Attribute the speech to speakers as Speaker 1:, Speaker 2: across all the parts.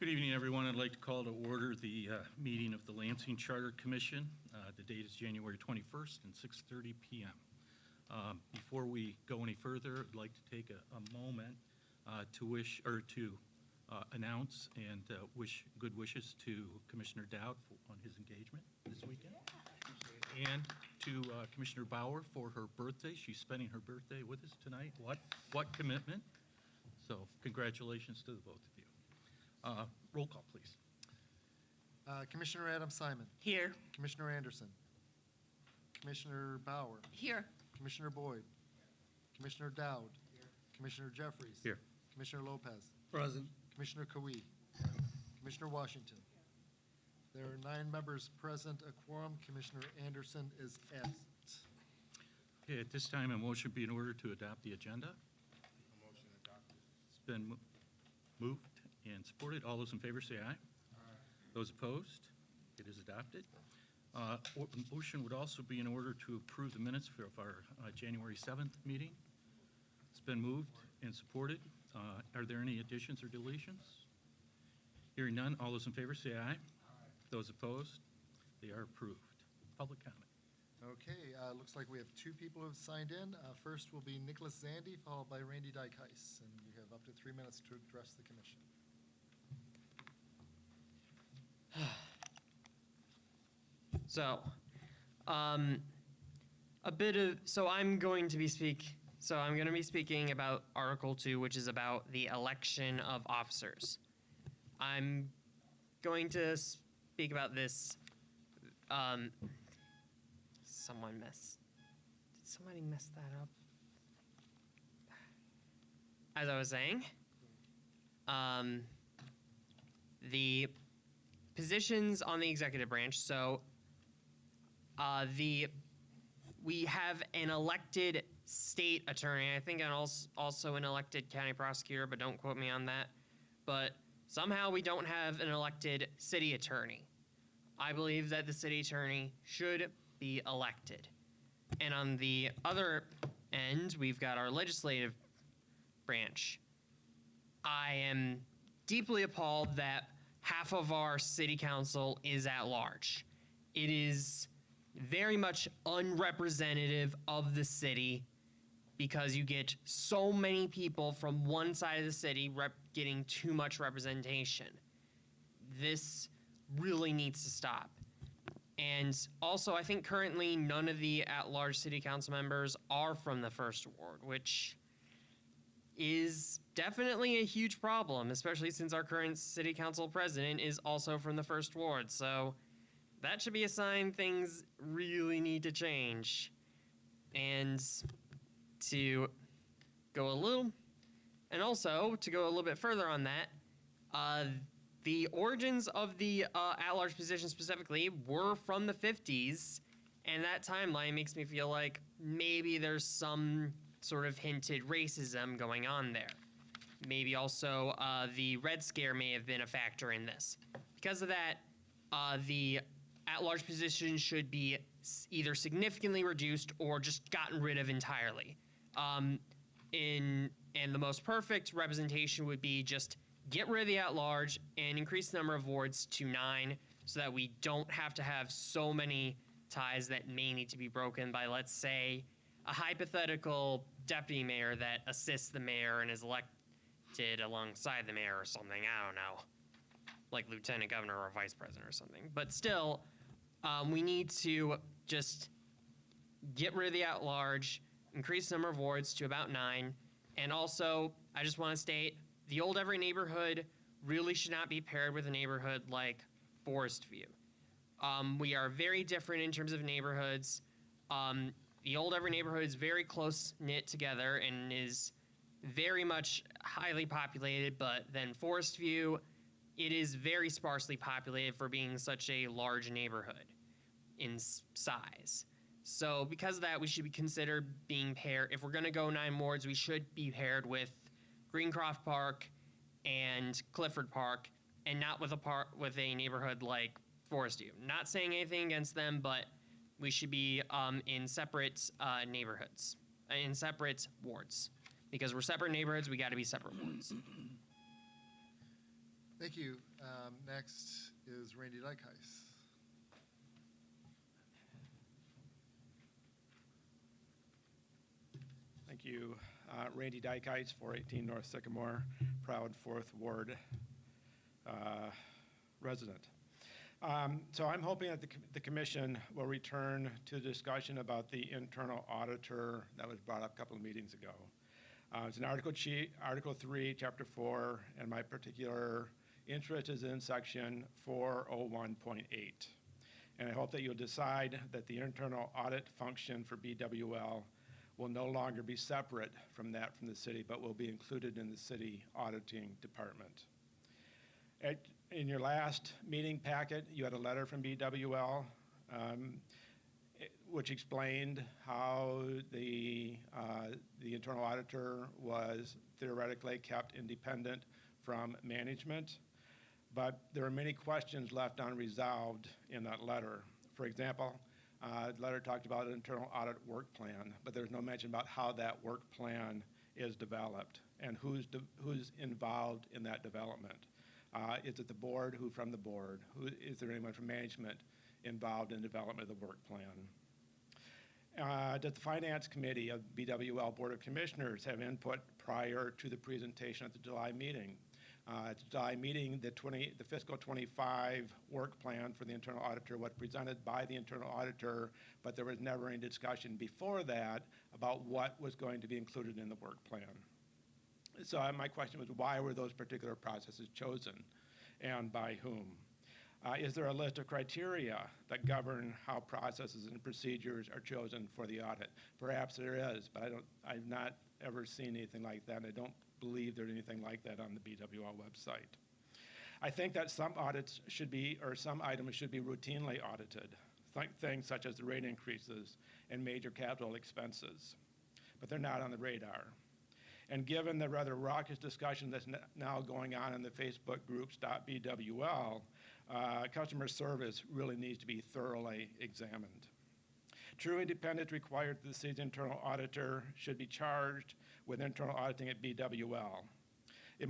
Speaker 1: Good evening, everyone. I'd like to call to order the meeting of the Lansing Charter Commission. The date is January 21st and 6:30 p.m. Before we go any further, I'd like to take a moment to announce and wish good wishes to Commissioner Dowd on his engagement this weekend. And to Commissioner Bauer for her birthday. She's spending her birthday with us tonight. What commitment. So congratulations to the both of you. Roll call, please.
Speaker 2: Commissioner Adam Simon.
Speaker 3: Here.
Speaker 2: Commissioner Anderson. Commissioner Bauer.
Speaker 3: Here.
Speaker 2: Commissioner Boyd. Commissioner Dowd. Here. Commissioner Jeffries.
Speaker 1: Here.
Speaker 2: Commissioner Lopez.
Speaker 4: Present.
Speaker 2: Commissioner Kawhi. Commissioner Washington. There are 9 members present, a quorum. Commissioner Anderson is absent.
Speaker 1: Okay, at this time, a motion be in order to adopt the agenda.
Speaker 4: A motion adopted.
Speaker 1: It's been moved and supported. All those in favor say aye.
Speaker 4: Aye.
Speaker 1: Those opposed? It is adopted. Motion would also be in order to approve the minutes of our January 7th meeting. It's been moved and supported. Are there any additions or deletions? Hearing none, all those in favor say aye.
Speaker 4: Aye.
Speaker 1: Those opposed? They are approved. Public comment.
Speaker 2: Okay, looks like we have 2 people who have signed in. First will be Nicholas Zandy, followed by Randy Dykheis, and you have up to 3 minutes to address the commission.
Speaker 3: So, I'm going to be speaking about Article 2, which is about the election of officers. I'm going to speak about this. Did somebody mess that up? As I was saying, the positions on the executive branch. So, we have an elected state attorney. I think, and also an elected county prosecutor, but don't quote me on that. But somehow we don't have an elected city attorney. I believe that the city attorney should be elected. And on the other end, we've got our legislative branch. I am deeply appalled that half of our city council is at large. It is very much unrepresentative of the city because you get so many people from one side of the city getting too much representation. This really needs to stop. And also, I think currently none of the at-large city council members are from the First Ward, which is definitely a huge problem, especially since our current city council president is also from the First Ward. So that should be a sign things really need to change. And to go a little bit further on that, the origins of the at-large position specifically were from the 50s, and that timeline makes me feel like maybe there's some sort of hinted racism going on there. Maybe also the Red Scare may have been a factor in this. Because of that, the at-large position should be either significantly reduced or just gotten rid of entirely. And the most perfect representation would be just get rid of the at-large and increase the number of wards to 9 so that we don't have to have so many ties that may need to be broken by, let's say, a hypothetical deputy mayor that assists the mayor and is elected alongside the mayor or something. I don't know. Like lieutenant governor or vice president or something. But still, we need to just get rid of the at-large, increase the number of wards to about 9. And also, I just want to state, the old Everett neighborhood really should not be paired with a neighborhood like Forest View. We are very different in terms of neighborhoods. The old Everett neighborhood is very close-knit together and is very much highly populated, but then Forest View, it is very sparsely populated for being such a large neighborhood in size. So because of that, we should be considered being paired. If we're going to go 9 wards, we should be paired with Greencroft Park and Clifford Park, and not with a neighborhood like Forest View. Not saying anything against them, but we should be in separate neighborhoods, in separate wards. Because we're separate neighborhoods, we got to be separate wards.
Speaker 2: Thank you. Next is Randy Dykhuis.
Speaker 5: Thank you. Randy Dykhuis, 418 North Sycamore, proud 4th Ward resident. So I'm hoping that the commission will return to the discussion about the internal auditor that was brought up a couple of meetings ago. It's in Article 3, Chapter 4, and my particular interest is in Section 401.8. And I hope that you'll decide that the internal audit function for BWL will no longer be separate from that from the city, but will be included in the city auditing department. In your last meeting packet, you had a letter from BWL, which explained how the internal auditor was theoretically kept independent from management, but there are many questions left unresolved in that letter. For example, the letter talked about an internal audit work plan, but there's no mention about how that work plan is developed and who's involved in that development. Is it the board? Who from the board? Is there anyone from management involved in development of the work plan? Does the Finance Committee of BWL Board of Commissioners have input prior to the presentation at the July meeting? At the July meeting, the fiscal 25 work plan for the internal auditor was presented by the internal auditor, but there was never any discussion before that about what was going to be included in the work plan. So my question was, why were those particular processes chosen and by whom? Is there a list of criteria that govern how processes and procedures are chosen for the audit? Perhaps there is, but I've not ever seen anything like that, and I don't believe there's anything like that on the BWL website. I think that some audits should be, or some items should be routinely audited, things such as the rate increases and major capital expenses, but they're not on the radar. And given the rather raucous discussion that's now going on in the Facebook groups .bwl, customer service really needs to be thoroughly examined. True independence required that the city's internal auditor should be charged with internal auditing at BWL. You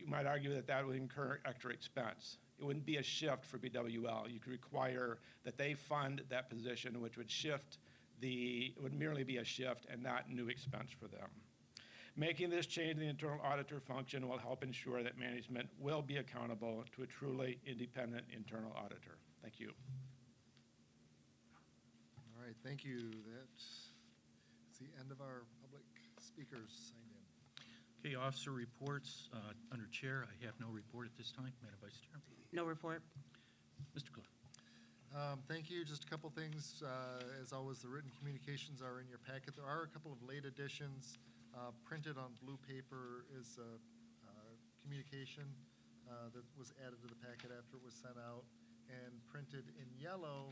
Speaker 5: might argue that would incur extra expense. It wouldn't be a shift for BWL. You could require that they fund that position, which would it would merely be a shift and not new expense for them. Making this change in the internal auditor function will help ensure that management will be accountable to a truly independent internal auditor. Thank you.
Speaker 2: All right, thank you. That's the end of our public speakers signed in.
Speaker 1: Okay, officer reports. Under chair, I have no report at this time. Madam Vice Chair.
Speaker 3: No report.
Speaker 1: Mr. Clerk.
Speaker 2: Thank you. Just a couple things. As always, the written communications are in your packet. There are a couple of late additions. Printed on blue paper is a communication that was added to the packet after it was sent out. And printed in yellow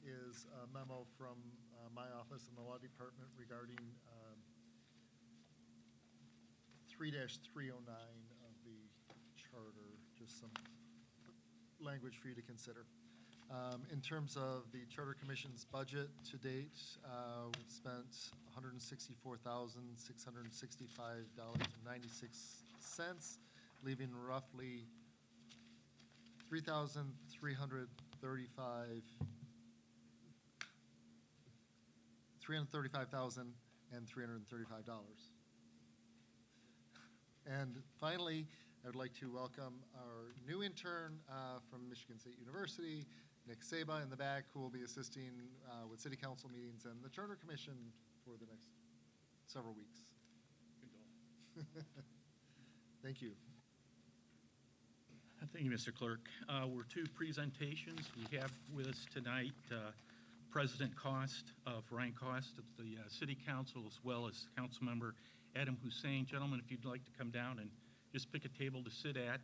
Speaker 2: is a memo from my office in the law department regarding 3-309 of the charter. Just some language for you to consider. In terms of the Charter Commission's budget to date, we've spent $164,665.96, leaving roughly $335,335. And finally, I would like to welcome our new intern from Michigan State University, Nick Saba in the back, who will be assisting with city council meetings and the Charter Commission for the next several weeks. Thank you.
Speaker 1: Thank you, Mr. Clerk. We're two presentations. We have with us tonight President Cost of Ryan Cost of the City Council, as well as Councilmember Adam Hussein. Gentlemen, if you'd like to come down and just pick a table to sit at.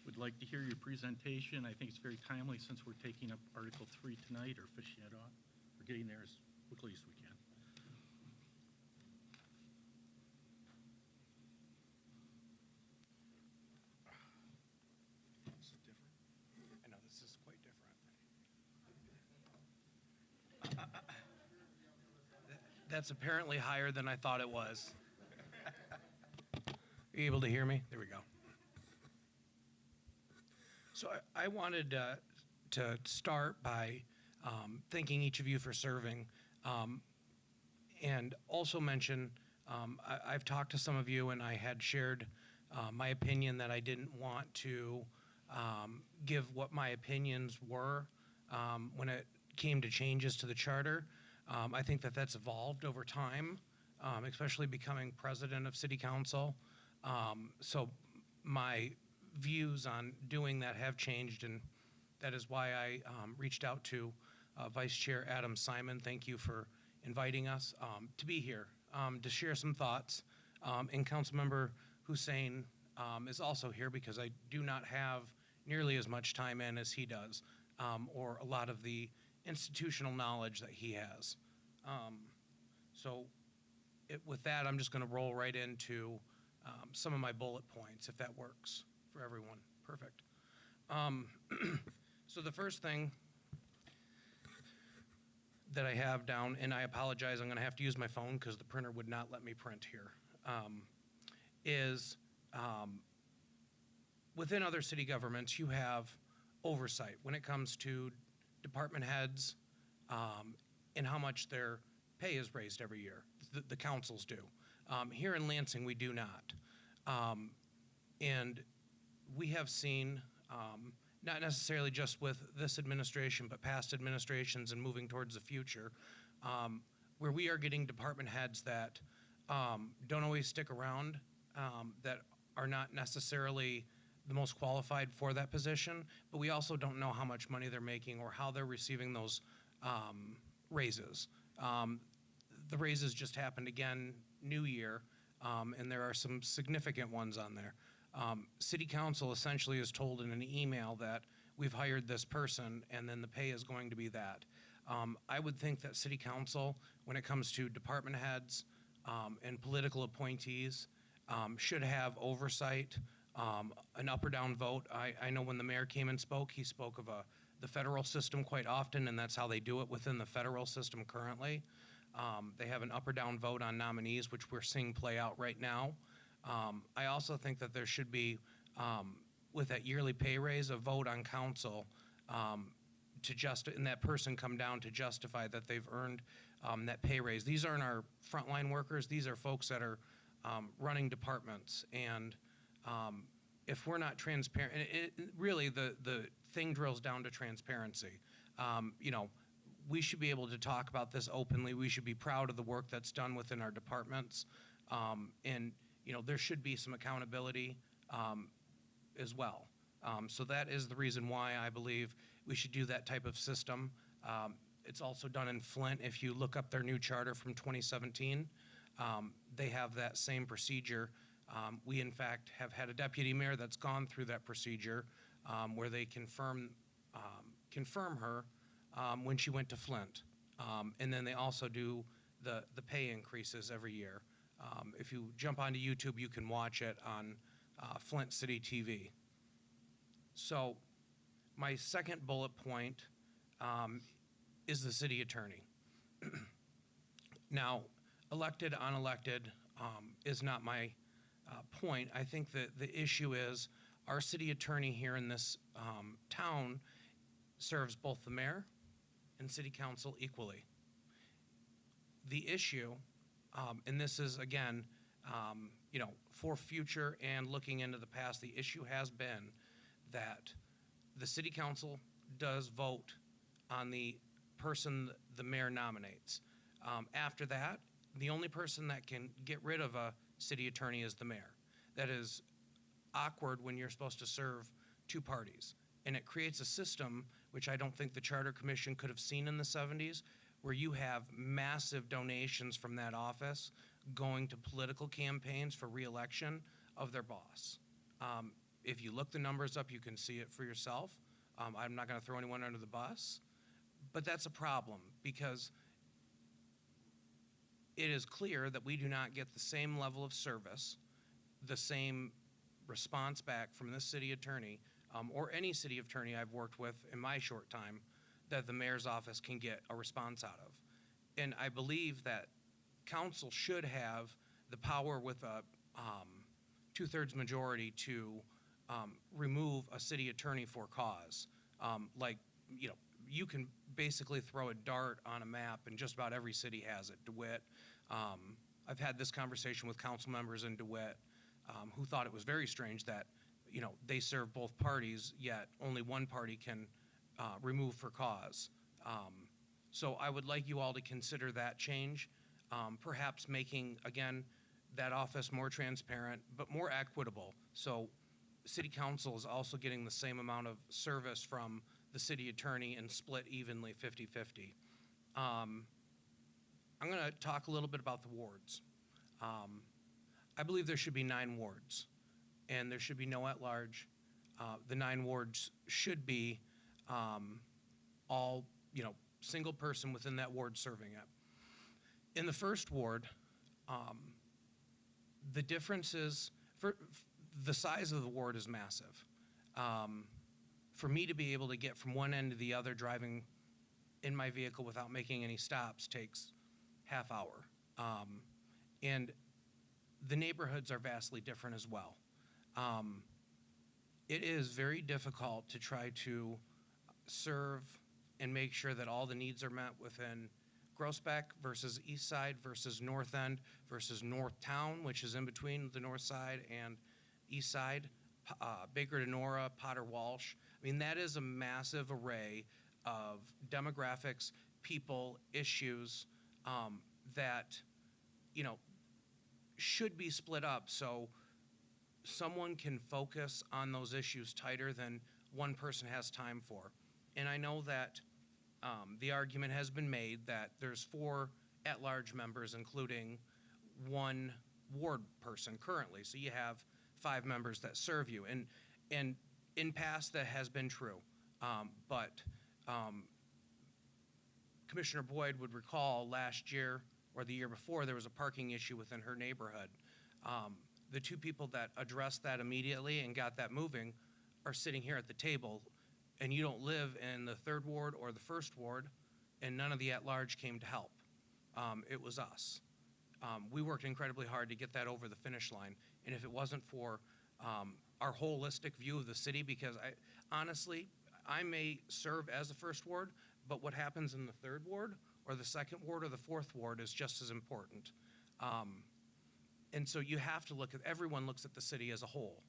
Speaker 1: Would like to hear your presentation. I think it's very timely since we're taking up Article 3 tonight, or finishing it off. We're getting there as quickly as we can.
Speaker 5: This is different. I know this is quite different.
Speaker 6: That's apparently higher than I thought it was. Are you able to hear me? There we go. So I wanted to start by thanking each of you for serving, and also mention, I've talked to some of you, and I had shared my opinion that I didn't want to give what my opinions were when it came to changes to the charter. I think that that's evolved over time, especially becoming president of city council. So my views on doing that have changed, and that is why I reached out to Vice Chair Adam Simon. Thank you for inviting us to be here to share some thoughts. And Councilmember Hussein is also here because I do not have nearly as much time in as he does, or a lot of the institutional knowledge that he has. With that, I'm just going to roll right into some of my bullet points, if that works for everyone. Perfect. So the first thing that I have down, and I apologize, I'm going to have to use my phone because the printer would not let me print here, is within other city governments, you have oversight when it comes to department heads and how much their pay is raised every year. The councils do. Here in Lansing, we do not. And we have seen, not necessarily just with this administration, but past administrations and moving towards the future, where we are getting department heads that don't always stick around, that are not necessarily the most qualified for that position, but we also don't know how much money they're making or how they're receiving those raises. The raises just happened again, new year, and there are some significant ones on there. City council essentially is told in an email that we've hired this person and then the pay is going to be that. I would think that city council, when it comes to department heads and political appointees, should have oversight, an up or down vote. I know when the mayor came and spoke, he spoke of the federal system quite often, and that's how they do it within the federal system currently. They have an up or down vote on nominees, which we're seeing play out right now. I also think that there should be, with that yearly pay raise, a vote on council and that person come down to justify that they've earned that pay raise. These aren't our frontline workers. These are folks that are running departments. And if we're not transparent, really the thing drills down to transparency. We should be able to talk about this openly. We should be proud of the work that's done within our departments. And there should be some accountability as well. So that is the reason why I believe we should do that type of system. It's also done in Flint. If you look up their new charter from 2017, they have that same procedure. We, in fact, have had a deputy mayor that's gone through that procedure where they confirm her when she went to Flint. And then they also do the pay increases every year. If you jump onto YouTube, you can watch it on Flint City TV. So my second bullet point is the city attorney. Now, elected, unelected is not my point. I think that the issue is our city attorney here in this town serves both the mayor and city council equally. The issue, and this is again, for future and looking into the past, the issue has been that the city council does vote on the person the mayor nominates. After that, the only person that can get rid of a city attorney is the mayor. That is awkward when you're supposed to serve two parties. And it creates a system, which I don't think the Charter Commission could have seen in the 70s, where you have massive donations from that office going to political campaigns for re-election of their boss. If you look the numbers up, you can see it for yourself. I'm not going to throw anyone under the bus, but that's a problem because it is clear that we do not get the same level of service, the same response back from this city attorney or any city attorney I've worked with in my short time that the mayor's office can get a response out of. And I believe that council should have the power with a 2/3 majority to remove a city attorney for cause. Like, you can basically throw a dart on a map, and just about every city has it. DeWitt. I've had this conversation with council members in DeWitt who thought it was very strange that, they serve both parties, yet only one party can remove for cause. So I would like you all to consider that change, perhaps making, again, that office more transparent, but more equitable. So city council is also getting the same amount of service from the city attorney and split evenly 50-50. I'm going to talk a little bit about the wards. I believe there should be 9 wards, and there should be no at-large. The 9 wards should be all, single person within that ward serving it. In the first ward, the difference is, the size of the ward is massive. For me to be able to get from one end to the other driving in my vehicle without making any stops takes half hour. And the neighborhoods are vastly different as well. It is very difficult to try to serve and make sure that all the needs are met within Groesbeck versus East Side versus North End versus North Town, which is in between the North Side and East Side, Baker to Nora, Potter Walsh. I mean, that is a massive array of demographics, people, issues that, should be split up so someone can focus on those issues tighter than one person has time for. And I know that the argument has been made that there's 4 at-large members, including 1 ward person currently. So you have 5 members that serve you. And in past, that has been true. But Commissioner Boyd would recall last year or the year before, there was a parking issue within her neighborhood. The 2 people that addressed that immediately and got that moving are sitting here at the table, and you don't live in the 3rd ward or the 1st ward, and none of the at-large came to help. It was us. We worked incredibly hard to get that over the finish line, and if it wasn't for our holistic view of the city, because honestly, I may serve as the 1st ward, but what happens in the 3rd ward or the 2nd ward or the 4th ward is just as important. And so you have to everyone looks at the city as a whole.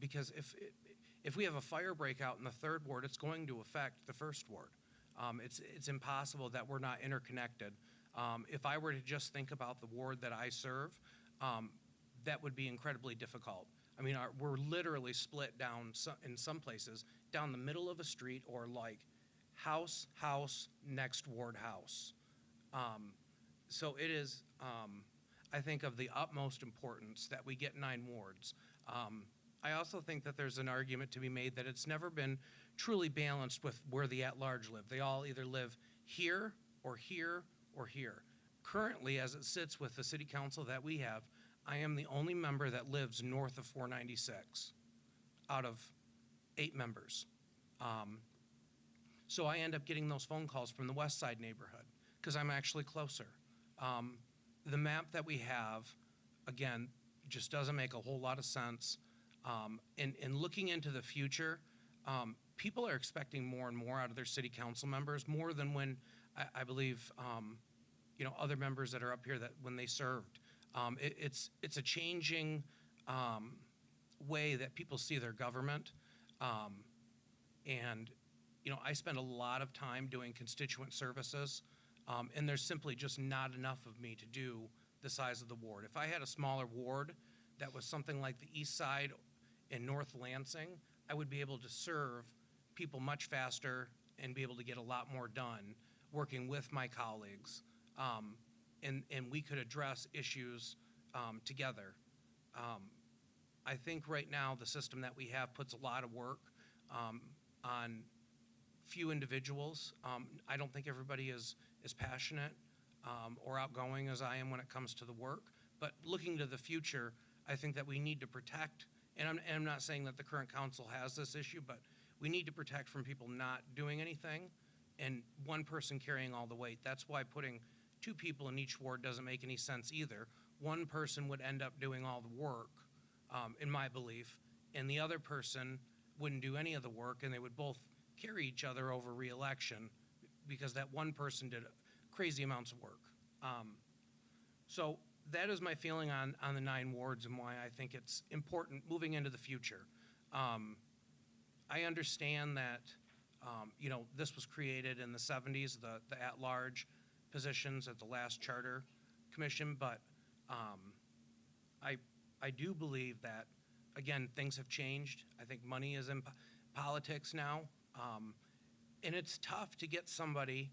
Speaker 6: Because if we have a fire breakout in the 3rd ward, it's going to affect the 1st ward. It's impossible that we're not interconnected. If I were to just think about the ward that I serve, that would be incredibly difficult. I mean, we're literally split down in some places down the middle of a street, or like house, next ward house. So it is, I think, of the utmost importance that we get 9 wards. I also think that there's an argument to be made that it's never been truly balanced with where the at-large live. They all either live here or here or here. Currently, as it sits with the city council that we have, I am the only member that lives north of 496 out of 8 members. So I end up getting those phone calls from the west side neighborhood because I'm actually closer. The map that we have, again, just doesn't make a whole lot of sense. And looking into the future, people are expecting more and more out of their city council members, more than when I believe, other members that are up here that when they served. It's a changing way that people see their government. And I spend a lot of time doing constituent services, and there's simply just not enough of me to do the size of the ward. If I had a smaller ward that was something like the East Side in North Lansing, I would be able to serve people much faster and be able to get a lot more done working with my colleagues. And we could address issues together. I think right now the system that we have puts a lot of work on few individuals. I don't think everybody is as passionate or outgoing as I am when it comes to the work. But looking to the future, I think that we need to protect, and I'm not saying that the current council has this issue, but we need to protect from people not doing anything and one person carrying all the weight. That's why putting 2 people in each ward doesn't make any sense either. One person would end up doing all the work, in my belief, and the other person wouldn't do any of the work, and they would both carry each other over reelection because that one person did crazy amounts of work. So that is my feeling on the 9 wards and why I think it's important moving into the future. I understand that, this was created in the 70s, the at-large positions at the last charter commission, but I do believe that, again, things have changed. I think money is in politics now, and it's tough to get somebody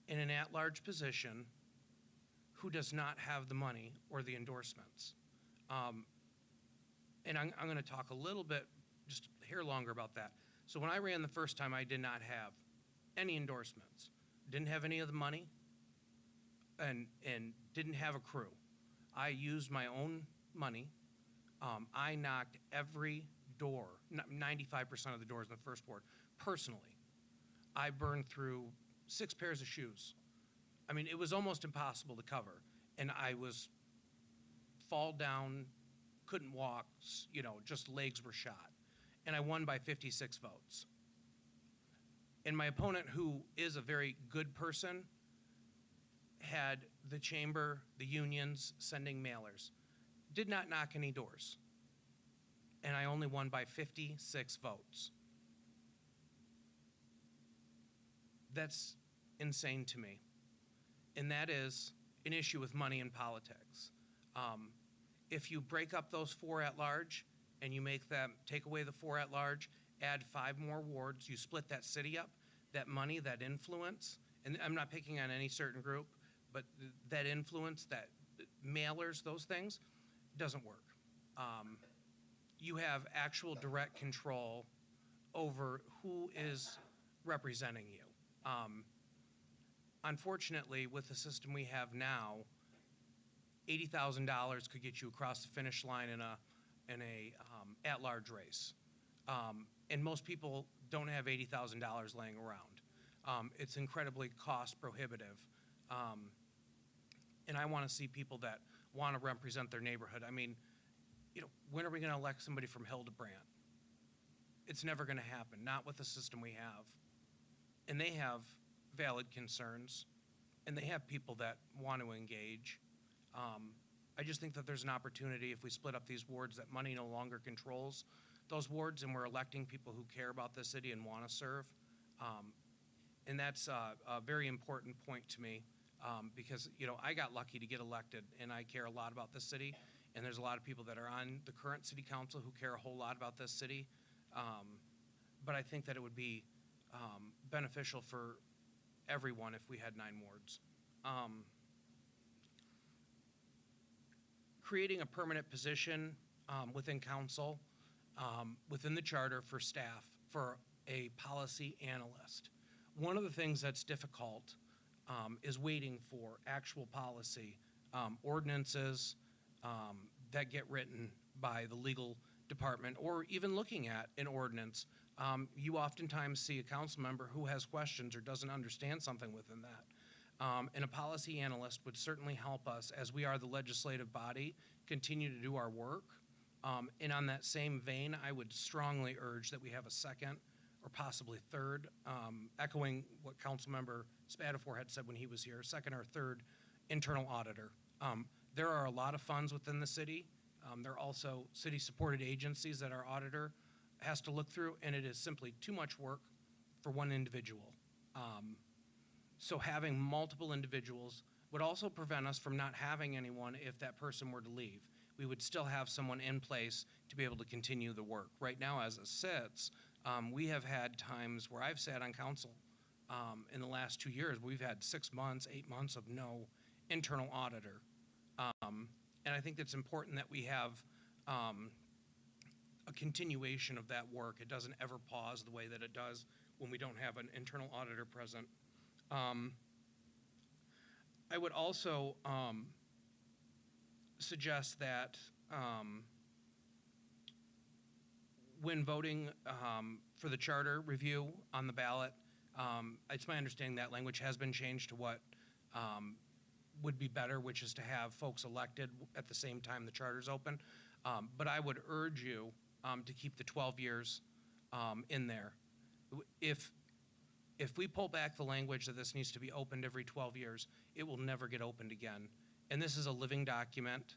Speaker 6: in an at-large position who does not have the money or the endorsements. And I'm going to talk a little bit, just a hair longer about that. So when I ran the first time, I did not have any endorsements, didn't have any of the money, and didn't have a crew. I used my own money. I knocked every door, 95% of the doors in the first ward, personally. I burned through 6 pairs of shoes. I mean, it was almost impossible to cover. And I was fall down, couldn't walk, just legs were shot. And I won by 56 votes. And my opponent, who is a very good person, had the chamber, the unions sending mailers. Did not knock any doors. And I only won by 56 votes. That's insane to me. And that is an issue with money in politics. If you break up those 4 at large and you make them, take away the 4 at large, add 5 more wards, you split that city up, that money, that influence, and I'm not picking on any certain group, but that influence, that mailers, those things, doesn't work. You have actual direct control over who is representing you. Unfortunately, with the system we have now, $80,000 could get you across the finish line in a at-large race, and most people don't have $80,000 laying around. It's incredibly cost prohibitive, and I want to see people that want to represent their neighborhood. I mean, when are we going to elect somebody from Hildebrand? It's never going to happen, not with the system we have. And they have valid concerns, and they have people that want to engage. I just think that there's an opportunity if we split up these wards that money no longer controls those wards, and we're electing people who care about the city and want to serve. And that's a very important point to me, because, I got lucky to get elected, and I care a lot about this city, and there's a lot of people that are on the current city council who care a whole lot about this city. But I think that it would be beneficial for everyone if we had 9 wards. Creating a permanent position within council, within the charter for staff, for a policy analyst. One of the things that's difficult is waiting for actual policy, ordinances that get written by the legal department, or even looking at an ordinance. You oftentimes see a council member who has questions or doesn't understand something within that. And a policy analyst would certainly help us, as we are the legislative body, continue to do our work. And on that same vein, I would strongly urge that we have a second or possibly third, echoing what Councilmember Spatafor had said when he was here, second or third internal auditor. There are a lot of funds within the city. There are also city-supported agencies that our auditor has to look through, and it is simply too much work for one individual. So having multiple individuals would also prevent us from not having anyone if that person were to leave. We would still have someone in place to be able to continue the work. Right now, as it sits, we have had times where I've sat on council in the last 2 years. We've had 6 months, 8 months of no internal auditor. And I think it's important that we have a continuation of that work. It doesn't ever pause the way that it does when we don't have an internal auditor present. I would also suggest that when voting for the charter review on the ballot, it's my understanding that language has been changed to what would be better, which is to have folks elected at the same time the charter's open. But I would urge you to keep the 12 years in there. If we pull back the language that this needs to be opened every 12 years, it will never get opened again. And this is a living document.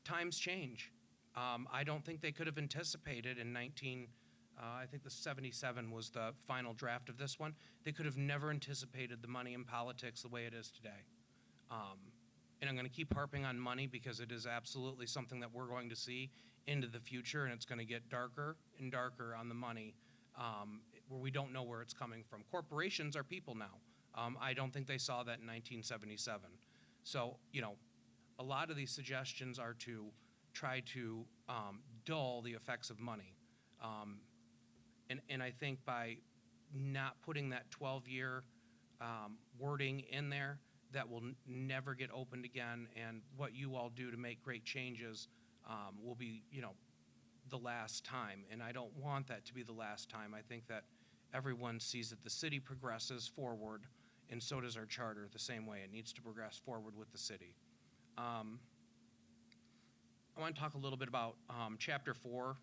Speaker 6: Times change. I don't think they could have anticipated in I think the 77 was the final draft of this one. They could have never anticipated the money in politics the way it is today. And I'm going to keep harping on money because it is absolutely something that we're going to see into the future, and it's going to get darker and darker on the money, where we don't know where it's coming from. Corporations are people now. I don't think they saw that in 1977. So, a lot of these suggestions are to try to dull the effects of money. And I think by not putting that 12-year wording in there, that will never get opened again, and what you all do to make great changes will be, the last time. And I don't want that to be the last time. I think that everyone sees that the city progresses forward, and so does our charter the same way. It needs to progress forward with the city. I want to talk a little bit about Chapter 4,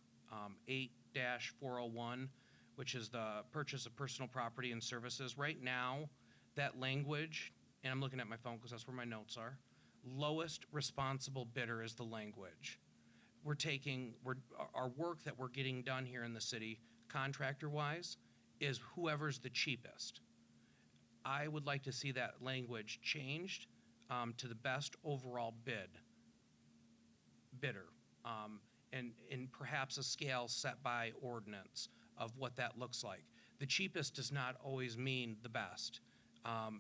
Speaker 6: 8-401, which is the purchase of personal property and services. Right now, that language, and I'm looking at my phone because that's where my notes are, lowest responsible bidder is the language. Our work that we're getting done here in the city, contractor-wise, is whoever's the cheapest. I would like to see that language changed to the best overall bidder, and perhaps a scale set by ordinance of what that looks like. The cheapest does not always mean the best.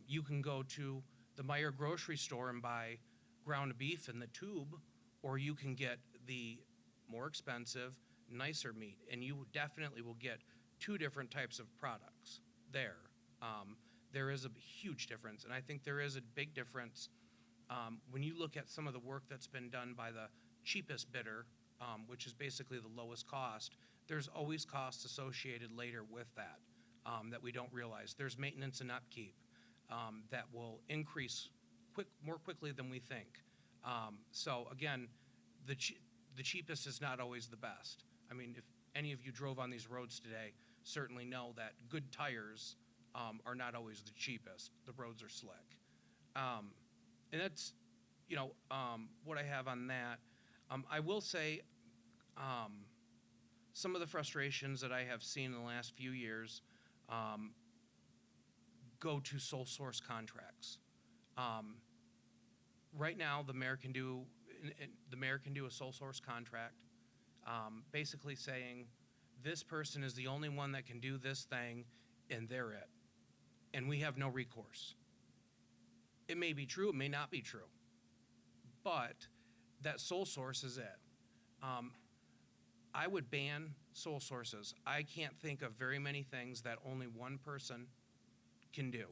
Speaker 6: You can go to the Meijer grocery store and buy ground beef in the tube, or you can get the more expensive, nicer meat, and you definitely will get two different types of products there. There is a huge difference, and I think there is a big difference when you look at some of the work that's been done by the cheapest bidder, which is basically the lowest cost. There's always costs associated later with that that we don't realize. There's maintenance and upkeep that will increase more quickly than we think. So again, the cheapest is not always the best. I mean, if any of you drove on these roads today, certainly know that good tires are not always the cheapest. The roads are slick. And that's, what I have on that. I will say some of the frustrations that I have seen in the last few years go to sole source contracts. Right now, the mayor can do a sole source contract, basically saying this person is the only one that can do this thing, and they're it, and we have no recourse. It may be true, it may not be true, but that sole source is it. I would ban sole sources. I can't think of very many things that only one person can do,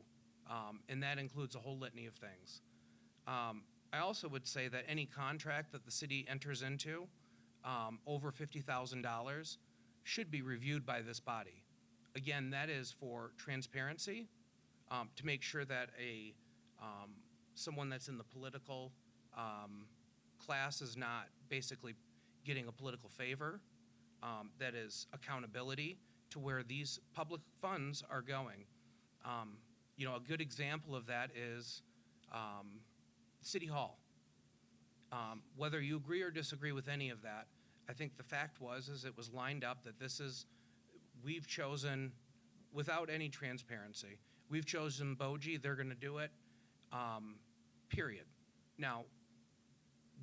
Speaker 6: and that includes a whole litany of things. I also would say that any contract that the city enters into over $50,000 should be reviewed by this body. Again, that is for transparency, to make sure that someone that's in the political class is not basically getting a political favor. That is accountability to where these public funds are going. A good example of that is City Hall. Whether you agree or disagree with any of that, I think the fact is it was lined up that we've chosen, without any transparency, we've chosen Boji, they're gonna do it, period. Now,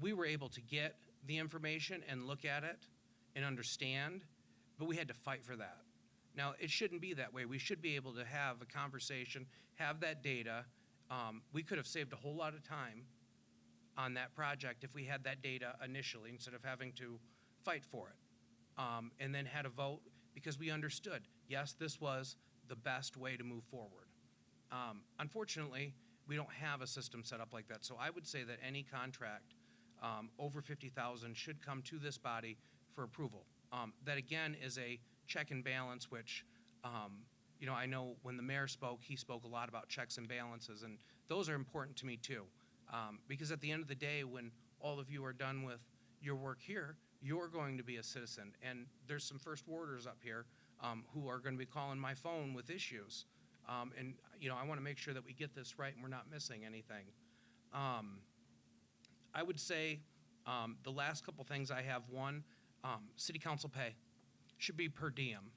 Speaker 6: we were able to get the information and look at it and understand, but we had to fight for that. Now, it shouldn't be that way. We should be able to have a conversation, have that data. We could have saved a whole lot of time on that project if we had that data initially instead of having to fight for it. And then had a vote because we understood, yes, this was the best way to move forward. Unfortunately, we don't have a system set up like that. So I would say that any contract over $50,000 should come to this body for approval. That again is a check and balance, which I know when the mayor spoke, he spoke a lot about checks and balances, and those are important to me too. Because at the end of the day, when all of you are done with your work here, you're going to be a citizen. And there's some first warders up here who are going to be calling my phone with issues. And, you know, I want to make sure that we get this right and we're not missing anything. I would say the last couple things I have, one, city council pay should be per diem.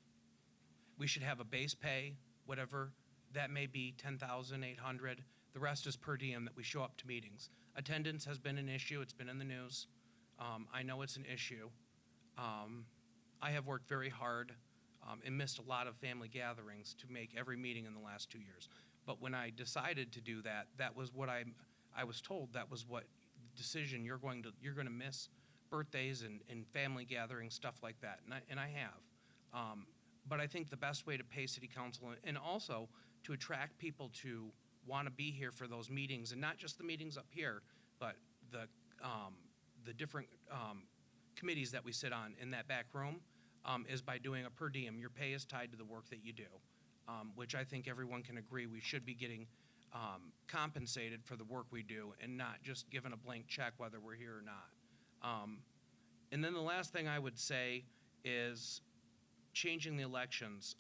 Speaker 6: We should have a base pay, whatever that may be, 10,800. The rest is per diem that we show up to meetings. Attendance has been an issue. It's been in the news. I know it's an issue. I have worked very hard and missed a lot of family gatherings to make every meeting in the last 2 years. But when I decided to do that, that was what I was told that was what decision you're going to miss birthdays and family gatherings, stuff like that, and I have. But I think the best way to pay city council and also to attract people to want to be here for those meetings, and not just the meetings up here, but the different committees that we sit on in that back room, is by doing a per diem. Your pay is tied to the work that you do, which I think everyone can agree we should be getting compensated for the work we do and not just given a blank check whether we're here or not. And then the last thing I would say is changing the elections.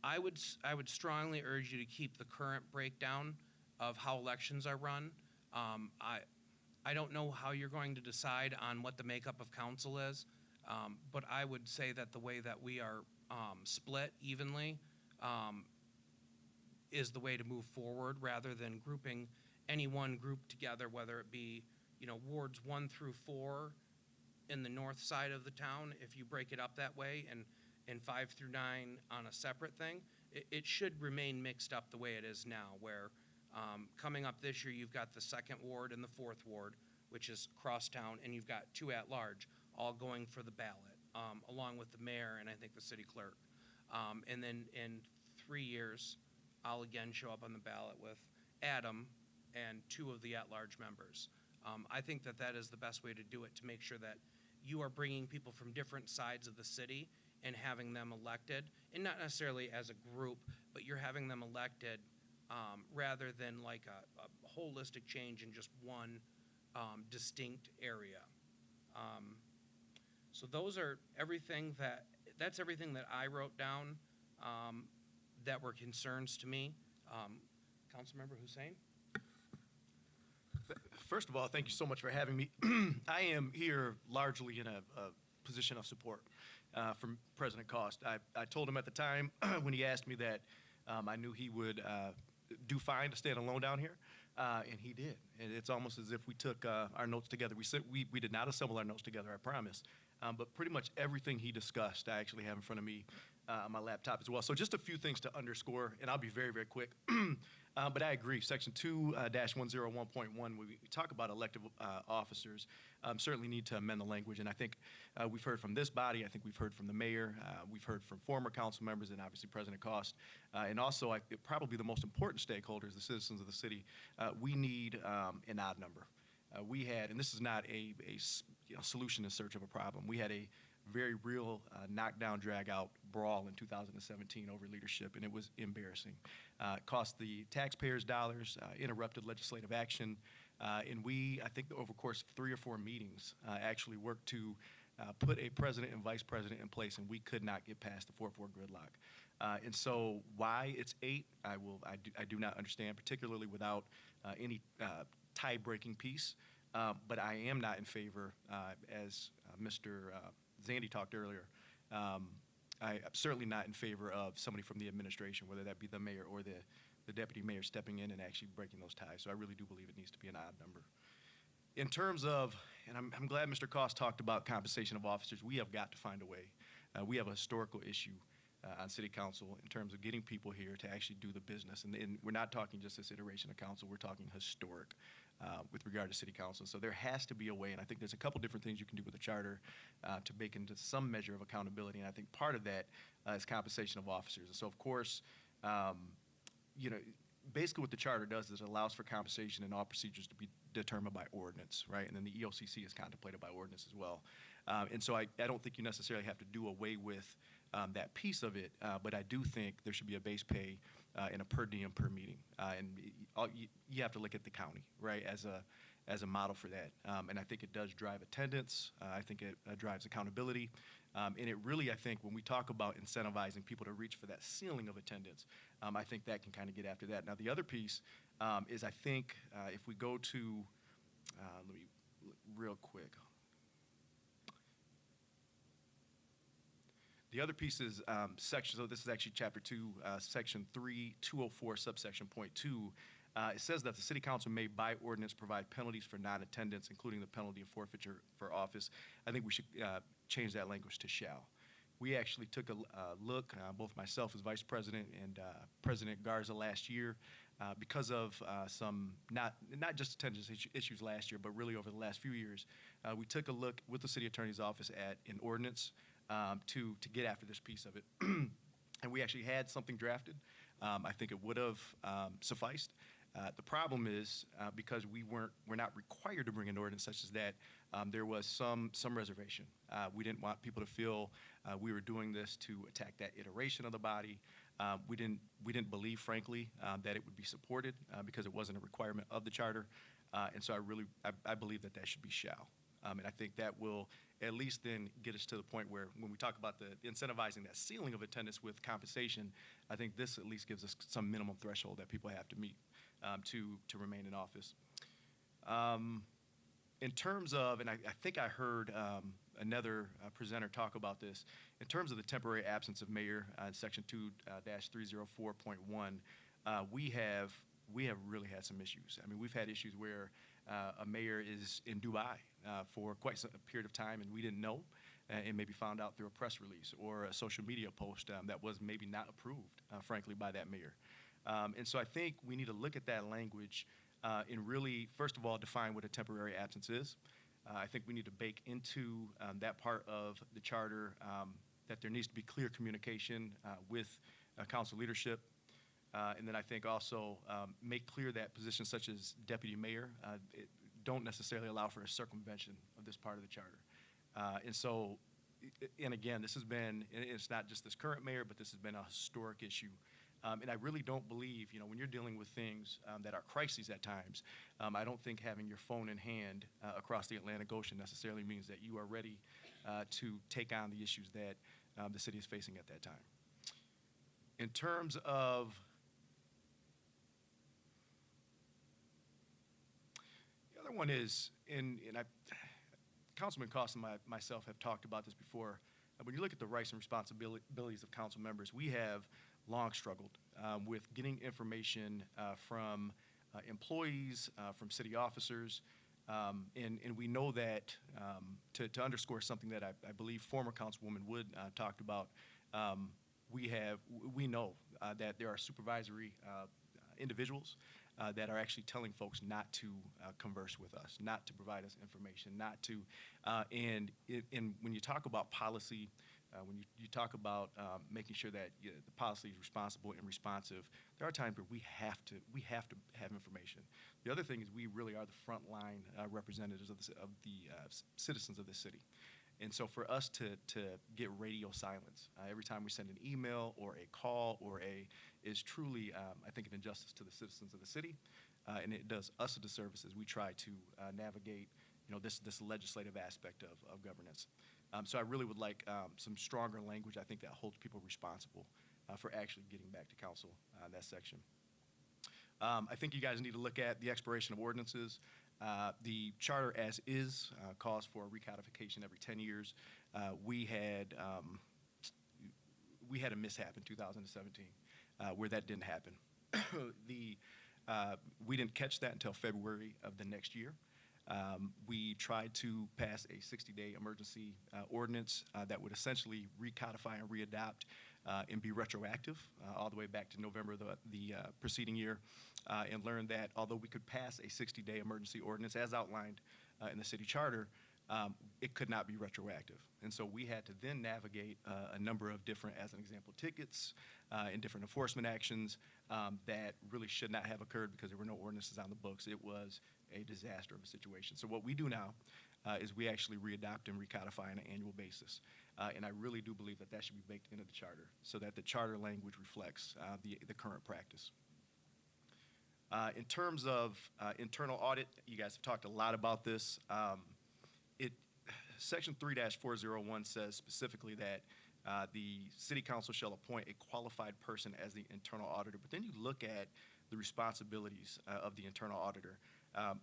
Speaker 6: I would strongly urge you to keep the current breakdown of how elections are run. I don't know how you're going to decide on what the makeup of council is, but I would say that the way that we are split evenly is the way to move forward, rather than grouping any one group together, whether it be, you know, wards 1 through 4 in the north side of the town. If you break it up that way, and 5 through 9 on a separate thing, it should remain mixed up the way it is now, where coming up this year, you've got the 2nd ward and the 4th ward, which is crosstown, and you've got 2 at-large, all going for the ballot, along with the mayor and I think the city clerk. And then in 3 years, I'll again show up on the ballot with Adam and 2 of the at-large members. I think that that is the best way to do it, to make sure that you are bringing people from different sides of the city and having them elected, and not necessarily as a group, but you're having them elected rather than like a holistic change in just one distinct area. So those are that's everything that I wrote down that were concerns to me. Councilmember Hussein?
Speaker 7: First of all, thank you so much for having me. I am here largely in a position of support from President Cost. I told him at the time when he asked me that I knew he would do fine to stand alone down here, and he did. And it's almost as if we took our notes together. We did not assemble our notes together, I promise. But pretty much everything he discussed, I actually have in front of me on my laptop as well. So just a few things to underscore, and I'll be very, very quick. But I agree, Section 2-101.1, when we talk about elected officers, certainly need to amend the language. And I think we've heard from this body, I think we've heard from the mayor, we've heard from former council members, and obviously President Cost. And also, probably the most important stakeholders, the citizens of the city, we need an odd number. We had, and this is not a solution in search of a problem, we had a very real knockdown, drag-out brawl in 2017 over leadership, and it was embarrassing. It cost the taxpayers dollars, interrupted legislative action, and we, I think over the course of 3 or 4 meetings, actually worked to put a president and vice president in place, and we could not get past the 4-4 gridlock. And so why it's 8, I do not understand, particularly without any tie-breaking piece. But I am not in favor, as Mr. Zandy talked earlier, I'm certainly not in favor of somebody from the administration, whether that be the mayor or the deputy mayor, stepping in and actually breaking those ties. So I really do believe it needs to be an odd number. In terms of, and I'm glad Mr. Cost talked about compensation of officers, we have got to find a way. We have a historical issue on city council in terms of getting people here to actually do the business. And we're not talking just this iteration of council, we're talking historic with regard to city council. So there has to be a way, and I think there's a couple different things you can do with the charter to make into some measure of accountability. And I think part of that is compensation of officers. And so, of course, basically what the charter does is it allows for compensation and all procedures to be determined by ordinance, right? And then the EOCC is contemplated by ordinance as well. And so I don't think you necessarily have to do away with that piece of it, but I do think there should be a base pay and a per diem per meeting. And you have to look at the county, right, as as a model for that. And I think it does drive attendance. I think it drives accountability. And it really, I think, when we talk about incentivizing people to reach for that ceiling of attendance, I think that can kind of get after that. Now, the other piece is I think if we go to, let me look real quick. The other piece is section, so this is actually chapter 2, section 3, 204, subsection point 2. It says that the city council may by ordinance provide penalties for non-attendance, including the penalty of forfeiture for office. I think we should change that language to shall. We actually took a look, both myself as vice president and President Garza last year, because of some, not just attendance issues last year, but really over the last few years. We took a look with the city attorney's office at an ordinance to get after this piece of it. And we actually had something drafted. I think it would have sufficed. The problem is because we're not required to bring an ordinance such as that, there was some reservation. We didn't want people to feel we were doing this to attack that iteration of the body. We didn't believe, frankly, that it would be supported because it wasn't a requirement of the charter. And so I believe that should be shall. And I think that will at least then get us to the point where when we talk about the incentivizing that ceiling of attendance with compensation, I think this at least gives us some minimum threshold that people have to meet to remain in office. In terms of, and I think I heard another presenter talk about this, in terms of the temporary absence of mayor, section 2-304.1, we have really had some issues. I mean, we've had issues where a mayor is in Dubai for quite a period of time, and we didn't know, and maybe found out through a press release or a social media post that was maybe not approved, frankly, by that mayor. And so I think we need to look at that language and really, first of all, define what a temporary absence is. I think we need to bake into that part of the charter that there needs to be clear communication with council leadership. And then I think also make clear that positions such as deputy mayor don't necessarily allow for a circumvention of this part of the charter. And so, and again, this has been, it's not just this current mayor, but this has been a historic issue. And I really don't believe, when you're dealing with things that are crises at times, I don't think having your phone in hand across the Atlantic Ocean necessarily means that you are ready to take on the issues that the city is facing at that time. In terms of the other one is, Councilman Cost and myself have talked about this before. When you look at the rights and responsibilities of council members, we have long struggled with getting information from employees, from city officers, and we know that to underscore something that I believe former Councilwoman Wood talked about, we know that there are supervisory individuals that are actually telling folks not to converse with us, not to provide us information, not to, and when you talk about policy, when you talk about making sure that the policy is responsible and responsive, there are times where we have to have information. The other thing is we really are the frontline representatives of the citizens of the city. And so for us to get radio silence every time we send an email or a call is truly, I think, an injustice to the citizens of the city, and it does us a disservice as we try to navigate, this legislative aspect of governance. So I really would like some stronger language, I think, that holds people responsible for actually getting back to council that section. I think you guys need to look at the expiration of ordinances. The charter as is calls for a recodification every 10 years. We had a mishap in 2017 where that didn't happen. We didn't catch that until February of the next year. We tried to pass a 60-day emergency ordinance that would essentially recodify and readopt and be retroactive all the way back to November of the preceding year, and learned that although we could pass a 60-day emergency ordinance as outlined in the city charter, it could not be retroactive. And so we had to then navigate a number of different, as an example, tickets and different enforcement actions that really should not have occurred because there were no ordinances on the books. It was a disaster of a situation. So what we do now is we actually readopt and recodify on an annual basis. And I really do believe that should be baked into the charter so that the charter language reflects the current practice. In terms of internal audit, you guys have talked a lot about this. Section 3-401 says specifically that the city council shall appoint a qualified person as the internal auditor. But then you look at the responsibilities of the internal auditor.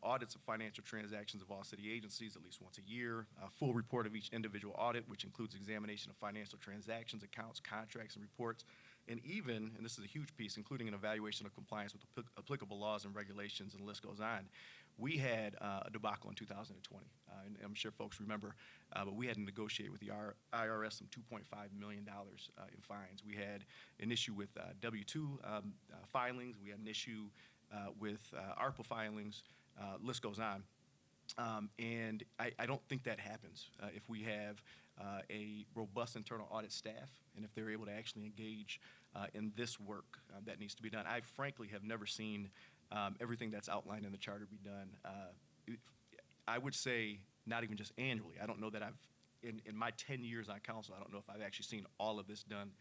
Speaker 7: Audits of financial transactions of all city agencies at least once a year, a full report of each individual audit, which includes examination of financial transactions, accounts, contracts, and reports, and even, and this is a huge piece, including an evaluation of compliance with applicable laws and regulations, and the list goes on. We had a debacle in 2020, and I'm sure folks remember, but we had to negotiate with the IRS some $2.5 million in fines. We had an issue with W-2 filings. We had an issue with ARPA filings. List goes on. And I don't think that happens if we have a robust internal audit staff and if they're able to actually engage in this work that needs to be done. I frankly have never seen everything that's outlined in the charter be done. I would say not even just annually. I don't know that in my 10 years on council, I don't know if I've actually seen all of this done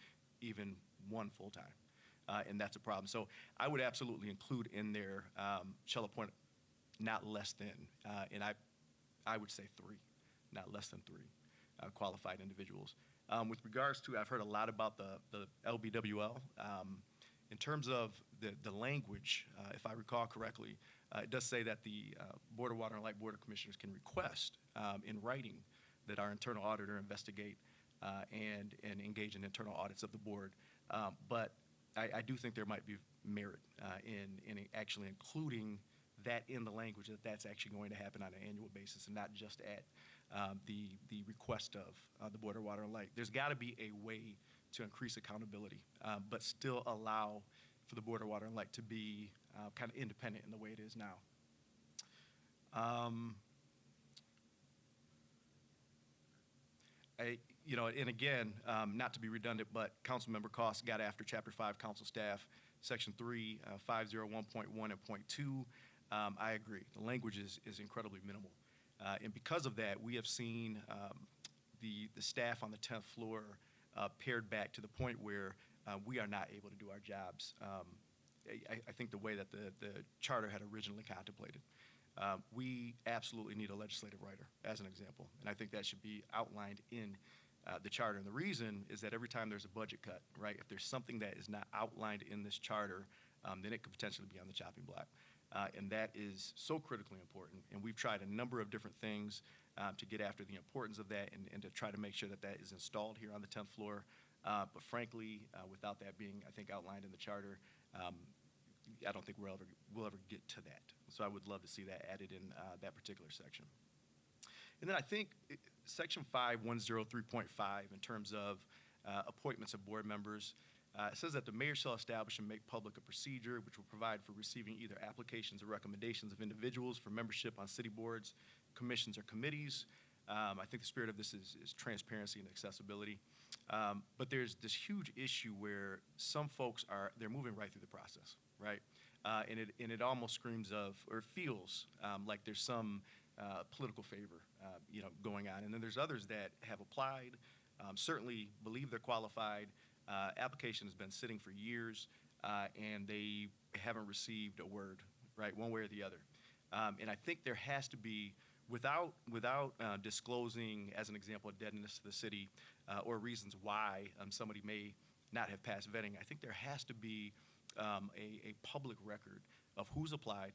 Speaker 7: even one full time. And that's a problem. So I would absolutely include in there, shall appoint not less than, and I would say 3, not less than 3 qualified individuals. With regards to, I've heard a lot about the LBWL. In terms of the language, if I recall correctly, it does say that the Board of Water and Light Board of Commissioners can request in writing that our internal auditor investigate and engage in internal audits of the board. But I do think there might be merit in actually including that in the language, that that's actually going to happen on an annual basis and not just at the request of the Board of Water and Light. There's got to be a way to increase accountability, but still allow for the Board of Water and Light to be kind of independent in the way it is now. And again, not to be redundant, but council member costs got after Chapter 5 council staff, Section 3, 501.1 and .2. I agree. The language is incredibly minimal. And because of that, we have seen the staff on the 10th floor pared back to the point where we are not able to do our jobs. I think the way that the charter had originally contemplated. We absolutely need a legislative writer, as an example, and I think that should be outlined in the charter. And the reason is that every time there's a budget cut, right, if there's something that is not outlined in this charter, then it could potentially be on the chopping block. And that is so critically important. And we've tried a number of different things to get after the importance of that and to try to make sure that that is installed here on the 10th floor. But frankly, without that being, I think, outlined in the charter, I don't think we'll ever get to that. So I would love to see that added in that particular section. And then I think Section 5103.5, in terms of appointments of board members, it says that the mayor shall establish and make public a procedure which will provide for receiving either applications or recommendations of individuals for membership on city boards, commissions, or committees. I think the spirit of this is transparency and accessibility. But there's this huge issue where some folks they're moving right through the process, right? And it almost screams of, or feels like there's some political favor, going on. And then there's others that have applied, certainly believe they're qualified. Application has been sitting for years, and they haven't received a word, right, one way or the other. And I think there has to be, without disclosing, as an example, a deadness to the city or reasons why somebody may not have passed vetting, I think there has to be a public record of who's applied,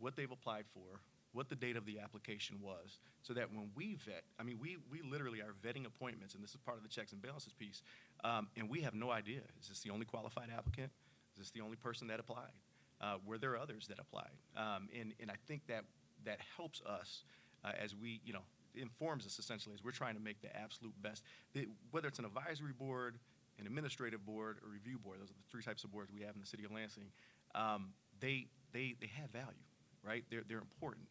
Speaker 7: what they've applied for, what the date of the application was, so that when we vet, I mean, we literally are vetting appointments, and this is part of the checks and balances piece, and we have no idea. Is this the only qualified applicant? Is this the only person that applied? Were there others that applied? And I think that helps us as we, informs us essentially as we're trying to make the absolute best. Whether it's an advisory board, an administrative board, or review board, those are the 3 types of boards we have in the city of Lansing, they have value, right? They're important.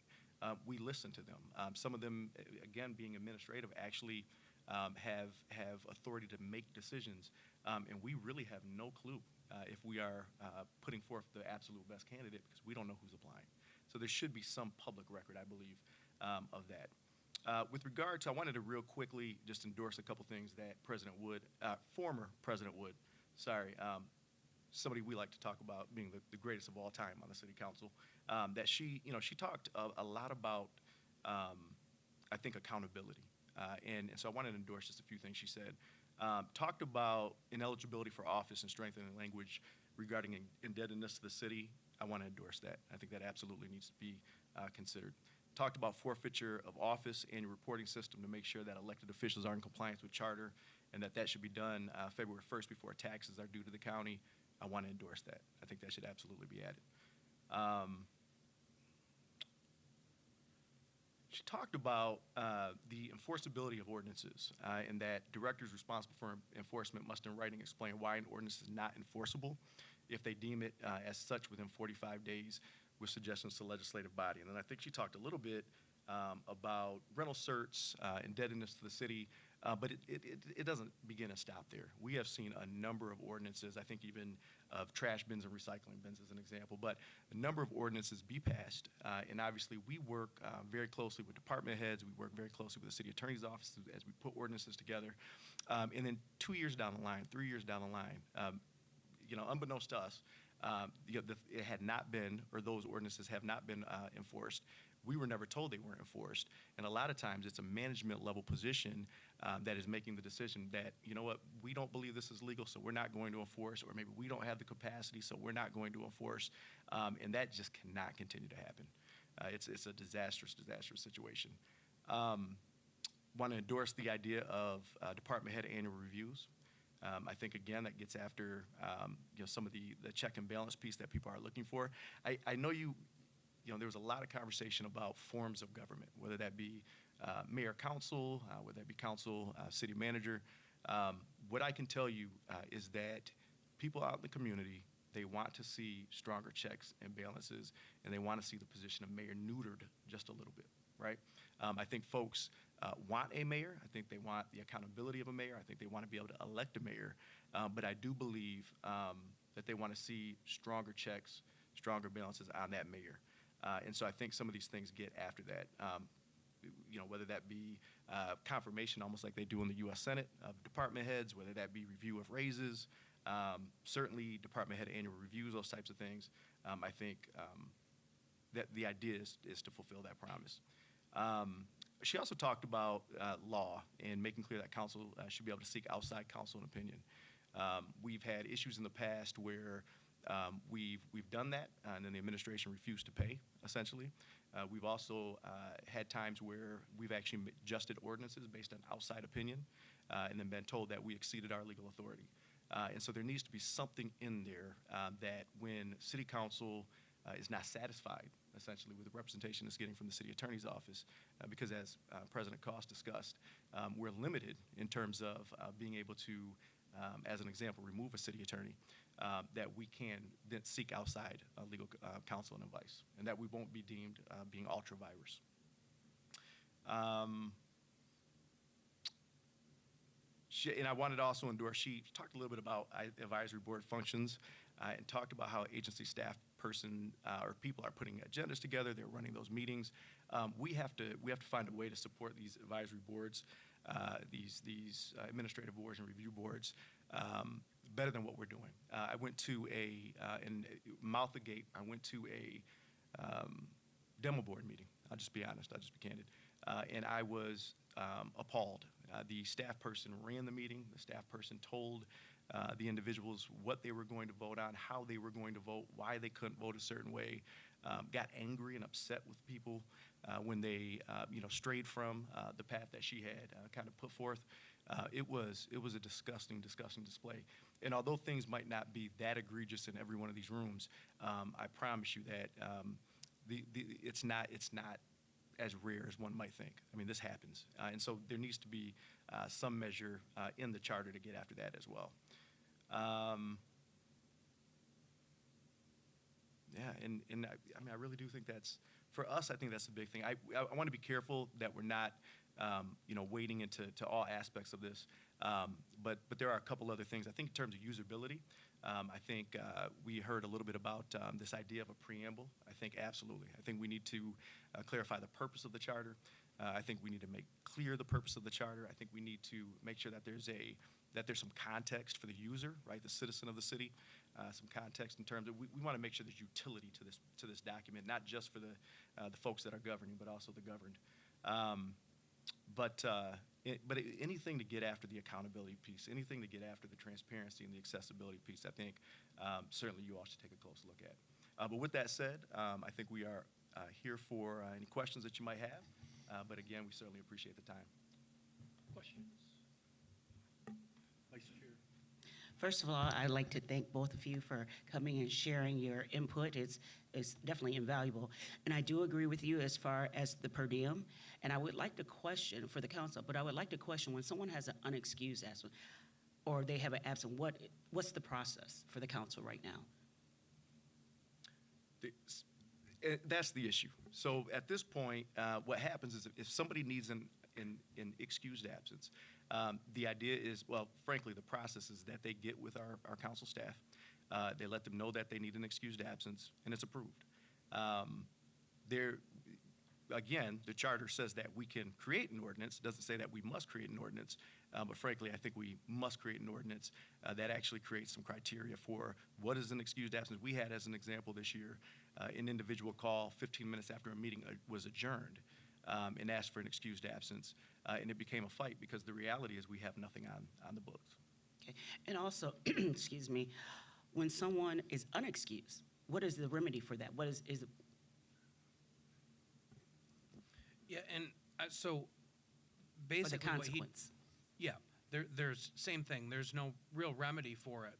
Speaker 7: We listen to them. Some of them, again, being administrative, actually have authority to make decisions, and we really have no clue if we are putting forth the absolute best candidate because we don't know who's applying. So there should be some public record, I believe, of that. With regard to, I wanted to real quickly just endorse a couple things that former President Wood, somebody we like to talk about being the greatest of all time on the city council, that she talked a lot about, I think, accountability. And so I wanted to endorse just a few things she said. Talked about ineligibility for office and strengthening language regarding indebtedness to the city. I want to endorse that. I think that absolutely needs to be considered. Talked about forfeiture of office and your reporting system to make sure that elected officials are in compliance with charter and that should be done February 1st before taxes are due to the county. I want to endorse that. I think that should absolutely be added. She talked about the enforceability of ordinances and that directors responsible for enforcement must in writing explain why an ordinance is not enforceable if they deem it as such within 45 days with suggestions to legislative body. And then I think she talked a little bit about rental certs, indebtedness to the city, but it doesn't begin and stop there. We have seen a number of ordinances, I think even of trash bins and recycling bins as an example, but a number of ordinances be passed, and obviously we work very closely with department heads, we work very closely with the city attorney's office as we put ordinances together, and then 2 years down the line, 3 years down the line, unbeknownst to us, it had not been, or those ordinances have not been enforced. We were never told they weren't enforced. And a lot of times it's a management level position that is making the decision that, you know what, we don't believe this is legal, so we're not going to enforce, or maybe we don't have the capacity, so we're not going to enforce. And that just cannot continue to happen. It's a disastrous situation. Want to endorse the idea of department head annual reviews. I think, again, that gets after some of the check and balance piece that people are looking for. I know there was a lot of conversation about forms of government, whether that be mayor council, whether that be council, city manager. What I can tell you is that people out in the community, they want to see stronger checks and balances, and they want to see the position of mayor neutered just a little bit, right? I think folks want a mayor. I think they want the accountability of a mayor. I think they want to be able to elect a mayor. But I do believe that they want to see stronger checks, stronger balances on that mayor. And so I think some of these things get after that, whether that be confirmation, almost like they do in the U.S. Senate, of department heads, whether that be review of raises, certainly department head annual reviews, those types of things. I think that the idea is to fulfill that promise. She also talked about law and making clear that council should be able to seek outside counsel and opinion. We've had issues in the past where we've done that, and then the administration refused to pay, essentially. We've also had times where we've actually adjusted ordinances based on outside opinion, and then been told that we exceeded our legal authority. And so there needs to be something in there that when city council is not satisfied, essentially, with the representation it's getting from the city attorney's office, because as President Cost discussed, we're limited in terms of being able to, as an example, remove a city attorney, that we can then seek outside legal counsel and advice, and that we won't be deemed being ultra virus. And I wanted to also endorse, she talked a little bit about advisory board functions and talked about how agency staff person or people are putting agendas together, they're running those meetings. We have to find a way to support these advisory boards, these administrative boards and review boards better than what we're doing. I went to in Mouth the Gate, I went to a demo board meeting. I'll just be honest, I'll just be candid. And I was appalled. The staff person ran the meeting. The staff person told the individuals what they were going to vote on, how they were going to vote, why they couldn't vote a certain way, got angry and upset with people when they strayed from the path that she had kind of put forth. It was a disgusting display. And although things might not be that egregious in every one of these rooms, I promise you that it's not as rare as one might think. I mean, this happens. And so there needs to be some measure in the charter to get after that as well. I really do think that's, for us, I think that's the big thing. I want to be careful that we're not, wading into all aspects of this. But there are a couple other things. I think in terms of usability, I think we heard a little bit about this idea of a preamble. I think absolutely. I think we need to clarify the purpose of the charter. I think we need to make clear the purpose of the charter. I think we need to make sure that there's some context for the user, right, the citizen of the city. some context in terms of, we want to make sure there's utility to this document, not just for the folks that are governing, but also the governed. But anything to get after the accountability piece, anything to get after the transparency and the accessibility piece, I think certainly you all should take a close look at. But with that said, I think we are here for any questions that you might have. But again, we certainly appreciate the time.
Speaker 1: Questions? Vice Chair.
Speaker 8: First of all, I'd like to thank both of you for coming and sharing your input. It's definitely invaluable. And I do agree with you as far as the per diem. And I would like to question for the council, but I would like to question when someone has an unexcused absence or they have an absence, what's the process for the council right now?
Speaker 7: That's the issue. So at this point, what happens is if somebody needs an excused absence, the idea is, well, frankly, the process is that they get with our council staff. They let them know that they need an excused absence, and it's approved. Again, the charter says that we can create an ordinance. It doesn't say that we must create an ordinance. But frankly, I think we must create an ordinance that actually creates some criteria for what is an excused absence. We had, as an example this year, an individual call 15 minutes after a meeting was adjourned and asked for an excused absence. And it became a fight because the reality is we have nothing on the books.
Speaker 8: Okay. And also, excuse me, when someone is unexcused, what is the remedy for that? What is it?
Speaker 6: Yeah, and so
Speaker 8: Or the
Speaker 6: basically what he,
Speaker 8: consequence?
Speaker 6: yeah, there's same thing. There's no real remedy for it.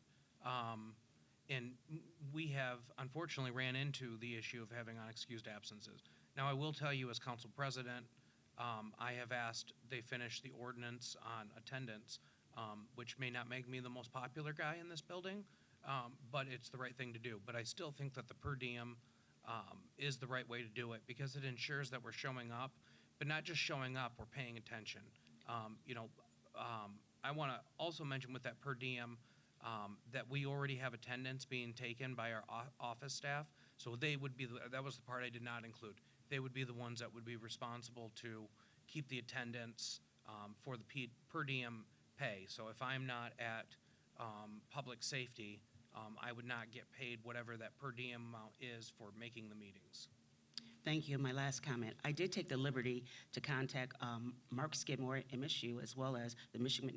Speaker 6: And we have unfortunately ran into the issue of having unexcused absences. Now, I will tell you as council president, I have asked they finish the ordinance on attendance, which may not make me the most popular guy in this building, but it's the right thing to do. But I still think that the per diem is the right way to do it because it ensures that we're showing up, but not just showing up, we're paying attention. I want to also mention with that per diem that we already have attendance being taken by our office staff. So they would be, that was the part I did not include. They would be the ones that would be responsible to keep the attendance for the per diem pay. So if I'm not at public safety, I would not get paid whatever that per diem amount is for making the meetings.
Speaker 8: Thank you. My last comment. I did take the liberty to contact Mark Skidmore at MSU as well as the Michigan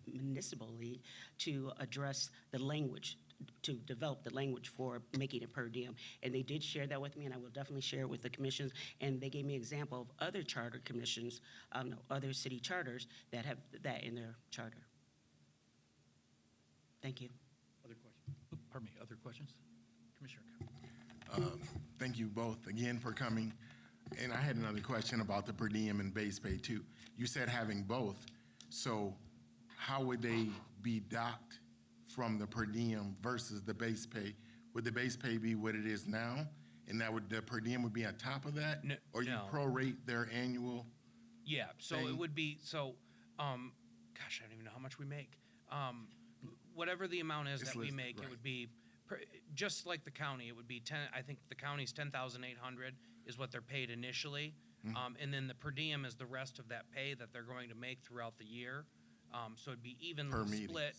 Speaker 8: Municipal League to address the language, to develop the language for making it per diem. And they did share that with me, and I will definitely share it with the commissions. And they gave me an example of other charter commissions, other city charters that have that in their charter. Thank you.
Speaker 1: Other questions? Pardon me, other questions? Commissioner Cowan.
Speaker 9: Thank you both again for coming. And I had another question about the per diem and base pay too. You said having both, so how would they be docked from the per diem versus the base pay? Would the base pay be what it is now, and the per diem would be on top of that?
Speaker 6: No,
Speaker 9: Or you
Speaker 6: no.
Speaker 9: prorate their annual?
Speaker 6: Yeah, so
Speaker 9: thing?
Speaker 6: it would be, gosh, I don't even know how much we make. Whatever the amount is
Speaker 9: It's
Speaker 6: that we
Speaker 9: listed,
Speaker 6: make, it
Speaker 9: right.
Speaker 6: would be, just like the county, it would be 10, I think the county's 10,800 is what they're paid initially.
Speaker 9: Mm-hmm.
Speaker 6: And then the per diem is the rest of that pay that they're going to make throughout the year. So it'd be
Speaker 9: Per
Speaker 6: evenly
Speaker 9: meetings.
Speaker 6: split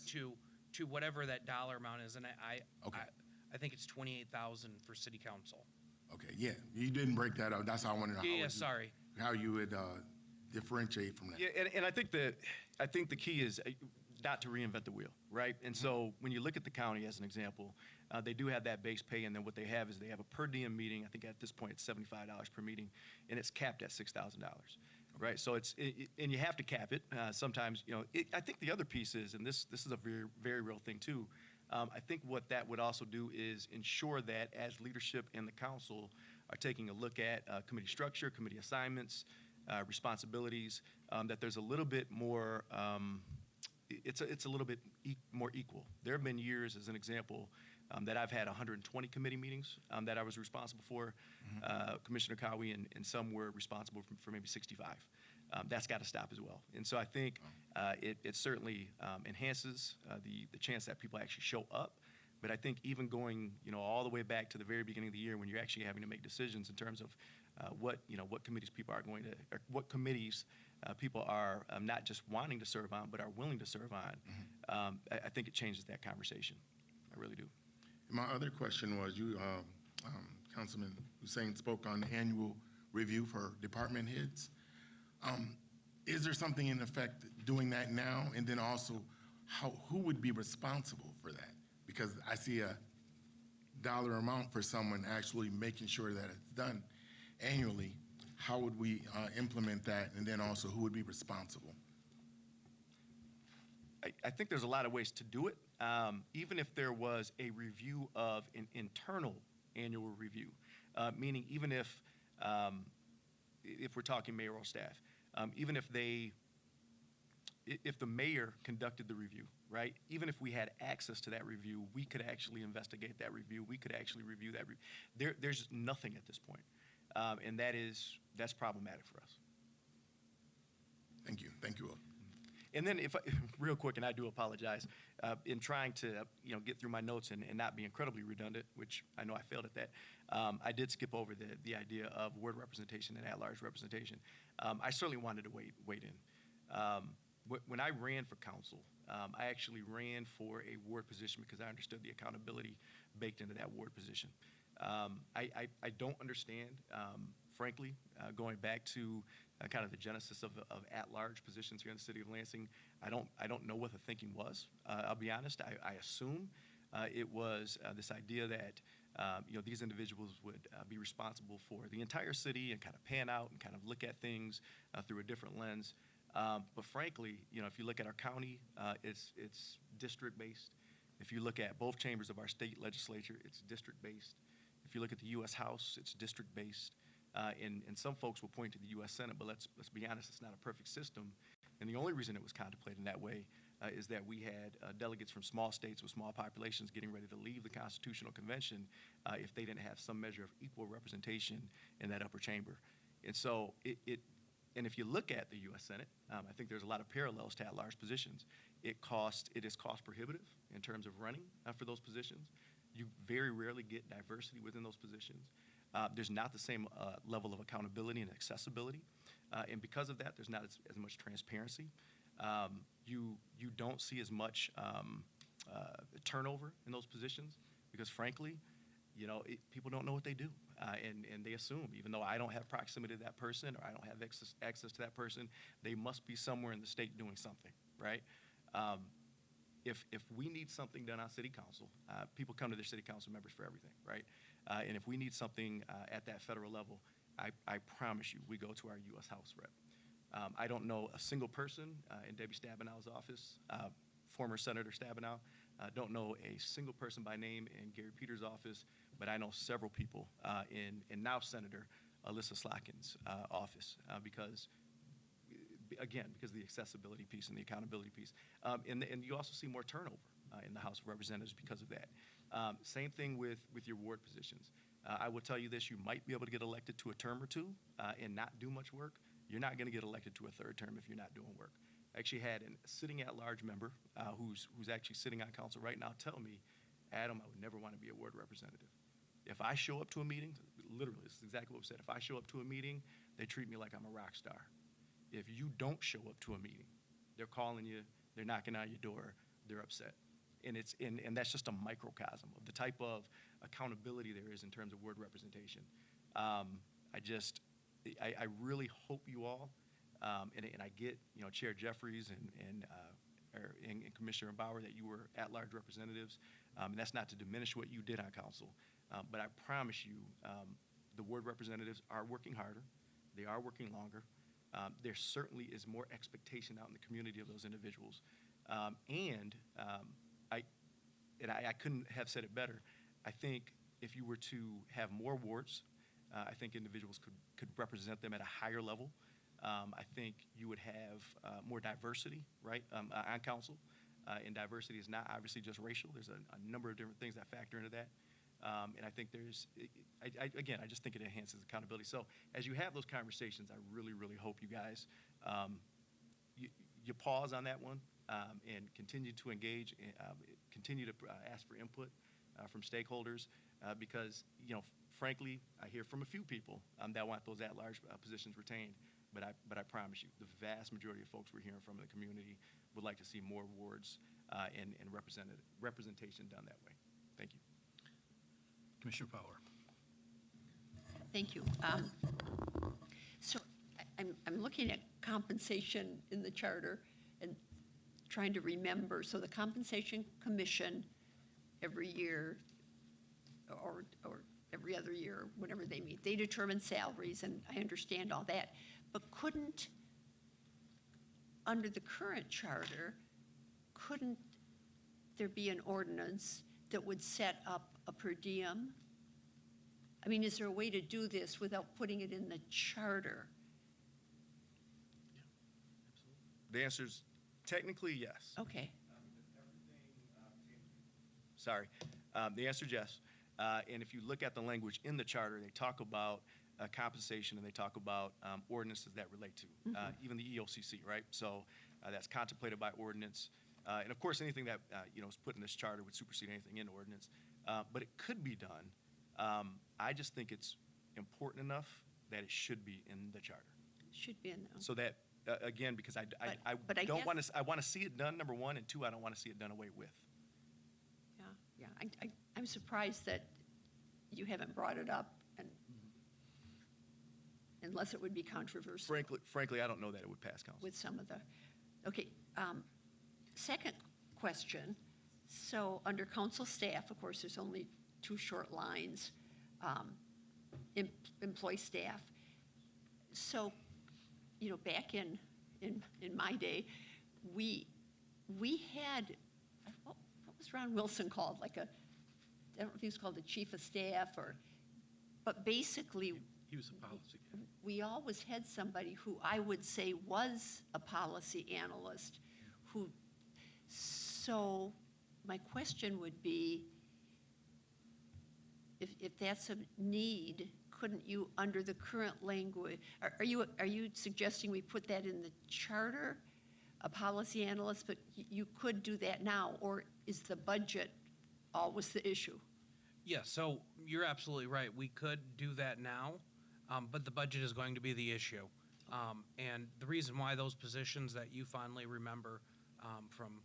Speaker 6: to whatever that dollar amount is. And
Speaker 9: Okay.
Speaker 6: I think it's 28,000 for city council.
Speaker 9: Okay, yeah, you didn't break that out. That's how I wanted to know.
Speaker 6: Yeah, sorry.
Speaker 9: How you would differentiate from that.
Speaker 7: Yeah, and I think the key is not to reinvent the wheel, right? And so when you look at the county as an example, they do have that base pay, and then what they have is they have a per diem meeting. I think at this point it's $75 per meeting, and it's capped at $6,000, right? So and you have to cap it. Sometimes, I think the other piece is, and this is a very, very real thing too. I think what that would also do is ensure that as leadership and the council are taking a look at committee structure, committee assignments, responsibilities, that there's a little bit more. It's a little bit more equal. There have been years, as an example, that I've had 120 committee meetings that I was responsible for. Commissioner Cowie and some were responsible for maybe 65. That's got to stop as well. And so I think it certainly enhances the chance that people actually show up. But I think even going all the way back to the very beginning of the year when you're actually having to make decisions in terms of what committees people are going to, or what committees people are not just wanting to serve on, but are willing to serve on, I think it changes that conversation. I really do.
Speaker 9: My other question was, Councilman Hussein spoke on the annual review for department heads. Is there something in effect doing that now? And then also, who would be responsible for that? Because I see a dollar amount for someone actually making sure that it's done annually. How would we implement that? And then also, who would be responsible?
Speaker 7: I think there's a lot of ways to do it. Even if there was a review of an internal annual review, meaning even if we're talking mayoral staff, even if the mayor conducted the review, right? Even if we had access to that review, we could actually investigate that review. We could actually review that review. There's nothing at this point, and that's problematic for us.
Speaker 9: Thank you. Thank you all.
Speaker 7: And then real quick, and I do apologize, in trying to, get through my notes and not be incredibly redundant, which I know I failed at that, I did skip over the idea of ward representation and at-large representation. I certainly wanted to wait in. When I ran for council, I actually ran for a ward position because I understood the accountability baked into that ward position. I don't understand, frankly, going back to kind of the genesis of at-large positions here in the city of Lansing. I don't know what the thinking was. I'll be honest. I assume it was this idea that these individuals would be responsible for the entire city and kind of pan out and kind of look at things through a different lens. But frankly, if you look at our county, it's district-based. If you look at both chambers of our state legislature, it's district-based. If you look at the U.S. House, it's district-based. And some folks will point to the U.S. Senate, but let's be honest, it's not a perfect system. And the only reason it was contemplated in that way is that we had delegates from small states with small populations getting ready to leave the Constitutional Convention if they didn't have some measure of equal representation in that upper chamber. And so and if you look at the U.S. Senate, I think there's a lot of parallels to at-large positions. It is cost prohibitive in terms of running for those positions. You very rarely get diversity within those positions. There's not the same level of accountability and accessibility. And because of that, there's not as much transparency. You don't see as much turnover in those positions because, frankly, people don't know what they do. And they assume, even though I don't have proximity to that person or I don't have access to that person, they must be somewhere in the state doing something, right? If we need something done on city council, people come to their city council members for everything, right? And if we need something at that federal level, I promise you, we go to our U.S. House rep. I don't know a single person in Debbie Stabenow's office, former Senator Stabenow. Don't know a single person by name in Gary Peters' office, but I know several people in now Senator Alyssa Slotkin's office because of the accessibility piece and the accountability piece. And you also see more turnover in the House of Representatives because of that. Same thing with your ward positions. I will tell you this, you might be able to get elected to a term or two and not do much work. You're not going to get elected to a third term if you're not doing work. I actually had a sitting at-large member who's actually sitting on council right now tell me, Adam, I would never want to be a ward representative. If I show up to a meeting, literally, this is exactly what we said. If I show up to a meeting, they treat me like I'm a rock star. If you don't show up to a meeting, they're calling you, they're knocking on your door, they're upset. And that's just a microcosm of the type of accountability there is in terms of ward representation. I really hope you all, and I get, Chair Jeffries and Commissioner Bauer that you were at-large representatives. And that's not to diminish what you did on council. But I promise you, the ward representatives are working harder. They are working longer. There certainly is more expectation out in the community of those individuals. I couldn't have said it better. I think if you were to have more wards, I think individuals could represent them at a higher level. I think you would have more diversity, right, on council. And diversity is not obviously just racial. There's a number of different things that factor into that. And I think I just think it enhances accountability. So as you have those conversations, I really, really hope you guys, you pause on that one and continue to engage, continue to ask for input from stakeholders because, frankly, I hear from a few people that want those at-large positions retained. But I promise you, the vast majority of folks we're hearing from in the community would like to see more wards and representation done that way. Thank you.
Speaker 1: Commissioner Power.
Speaker 10: Thank you. So I'm looking at compensation in the charter and trying to remember. So the Compensation Commission every year or every other year, whenever they meet, they determine salaries, and I understand all that. But under the current charter, couldn't there be an ordinance that would set up a per diem? I mean, is there a way to do this without putting it in the charter?
Speaker 7: The answer is technically yes.
Speaker 10: Okay,
Speaker 7: Sorry. The answer is yes. And if you look at the language in the charter, they talk about compensation and they talk about ordinances that relate to, even the EOCC, right? So that's contemplated by ordinance. And of course, anything that, is put in this charter would supersede anything in ordinance. But it could be done. I just think it's important enough that it should be in the charter.
Speaker 10: should be in there.
Speaker 7: So that, again, because I
Speaker 10: But I
Speaker 7: don't
Speaker 10: guess-
Speaker 7: want to, I want to see it done, number one, and two, I don't want to see it done away with.
Speaker 10: Yeah. I'm surprised that you haven't brought it up, and unless it would be controversial
Speaker 7: Frankly, I don't know that it would pass council.
Speaker 10: with some of the, okay. Second question, so under council staff, of course, there's only two short lines, employee staff. So, back in my day, we had, what was Ron Wilson called? I don't know if he was called the chief of staff but basically,
Speaker 1: He was a policy guy.
Speaker 10: we always had somebody who I would say was a policy analyst so my question would be, if that's a need, couldn't you, under the current language, are you suggesting we put that in the charter, a policy analyst, but you could do that now, or is the budget always the issue?
Speaker 6: Yeah, so you're absolutely right. We could do that now, but the budget is going to be the issue. And the reason why those positions that you fondly remember from,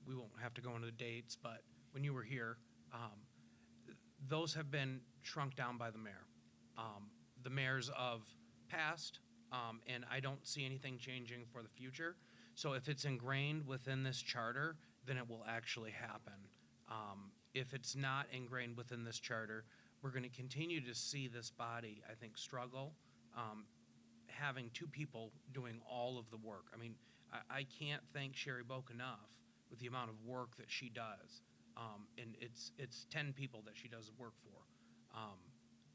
Speaker 6: we won't have to go into the dates, but when you were here, those have been shrunk down by the mayor. The mayors of past, and I don't see anything changing for the future. So if it's ingrained within this charter, then it will actually happen. If it's not ingrained within this charter, we're going to continue to see this body, I think, struggle, having two people doing all of the work. I mean, I can't thank Sherry Boak enough with the amount of work that she does. And it's 10 people that she does the work for.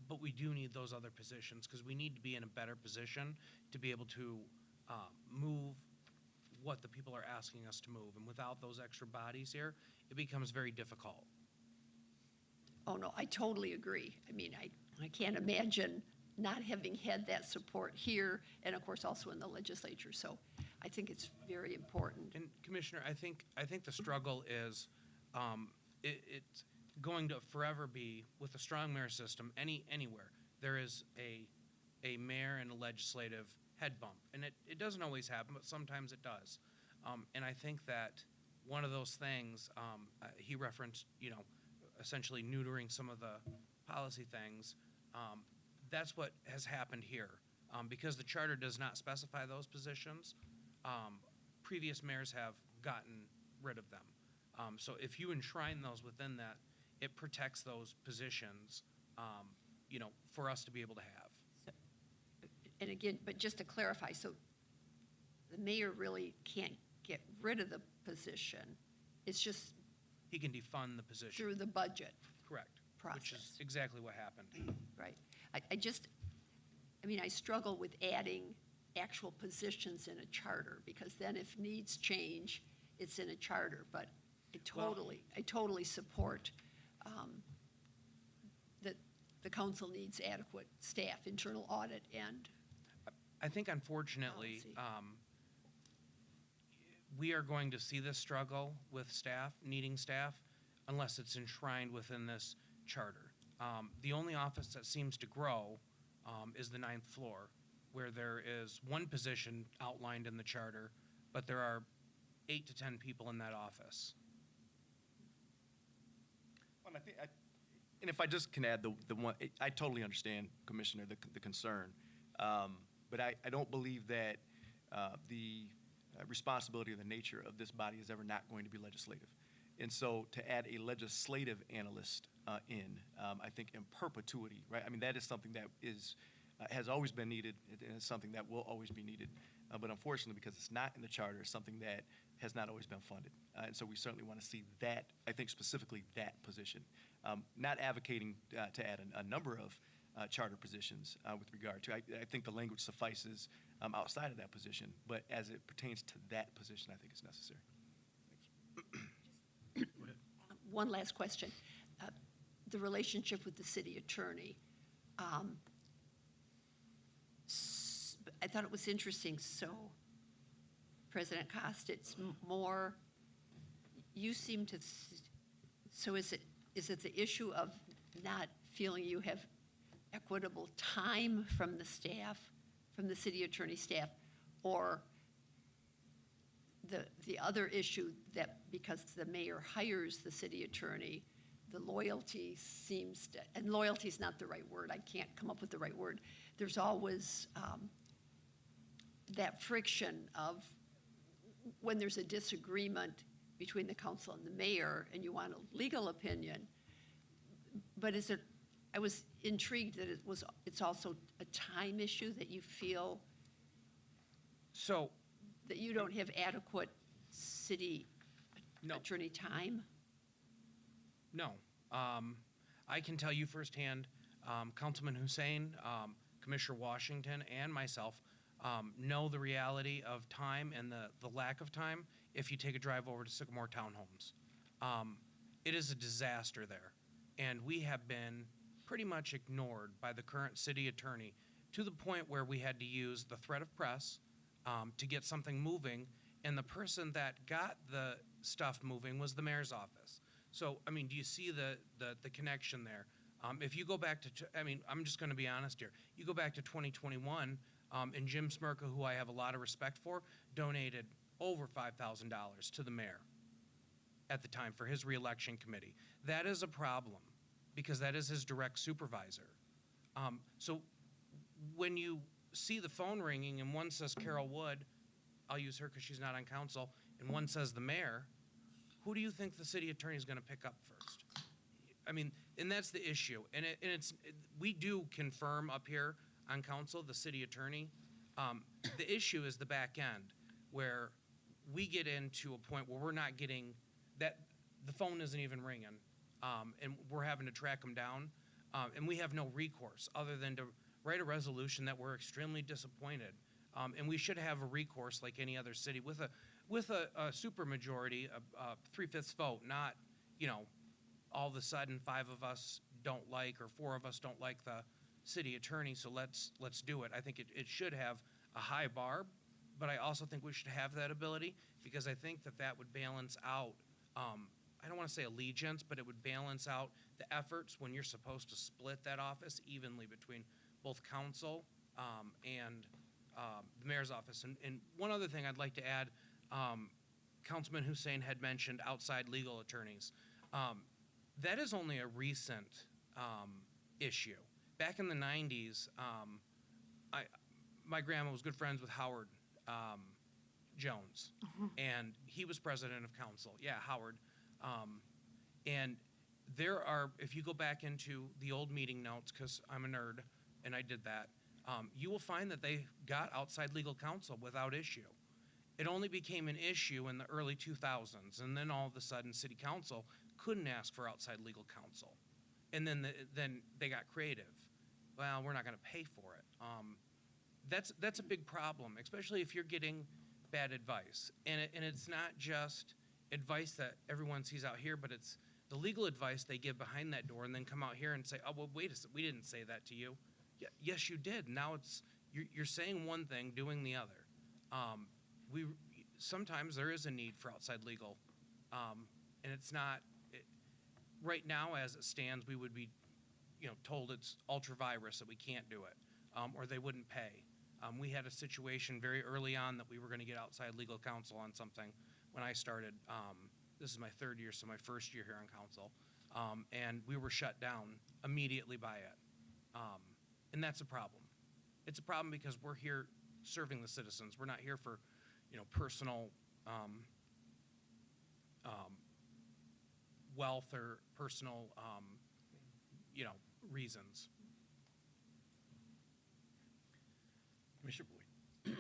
Speaker 6: But we do need those other positions because we need to be in a better position to be able to move what the people are asking us to move. And without those extra bodies here, it becomes very difficult.
Speaker 10: Oh, no, I totally agree. I mean, I can't imagine not having had that support here and, of course, also in the legislature. So I think it's very important.
Speaker 6: And Commissioner, I think the struggle is it's going to forever be with a strong mayor system anywhere. There is a mayor and a legislative head bump, and it doesn't always happen, but sometimes it does. And I think that one of those things he referenced, essentially neutering some of the policy things. That's what has happened here. Because the charter does not specify those positions, previous mayors have gotten rid of them. So if you enshrine those within that, it protects those positions, for us to be able to have.
Speaker 10: And again, but just to clarify, so the mayor really can't get rid of the position. It's just
Speaker 6: He can defund the position.
Speaker 10: through the budget,
Speaker 6: Correct. Which is
Speaker 10: process.
Speaker 6: exactly what happened.
Speaker 10: right? I struggle with adding actual positions in a charter, because then if needs change, it's in a charter. But I totally support that the council needs adequate staff, internal audit, and
Speaker 6: I think unfortunately,
Speaker 10: Policy.
Speaker 6: We are going to see this struggle with staff, needing staff, unless it's enshrined within this charter. The only office that seems to grow is the 9th floor, where there is one position outlined in the charter, but there are 8 to 10 people in that office.
Speaker 7: Well, And if I just can add the one, I totally understand, Commissioner, the concern. But I don't believe that the responsibility or the nature of this body is ever not going to be legislative. And so to add a legislative analyst I think in perpetuity, right? I mean, that is something that has always been needed, and it's something that will always be needed. But unfortunately, because it's not in the charter, it's something that has not always been funded. And so we certainly want to see that, I think specifically that position. Not advocating to add a number of charter positions with regard to, I think the language suffices outside of that position, but as it pertains to that position, I think it's necessary.
Speaker 10: One last question. The relationship with the city attorney. I thought it was interesting. So, President Cost, it's more, you seem to, so is it the issue of not feeling you have equitable time from the staff, from the city attorney staff, or the other issue that because the mayor hires the city attorney, the loyalty seems to, and loyalty is not the right word, I can't come up with the right word. There's always that friction of when there's a disagreement between the council and the mayor and you want a legal opinion, but is it, I was intrigued that it's also a time issue that you feel
Speaker 6: So,
Speaker 10: that you don't have adequate city
Speaker 6: No.
Speaker 10: attorney time?
Speaker 6: no. I can tell you firsthand, Councilman Hussein, Commissioner Washington, and myself know the reality of time and the lack of time if you take a drive over to Sycamore Townhomes. It is a disaster there, and we have been pretty much ignored by the current city attorney to the point where we had to use the threat of press to get something moving, and the person that got the stuff moving was the mayor's office. So, I mean, do you see the connection there? If you go back to, I'm just going to be honest here. You go back to 2021, and Jim Smirka, who I have a lot of respect for, donated over $5,000 to the mayor at the time for his reelection committee. That is a problem because that is his direct supervisor. So when you see the phone ringing and one says Carol Wood, I'll use her because she's not on council, and one says the mayor, who do you think the city attorney is going to pick up first? I mean, and that's the issue. And we do confirm up here on council, the city attorney. The issue is the back end where we get into a point where we're not getting that, the phone isn't even ringing, and we're having to track them down. And we have no recourse other than to write a resolution that we're extremely disappointed. And we should have a recourse like any other city with a supermajority, a 3/5 vote, not, all of a sudden 5 of us don't like or 4 of us don't like the city attorney, so let's do it. I think it should have a high bar, but I also think we should have that ability because I think that would balance out, I don't want to say allegiance, but it would balance out the efforts when you're supposed to split that office evenly between both council and the mayor's office. And one other thing I'd like to add, Councilman Hussein had mentioned outside legal attorneys. That is only a recent issue. Back in the 90s, my grandma was good friends with Howard Jones, and he was president of council. Yeah, Howard. And there are, if you go back into the old meeting notes, because I'm a nerd and I did that, you will find that they got outside legal counsel without issue. It only became an issue in the early 2000s, and then all of a sudden, city council couldn't ask for outside legal counsel. And then they got creative. Well, we're not going to pay for it. That's a big problem, especially if you're getting bad advice. And it's not just advice that everyone sees out here, but it's the legal advice they give behind that door and then come out here and say, oh, well, wait a second, we didn't say that to you. Yes, you did. Now you're saying one thing, doing the other. Sometimes there is a need for outside legal, and it's not, right now as it stands, we would be, told it's ultra virus that we can't do it, or they wouldn't pay. We had a situation very early on that we were going to get outside legal counsel on something when I started. This is my 3rd year, so my first year here on council. and we were shut down immediately by it. And that's a problem. It's a problem because we're here serving the citizens. We're not here for, personal wealth or personal, reasons.
Speaker 1: Commissioner Boyd.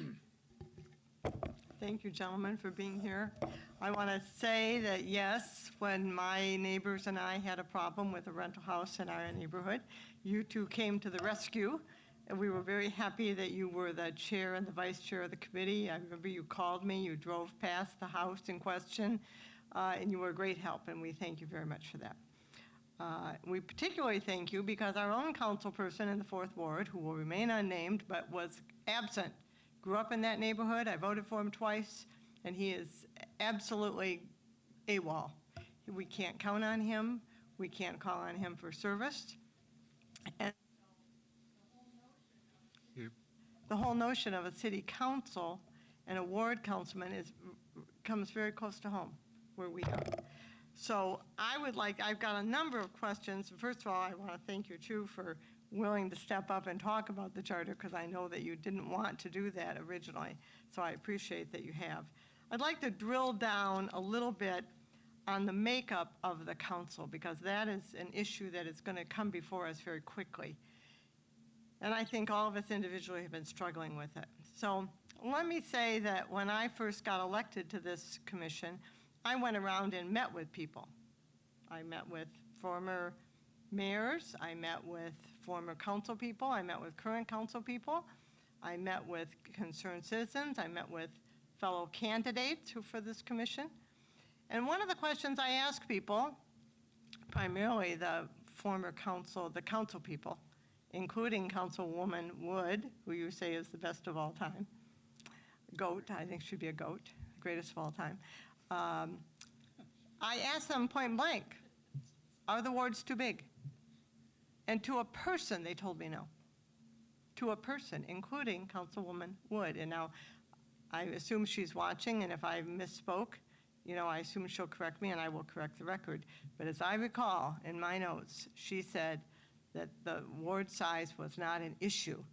Speaker 11: Thank you, gentlemen, for being here. I want to say that, yes, when my neighbors and I had a problem with a rental house in our neighborhood, you two came to the rescue, and we were very happy that you were the chair and the vice chair of the committee. I remember you called me, you drove past the house in question, and you were a great help, and we thank you very much for that. We particularly thank you because our own councilperson in the 4th Ward, who will remain unnamed but was absent, grew up in that neighborhood. I voted for him twice, and he is absolutely AWOL. We can't count on him. We can't call on him for service. And the whole notion of a city council and a ward councilman comes very close to home where we are. So I've got a number of questions. First of all, I want to thank you too for willing to step up and talk about the charter, because I know that you didn't want to do that originally. So I appreciate that you have. I'd like to drill down a little bit on the makeup of the council, because that is an issue that is going to come before us very quickly. And I think all of us individually have been struggling with it. So let me say that when I first got elected to this commission, I went around and met with people. I met with former mayors, I met with former council people, I met with current council people, I met with concerned citizens, I met with fellow candidates for this commission. And one of the questions I ask people, primarily the former council, the council people, including Councilwoman Wood, who you say is the best of all time, GOAT, I think should be a GOAT, greatest of all time. I asked them point blank, are the wards too big? And to a person, they told me no. To a person, including Councilwoman Wood. And now, I assume she's watching, and if I misspoke, I assume she'll correct me, and I will correct the record. But as I recall, in my notes, she said that the ward size was not an issue.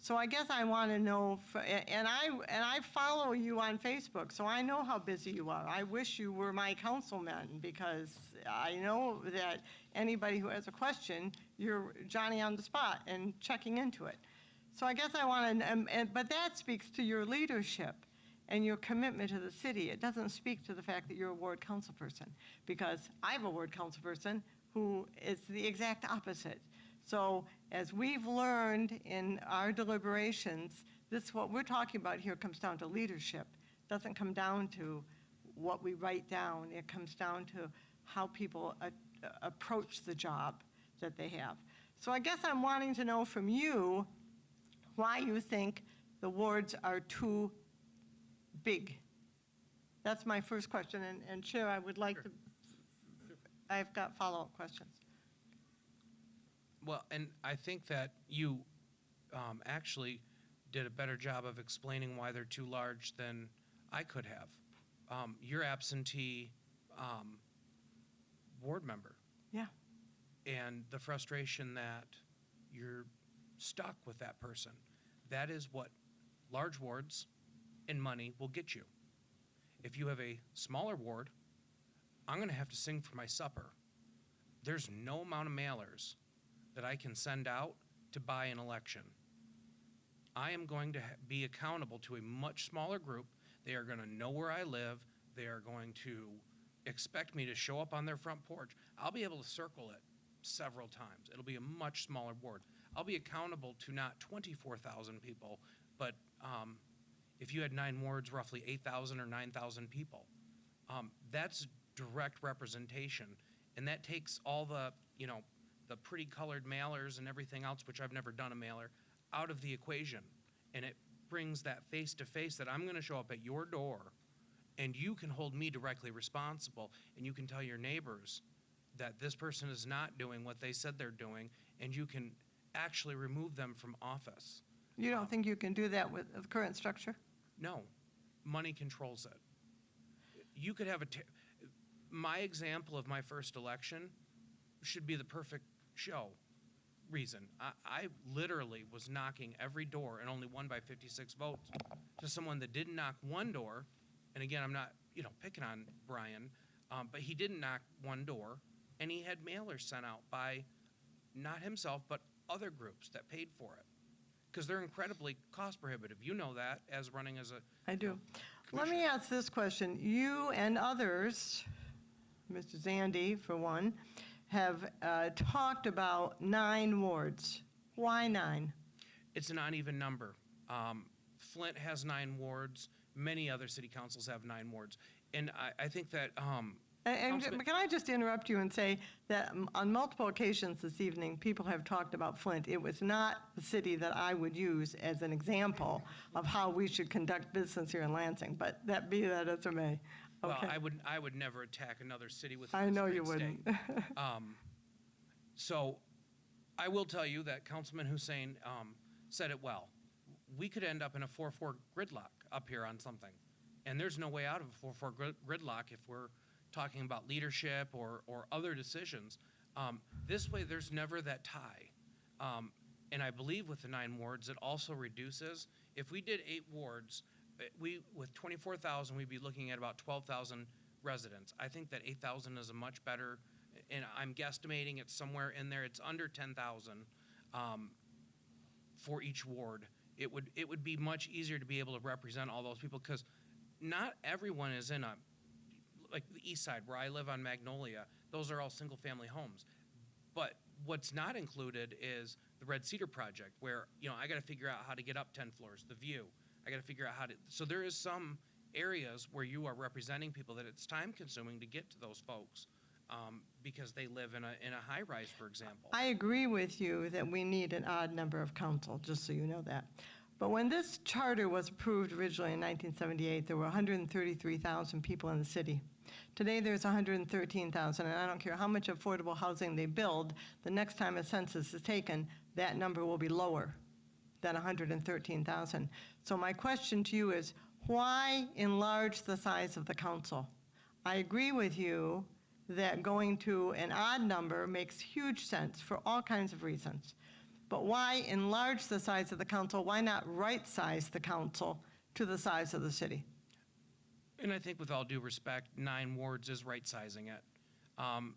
Speaker 11: So I guess I want to know, and I follow you on Facebook, so I know how busy you are. I wish you were my councilman, because I know that anybody who has a question, you're Johnny on the spot and checking into it. So I guess I want to, but that speaks to your leadership and your commitment to the city. It doesn't speak to the fact that you're a ward council person, because I have a ward council person who is the exact opposite. So as we've learned in our deliberations, what we're talking about here comes down to leadership. It doesn't come down to what we write down. It comes down to how people approach the job that they have. So I guess I'm wanting to know from you why you think the wards are too big. That's my first question. And Chair, I would like to, I've got follow-up questions.
Speaker 6: Well, and I think that you actually did a better job of explaining why they're too large than I could have. You're absentee ward member.
Speaker 11: Yeah.
Speaker 6: And the frustration that you're stuck with that person. That is what large wards and money will get you. If you have a smaller ward, I'm going to have to sing for my supper. There's no amount of mailers that I can send out to buy an election. I am going to be accountable to a much smaller group. They are going to know where I live. They are going to expect me to show up on their front porch. I'll be able to circle it several times. It'll be a much smaller board. I'll be accountable to not 24,000 people, but if you had 9 wards, roughly 8,000 or 9,000 people. That's direct representation, and that takes all the, the pretty colored mailers and everything else, which I've never done a mailer, out of the equation. And it brings that face-to-face that I'm going to show up at your door, and you can hold me directly responsible, and you can tell your neighbors that this person is not doing what they said they're doing, and you can actually remove them from office.
Speaker 11: You don't think you can do that with the current structure?
Speaker 6: No. Money controls it. You could have my example of my first election, should be the perfect show reason. I literally was knocking every door and only won by 56 votes to someone that didn't knock one door. And again, I'm not, picking on Brian, but he didn't knock one door, and he had mailers sent out by not himself, but other groups that paid for it. Because they're incredibly cost prohibitive. You know that as running as a.
Speaker 11: I do. Let me ask this question. You and others, Mr. Zandy for one, have talked about 9 wards. Why 9?
Speaker 6: It's an uneven number. Flint has 9 wards. Many other city councils have 9 wards. And I think that,
Speaker 11: And
Speaker 6: Councilman-
Speaker 11: can I just interrupt you and say that on multiple occasions this evening, people have talked about Flint. It was not the city that I would use as an example of how we should conduct business here in Lansing, but that be that as it may.
Speaker 6: well,
Speaker 11: Okay.
Speaker 6: I would never attack another city with
Speaker 11: I know
Speaker 6: this
Speaker 11: you
Speaker 6: great
Speaker 11: wouldn't.
Speaker 6: state. So I will tell you that Councilman Hussein said it well. We could end up in a 4-4 gridlock up here on something. And there's no way out of a 4-4 gridlock if we're talking about leadership or other decisions. This way, there's never that tie. And I believe with the 9 wards, it also reduces. If we did 8 wards, with 24,000, we'd be looking at about 12,000 residents. I think that 8,000 is a much better, and I'm guesstimating it's somewhere in there. It's under 10,000 for each ward. It would be much easier to be able to represent all those people because not everyone is in like the east side where I live on Magnolia. Those are all single-family homes. But what's not included is the Red Cedar Project, where, I got to figure out how to get up 10 floors, the view. I got to figure out how to, so there is some areas where you are representing people that it's time-consuming to get to those folks because they live in a high-rise, for example.
Speaker 11: I agree with you that we need an odd number of council, just so you know that. But when this charter was approved originally in 1978, there were 133,000 people in the city. Today, there's 113,000, and I don't care how much affordable housing they build, the next time a census is taken, that number will be lower than 113,000. So my question to you is, why enlarge the size of the council? I agree with you that going to an odd number makes huge sense for all kinds of reasons. But why enlarge the size of the council? Why not right-size the council to the size of the city?
Speaker 6: And I think with all due respect, 9 wards is right-sizing it. I'm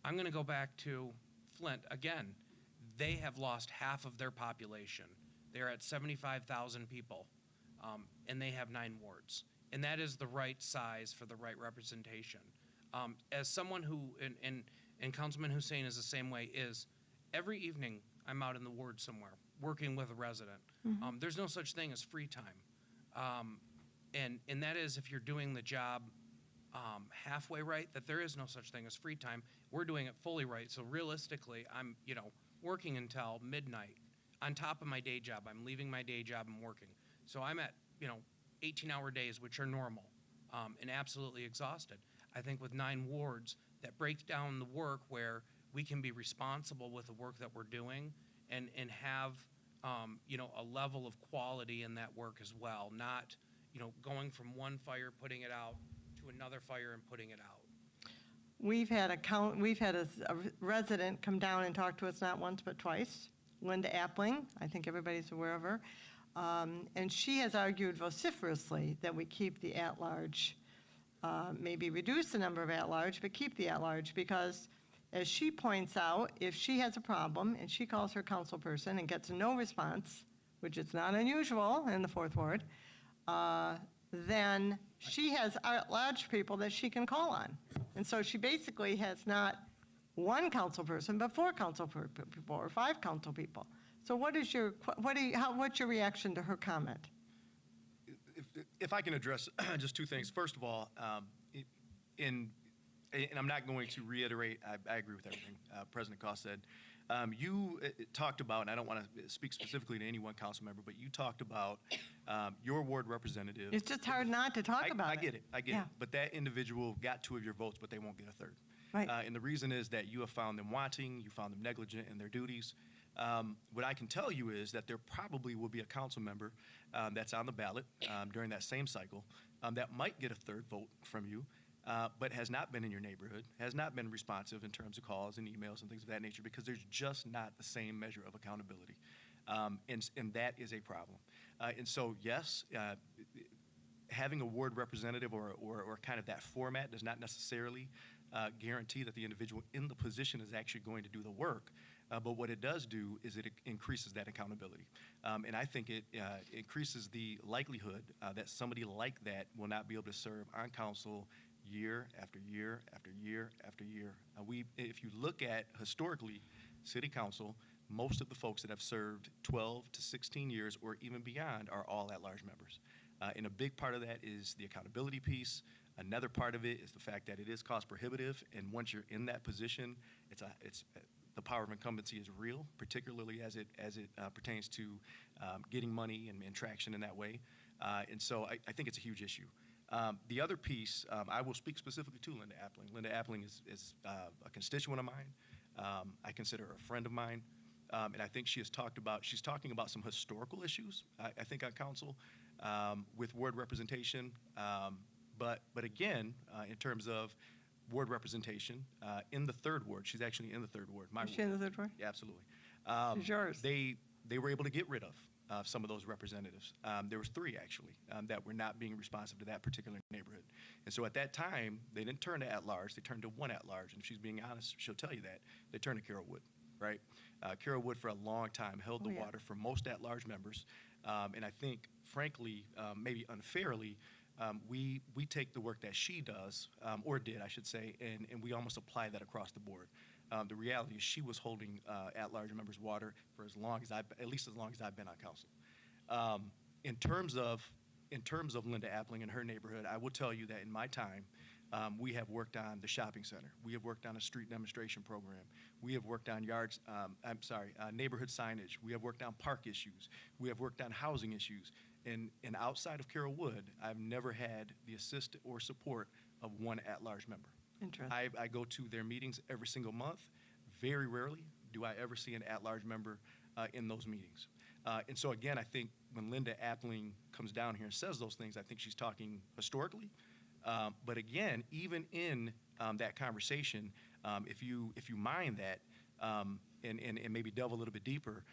Speaker 6: going to go back to Flint. Again, they have lost half of their population. They're at 75,000 people, and they have 9 wards. And that is the right size for the right representation. As someone who, and Councilman Hussein is the same way, is every evening I'm out in the ward somewhere working with a resident. There's no such thing as free time. And that is if you're doing the job halfway right, that there is no such thing as free time. We're doing it fully right. So realistically, I'm, working until midnight on top of my day job. I'm leaving my day job and working. So I'm at, 18-hour days, which are normal, and absolutely exhausted. I think with 9 wards, that breaks down the work where we can be responsible with the work that we're doing and have, a level of quality in that work as well, not, going from one fire, putting it out, to another fire and putting it out.
Speaker 11: We've had a resident come down and talk to us not once but twice, Linda Appling. I think everybody's aware of her. And she has argued vociferously that we keep the at-large, maybe reduce the number of at-large, but keep the at-large because, as she points out, if she has a problem and she calls her council person and gets no response, which is not unusual in the 4th Ward, then she has at-large people that she can call on. And so she basically has not one council person, but 4 council people or 5 council people. So what's your reaction to her comment?
Speaker 7: If I can address just 2 things. First of all, and I'm not going to reiterate, I agree with everything President Koss said. You talked about, and I don't want to speak specifically to any one council member, but you talked about your ward representative.
Speaker 11: It's just hard not to talk about it.
Speaker 7: I get it. But that individual got 2 of your votes, but they won't get a 3rd.
Speaker 11: Right.
Speaker 7: And the reason is that you have found them wanting, you found them negligent in their duties. What I can tell you is that there probably will be a council member that's on the ballot during that same cycle that might get a 3rd vote from you. but has not been in your neighborhood, has not been responsive in terms of calls and emails and things of that nature, because there's just not the same measure of accountability. And that is a problem. And so, yes, having a ward representative or kind of that format does not necessarily guarantee that the individual in the position is actually going to do the work. But what it does do is it increases that accountability. And I think it increases the likelihood that somebody like that will not be able to serve on council year after year after year after year. If you look at historically, city council, most of the folks that have served 12 to 16 years or even beyond are all at-large members. And a big part of that is the accountability piece. Another part of it is the fact that it is cost prohibitive, and once you're in that position, the power of incumbency is real, particularly as it pertains to getting money and traction in that way. And so I think it's a huge issue. The other piece, I will speak specifically to Linda Appling. Linda Appling is a constituent of mine. I consider her a friend of mine. And I think she's talking about some historical issues, I think, on council with ward representation. But again, in terms of ward representation, in the third ward, she's actually in the third ward.
Speaker 11: Is she in the third ward?
Speaker 7: Yeah, absolutely.
Speaker 11: She's yours.
Speaker 7: They were able to get rid of some of those representatives. There was 3, actually, that were not being responsive to that particular neighborhood. And so at that time, they didn't turn to at-large, they turned to one at-large. And if she's being honest, she'll tell you that. They turned to Carol Wood, right? Carol Wood, for a long time, held the water for most at-large members. And I think, frankly, maybe unfairly, we take the work that she does, or did, I should say, and we almost apply that across the board. The reality is she was holding at-large members' water for at least as long as I've been on council. In terms of Linda Appling and her neighborhood, I will tell you that in my time, we have worked on the shopping center. We have worked on a street demonstration program. We have worked on neighborhood signage. We have worked on park issues. We have worked on housing issues. And outside of Carol Wood, I've never had the assist or support of one at-large member.
Speaker 11: Interesting.
Speaker 7: I go to their meetings every single month. Very rarely do I ever see an at-large member in those meetings. And so again, I think when Linda Appling comes down here and says those things, I think she's talking historically. But again, even in that conversation, if you mind that and maybe delve a little bit deeper,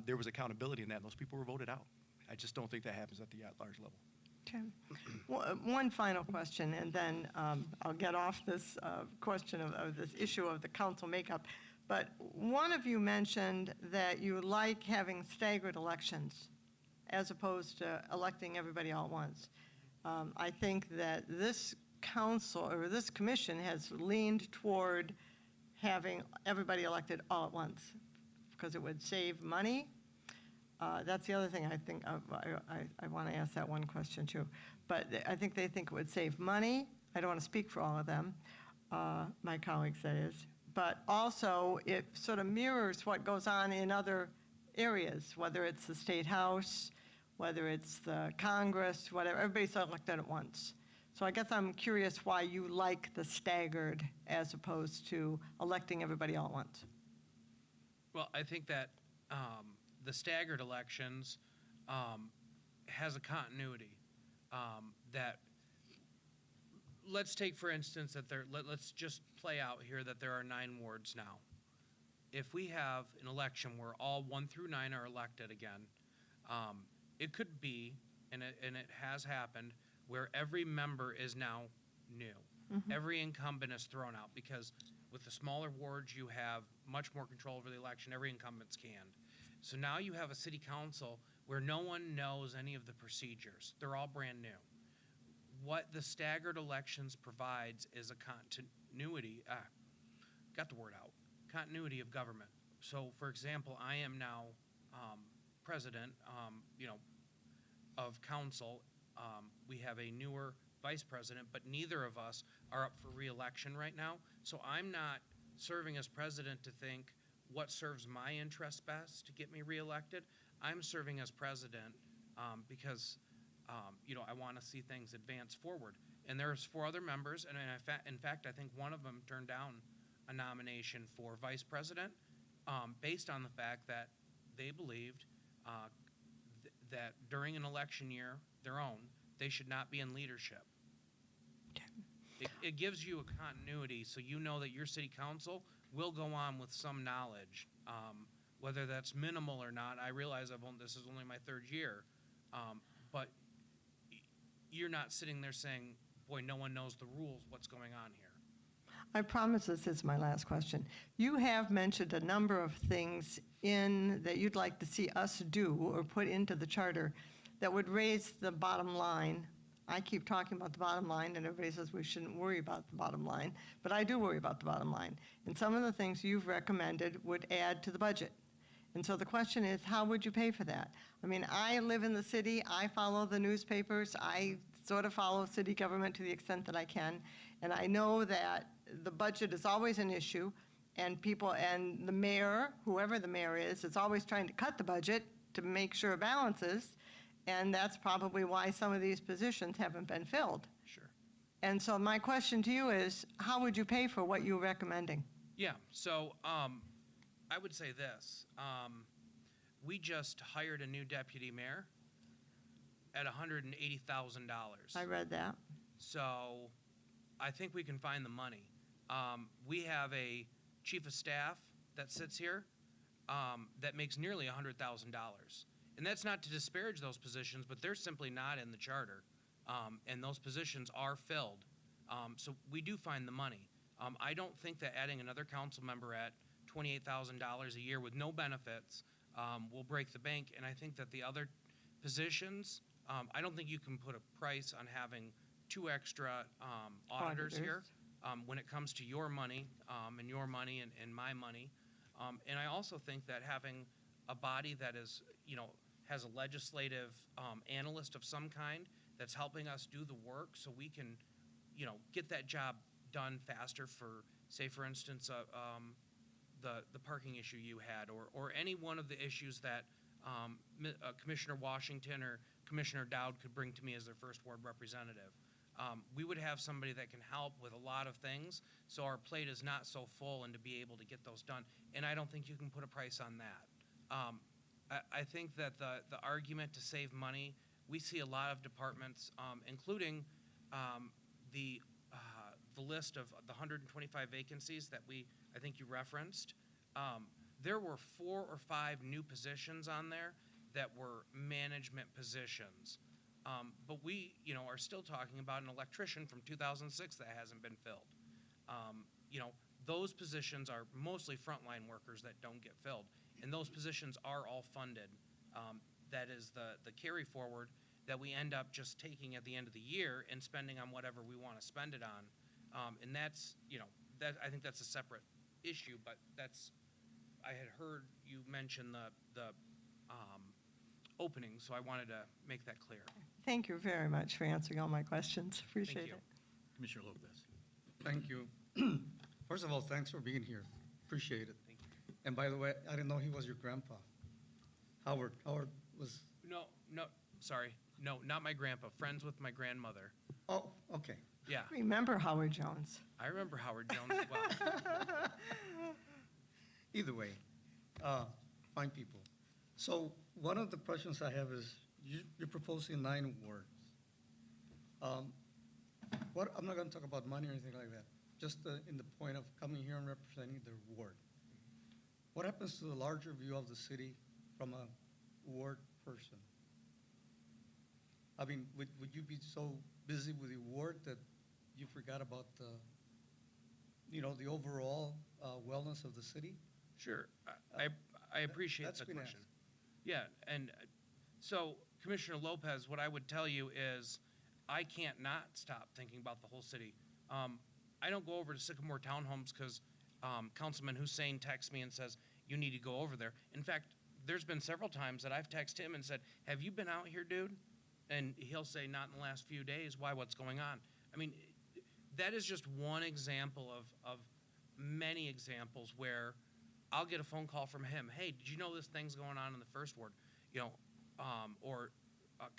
Speaker 7: there was accountability in that, and those people were voted out. I just don't think that happens at the at-large level.
Speaker 11: Okay. One final question, and then I'll get off this question of this issue of the council makeup. But one of you mentioned that you like having staggered elections as opposed to electing everybody all at once. I think that this council, or this commission, has leaned toward having everybody elected all at once because it would save money. That's the other thing I think I want to ask that one question too. But I think they think it would save money. I don't want to speak for all of them, my colleagues that is. But also it sort of mirrors what goes on in other areas, whether it's the State House, whether it's the Congress, whatever. Everybody's elected at once. So I guess I'm curious why you like the staggered as opposed to electing everybody all at once.
Speaker 6: Well, I think that the staggered elections has a continuity that, let's take for instance that let's just play out here that there are 9 wards now. If we have an election where all 1 through 9 are elected again, it could be, and it has happened, where every member is now new. Mm-hmm. Every incumbent is thrown out because with the smaller wards, you have much more control over the election. Every incumbent's canned. So now you have a city council where no one knows any of the procedures. They're all brand new. What the staggered elections provides is a continuity, continuity of government. So for example, I am now president, of council. We have a newer vice president, but neither of us are up for re-election right now. So I'm not serving as president to think what serves my interests best to get me reelected. I'm serving as president because I want to see things advance forward. And there's 4 other members, and in fact, I think one of them turned down a nomination for vice president based on the fact that they believed that during an election year, their own, they should not be in leadership. It gives you a continuity, so you know that your city council will go on with some knowledge, whether that's minimal or not. I realize this is only my third year, but you're not sitting there saying, boy, no one knows the rules, what's going on here.
Speaker 11: I promise this is my last question. You have mentioned a number of things that you'd like to see us do or put into the charter that would raise the bottom line. I keep talking about the bottom line, and everybody says we shouldn't worry about the bottom line, but I do worry about the bottom line. And some of the things you've recommended would add to the budget. And so the question is, how would you pay for that? I mean, I live in the city, I follow the newspapers, I sort of follow city government to the extent that I can, and I know that the budget is always an issue, and the mayor, whoever the mayor is always trying to cut the budget to make sure it balances, and that's probably why some of these positions haven't been filled.
Speaker 6: Sure.
Speaker 11: And so my question to you is, how would you pay for what you're recommending?
Speaker 6: Yeah, so I would say this. We just hired a new deputy mayor at $180,000.
Speaker 11: I read that.
Speaker 6: So I think we can find the money. We have a chief of staff that sits here that makes nearly $100,000. And that's not to disparage those positions, but they're simply not in the charter. And those positions are filled. So we do find the money. I don't think that adding another council member at $28,000 a year with no benefits will break the bank. And I think that the other positions, I don't think you can put a price on having 2 extra auditors here when it comes to your money and my money. And I also think that having a body that is, has a legislative analyst of some kind that's helping us do the work so we can, get that job done faster for, say, for instance, the parking issue you had, or any one of the issues that Commissioner Washington or Commissioner Dowd could bring to me as their first ward representative. We would have somebody that can help with a lot of things, so our plate is not so full and to be able to get those done. And I don't think you can put a price on that. I think that the argument to save money, we see a lot of departments, including the list of the 125 vacancies that I think you referenced. There were 4 or 5 new positions on there that were management positions. But we, are still talking about an electrician from 2006 that hasn't been filled. Those positions are mostly frontline workers that don't get filled, and those positions are all funded. That is the carry forward that we end up just taking at the end of the year and spending on whatever we want to spend it on. And that's, I think that's a separate issue, but I had heard you mention the opening, so I wanted to make that clear.
Speaker 11: Thank you very much for answering all my questions. Appreciate
Speaker 6: you.
Speaker 11: it.
Speaker 1: Commissioner Lopez.
Speaker 12: Thank you. First of all, thanks for being here. Appreciate it.
Speaker 6: Thank you.
Speaker 12: And by the way, I didn't know he was your grandpa. Howard was,
Speaker 6: No, not my grandpa. Friends with my grandmother.
Speaker 12: oh, okay.
Speaker 6: Yeah,
Speaker 11: Remember Howard Jones.
Speaker 6: I remember Howard Jones as well.
Speaker 12: Either way, fine people. So one of the questions I have is, you're proposing 9 wards. I'm not gonna talk about money or anything like that, just in the point of coming here and representing the ward. What happens to the larger view of the city from a ward person? I mean, would you be so busy with the ward that you forgot about the overall wellness of the city?
Speaker 6: Sure, I appreciate
Speaker 12: That's
Speaker 6: the
Speaker 12: been
Speaker 6: question.
Speaker 12: asked.
Speaker 6: Yeah, and so Commissioner Lopez, what I would tell you is I can't not stop thinking about the whole city. I don't go over to Sycamore Townhomes because Councilman Hussein texts me and says, you need to go over there. In fact, there's been several times that I've texted him and said, have you been out here, dude? And he'll say, not in the last few days. Why, what's going on? I mean, that is just one example of many examples where I'll get a phone call from him. Hey, did you know this thing's going on in the first ward? Or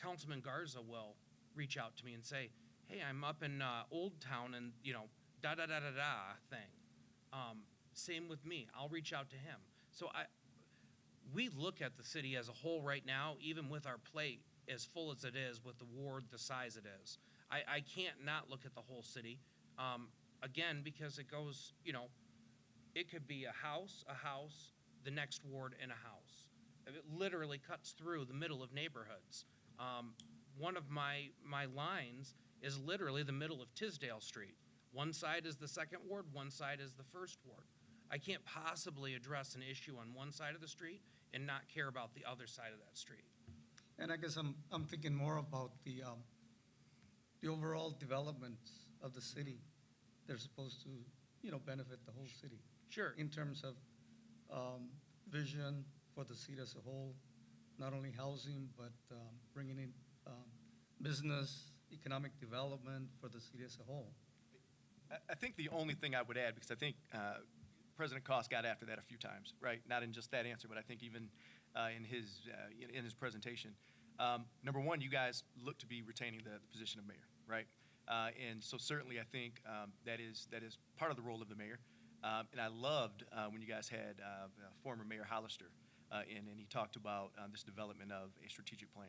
Speaker 6: Councilman Garza will reach out to me and say, hey, I'm up in Old Town and, da-da-da-da-da thing. Same with me. I'll reach out to him. So we look at the city as a whole right now, even with our plate as full as it is, with the ward the size it is. I can't not look at the whole city. Again, because it goes, it could be a house, the next ward, and a house. It literally cuts through the middle of neighborhoods. One of my lines is literally the middle of Tisdale Street. One side is the second ward, one side is the first ward. I can't possibly address an issue on one side of the street and not care about the other side of that street.
Speaker 12: And I guess I'm thinking more about the overall development of the city. They're supposed to, benefit the whole city.
Speaker 6: Sure.
Speaker 12: In terms of vision for the city as a whole, not only housing, but bringing in business, economic development for the city as a whole.
Speaker 7: I think the only thing I would add, because I think President Cost got after that a few times, right? Not in just that answer, but I think even in his presentation. Number one, you guys look to be retaining the position of mayor, right? And so certainly I think that is part of the role of the mayor. And I loved when you guys had former Mayor Hollister in, and he talked about this development of a strategic plan.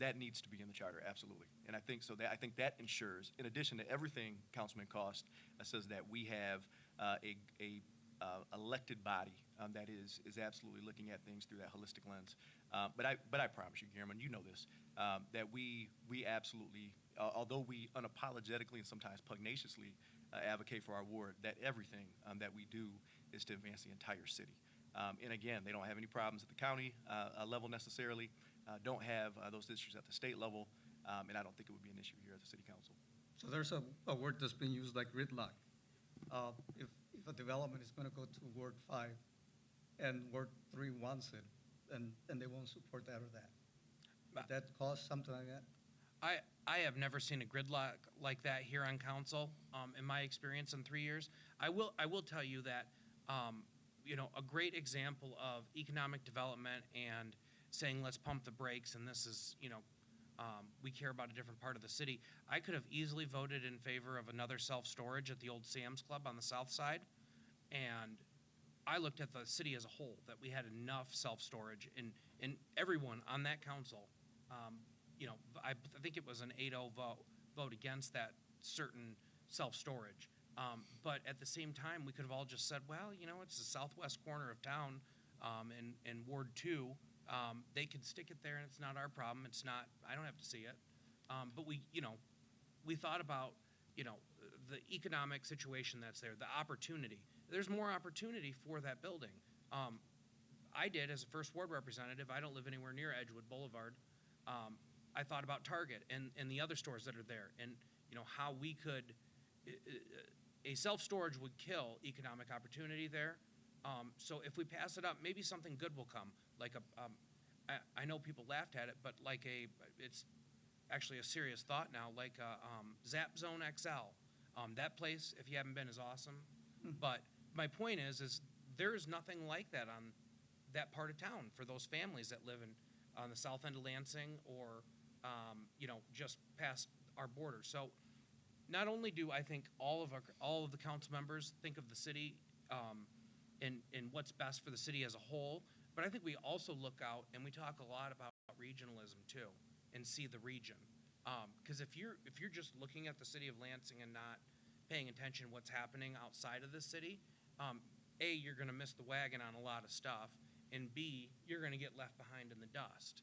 Speaker 7: That needs to be in the charter, absolutely. And I think so. I think that ensures, in addition to everything Councilman Cost says, that we have a elected body that is absolutely looking at things through that holistic lens. But I promise you, Guillermo, and you know this, that we absolutely, although we unapologetically and sometimes pugnaciously advocate for our ward, that everything that we do is to advance the entire city. And again, they don't have any problems at the county level necessarily, don't have those issues at the state level, and I don't think it would be an issue here at the city council.
Speaker 12: So there's a word that's been used like gridlock. If a development is going to go to Ward 5 and Ward 3 wants it, and they won't support that or that, would that cause something like that?
Speaker 6: I have never seen a gridlock like that here on council, in my experience in 3 years. I will tell you that, a great example of economic development and saying, let's pump the brakes, and this is, we care about a different part of the city. I could have easily voted in favor of another self-storage at the old Sam's Club on the south side, and I looked at the city as a whole, that we had enough self-storage, and everyone on that council, I think it was an 8-0 vote against that certain self-storage. But at the same time, we could have all just said, well, it's the southwest corner of town, in Ward 2. They can stick it there, and it's not our problem. It's not, I don't have to see it. But we thought about, the economic situation that's there, the opportunity. There's more opportunity for that building. I did as a first ward representative. I don't live anywhere near Edgewood Boulevard. I thought about Target and the other stores that are there, and how we could, a self-storage would kill economic opportunity there. So if we pass it up, maybe something good will come. Like I know people laughed at it, but it's actually a serious thought now. Like Zap Zone XL, that place, if you haven't been, is awesome. But my point is there's nothing like that on that part of town for those families that live on the south end of Lansing or just past our border. So not only do I think all of the council members think of the city and what's best for the city as a whole, but I think we also look out and we talk a lot about regionalism too and see the region. Because if you're just looking at the city of Lansing and not paying attention to what's happening outside of the city, A, you're going to miss the wagon on a lot of stuff, and B, you're going to get left behind in the dust.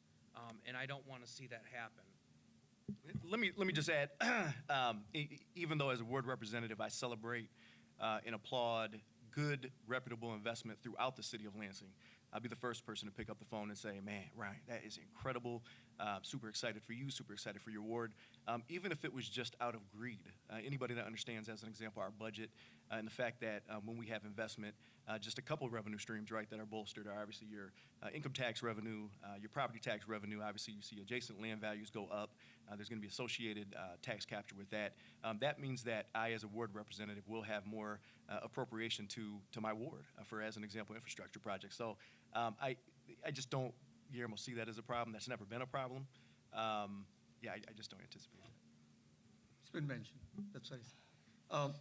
Speaker 6: And I don't want to see that happen.
Speaker 7: Let me just add, even though as a ward representative I celebrate and applaud good, reputable investment throughout the city of Lansing, I'll be the first person to pick up the phone and say, man, Ryan, that is incredible. Super excited for you, super excited for your ward. Even if it was just out of greed. Anybody that understands, as an example, our budget and the fact that when we have investment, just a couple of revenue streams, right, that are bolstered are obviously your income tax revenue, your property tax revenue. Obviously, you see adjacent land values go up. There's going to be associated tax capture with that. That means that I, as a ward representative, will have more appropriation to my ward for, as an example, infrastructure projects. So I just don't, Guillermo, see that as a problem. That's never been a problem. I just don't anticipate that.
Speaker 12: It's been mentioned, that's what I said.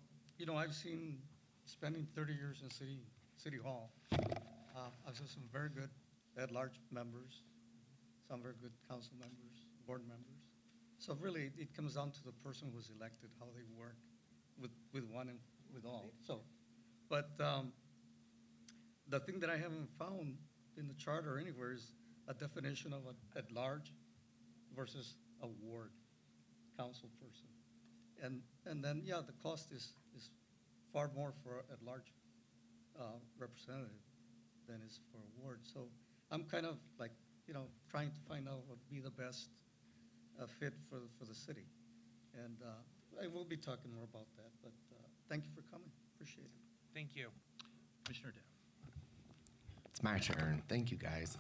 Speaker 12: I've seen spending 30 years in City Hall. I've seen some very good at-large members, some very good council members, board members. So really, it comes down to the person who was elected, how they work, with one and with all. So, but the thing that I haven't found in the charter anywhere is a definition of at large versus a ward council person. And then, yeah, the cost is far more for at large representative than is for a ward. So I'm kind of like, trying to find out what would be the best fit for the city. And I will be talking more about that, but thank you for coming. Appreciate it.
Speaker 6: Thank you.
Speaker 1: Commissioner Dow.
Speaker 13: It's my turn. Thank you, guys.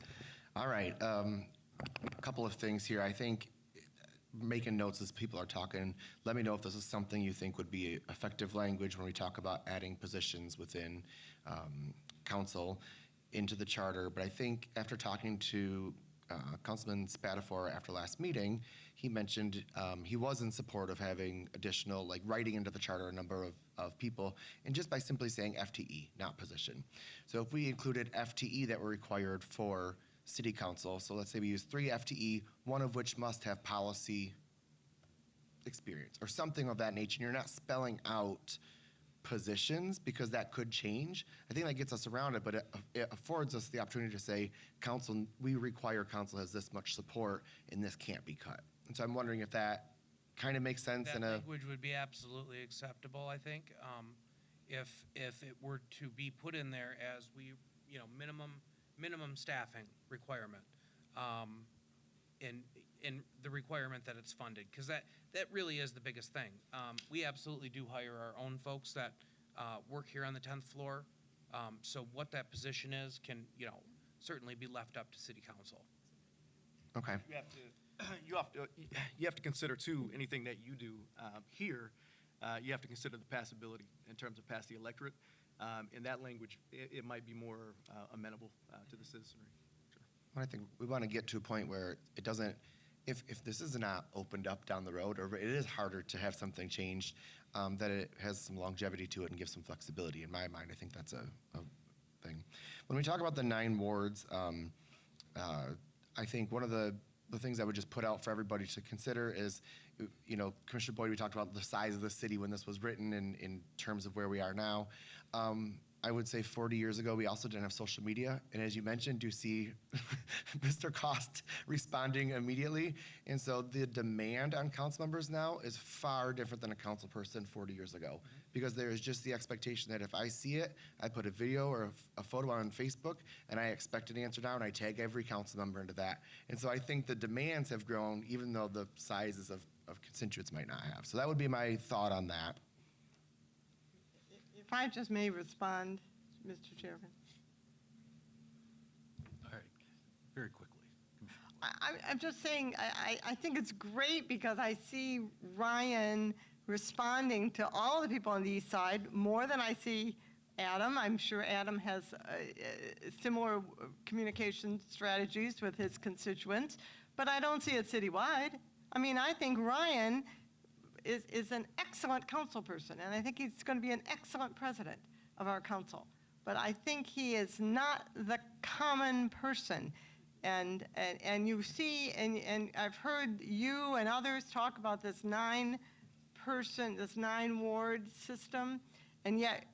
Speaker 13: All right, a couple of things here. I think making notes as people are talking, let me know if this is something you think would be effective language when we talk about adding positions within council into the charter. But I think after talking to Councilman Spatafor after last meeting, he mentioned he was in support of having additional, like writing into the charter a number of people, and just by simply saying FTE, not position. So if we included FTE that were required for city council, so let's say we use 3 FTE, one of which must have policy experience or something of that nature, and you're not spelling out positions because that could change. I think that gets us around it, but it affords us the opportunity to say, council, we require council has this much support and this can't be cut. And so I'm wondering if that kind of makes sense
Speaker 6: That
Speaker 13: in a,
Speaker 6: language would be absolutely acceptable, I think. If it were to be put in there as minimum staffing requirement, in the requirement that it's funded, because that really is the biggest thing. We absolutely do hire our own folks that work here on the 10th floor. So what that position is can, certainly be left up to city council.
Speaker 13: okay.
Speaker 7: You have to consider too, anything that you do here, you have to consider the passability in terms of pass the electorate. In that language, it might be more amenable to the citizenry.
Speaker 13: I think we want to get to a point where it doesn't, if this is not opened up down the road, or it is harder to have something changed, that it has some longevity to it and gives some flexibility. In my mind, I think that's a thing. When we talk about the 9 wards, I think one of the things I would just put out for everybody to consider is, Commissioner Boyd, we talked about the size of the city when this was written in terms of where we are now. I would say 40 years ago, we also didn't have social media. And as you mentioned, you see Mr. Cost responding immediately. And so the demand on council members now is far different than a council person 40 years ago. Because there is just the expectation that if I see it, I put a video or a photo on Facebook, and I expect an answer now, and I tag every council member into that. And so I think the demands have grown, even though the sizes of constituents might not have. So that would be my thought on that.
Speaker 11: If I just may respond, Mr. Chairman.
Speaker 1: All right, very quickly.
Speaker 11: I'm just saying, I think it's great because I see Ryan responding to all the people on the east side more than I see Adam. I'm sure Adam has similar communication strategies with his constituents, but I don't see it citywide. I mean, I think Ryan is an excellent council person, and I think he's going to be an excellent president of our council. But I think he is not the common person. And you see, and I've heard you and others talk about this 9-ward system, and yet,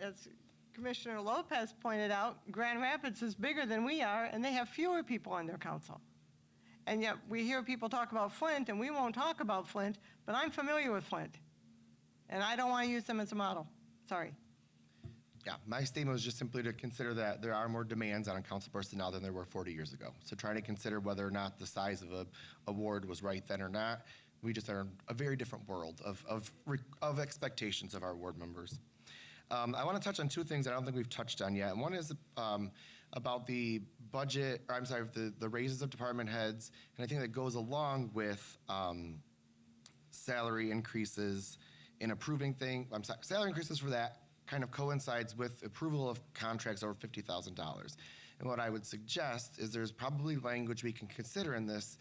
Speaker 11: as Commissioner Lopez pointed out, Grand Rapids is bigger than we are, and they have fewer people on their council. And yet, we hear people talk about Flint, and we won't talk about Flint, but I'm familiar with Flint. And I don't want to use them as a model. Sorry.
Speaker 13: Yeah, my statement was just simply to consider that there are more demands on a council person now than there were 40 years ago. So trying to consider whether or not the size of a ward was right then or not. We just are in a very different world of expectations of our ward members. I want to touch on 2 things I don't think we've touched on yet. And one is about the budget, or I'm sorry, the raises of department heads, and I think that goes along with salary increases in approving salary increases for that kind of coincides with approval of contracts over $50,000. And what I would suggest is there's probably language we can consider in this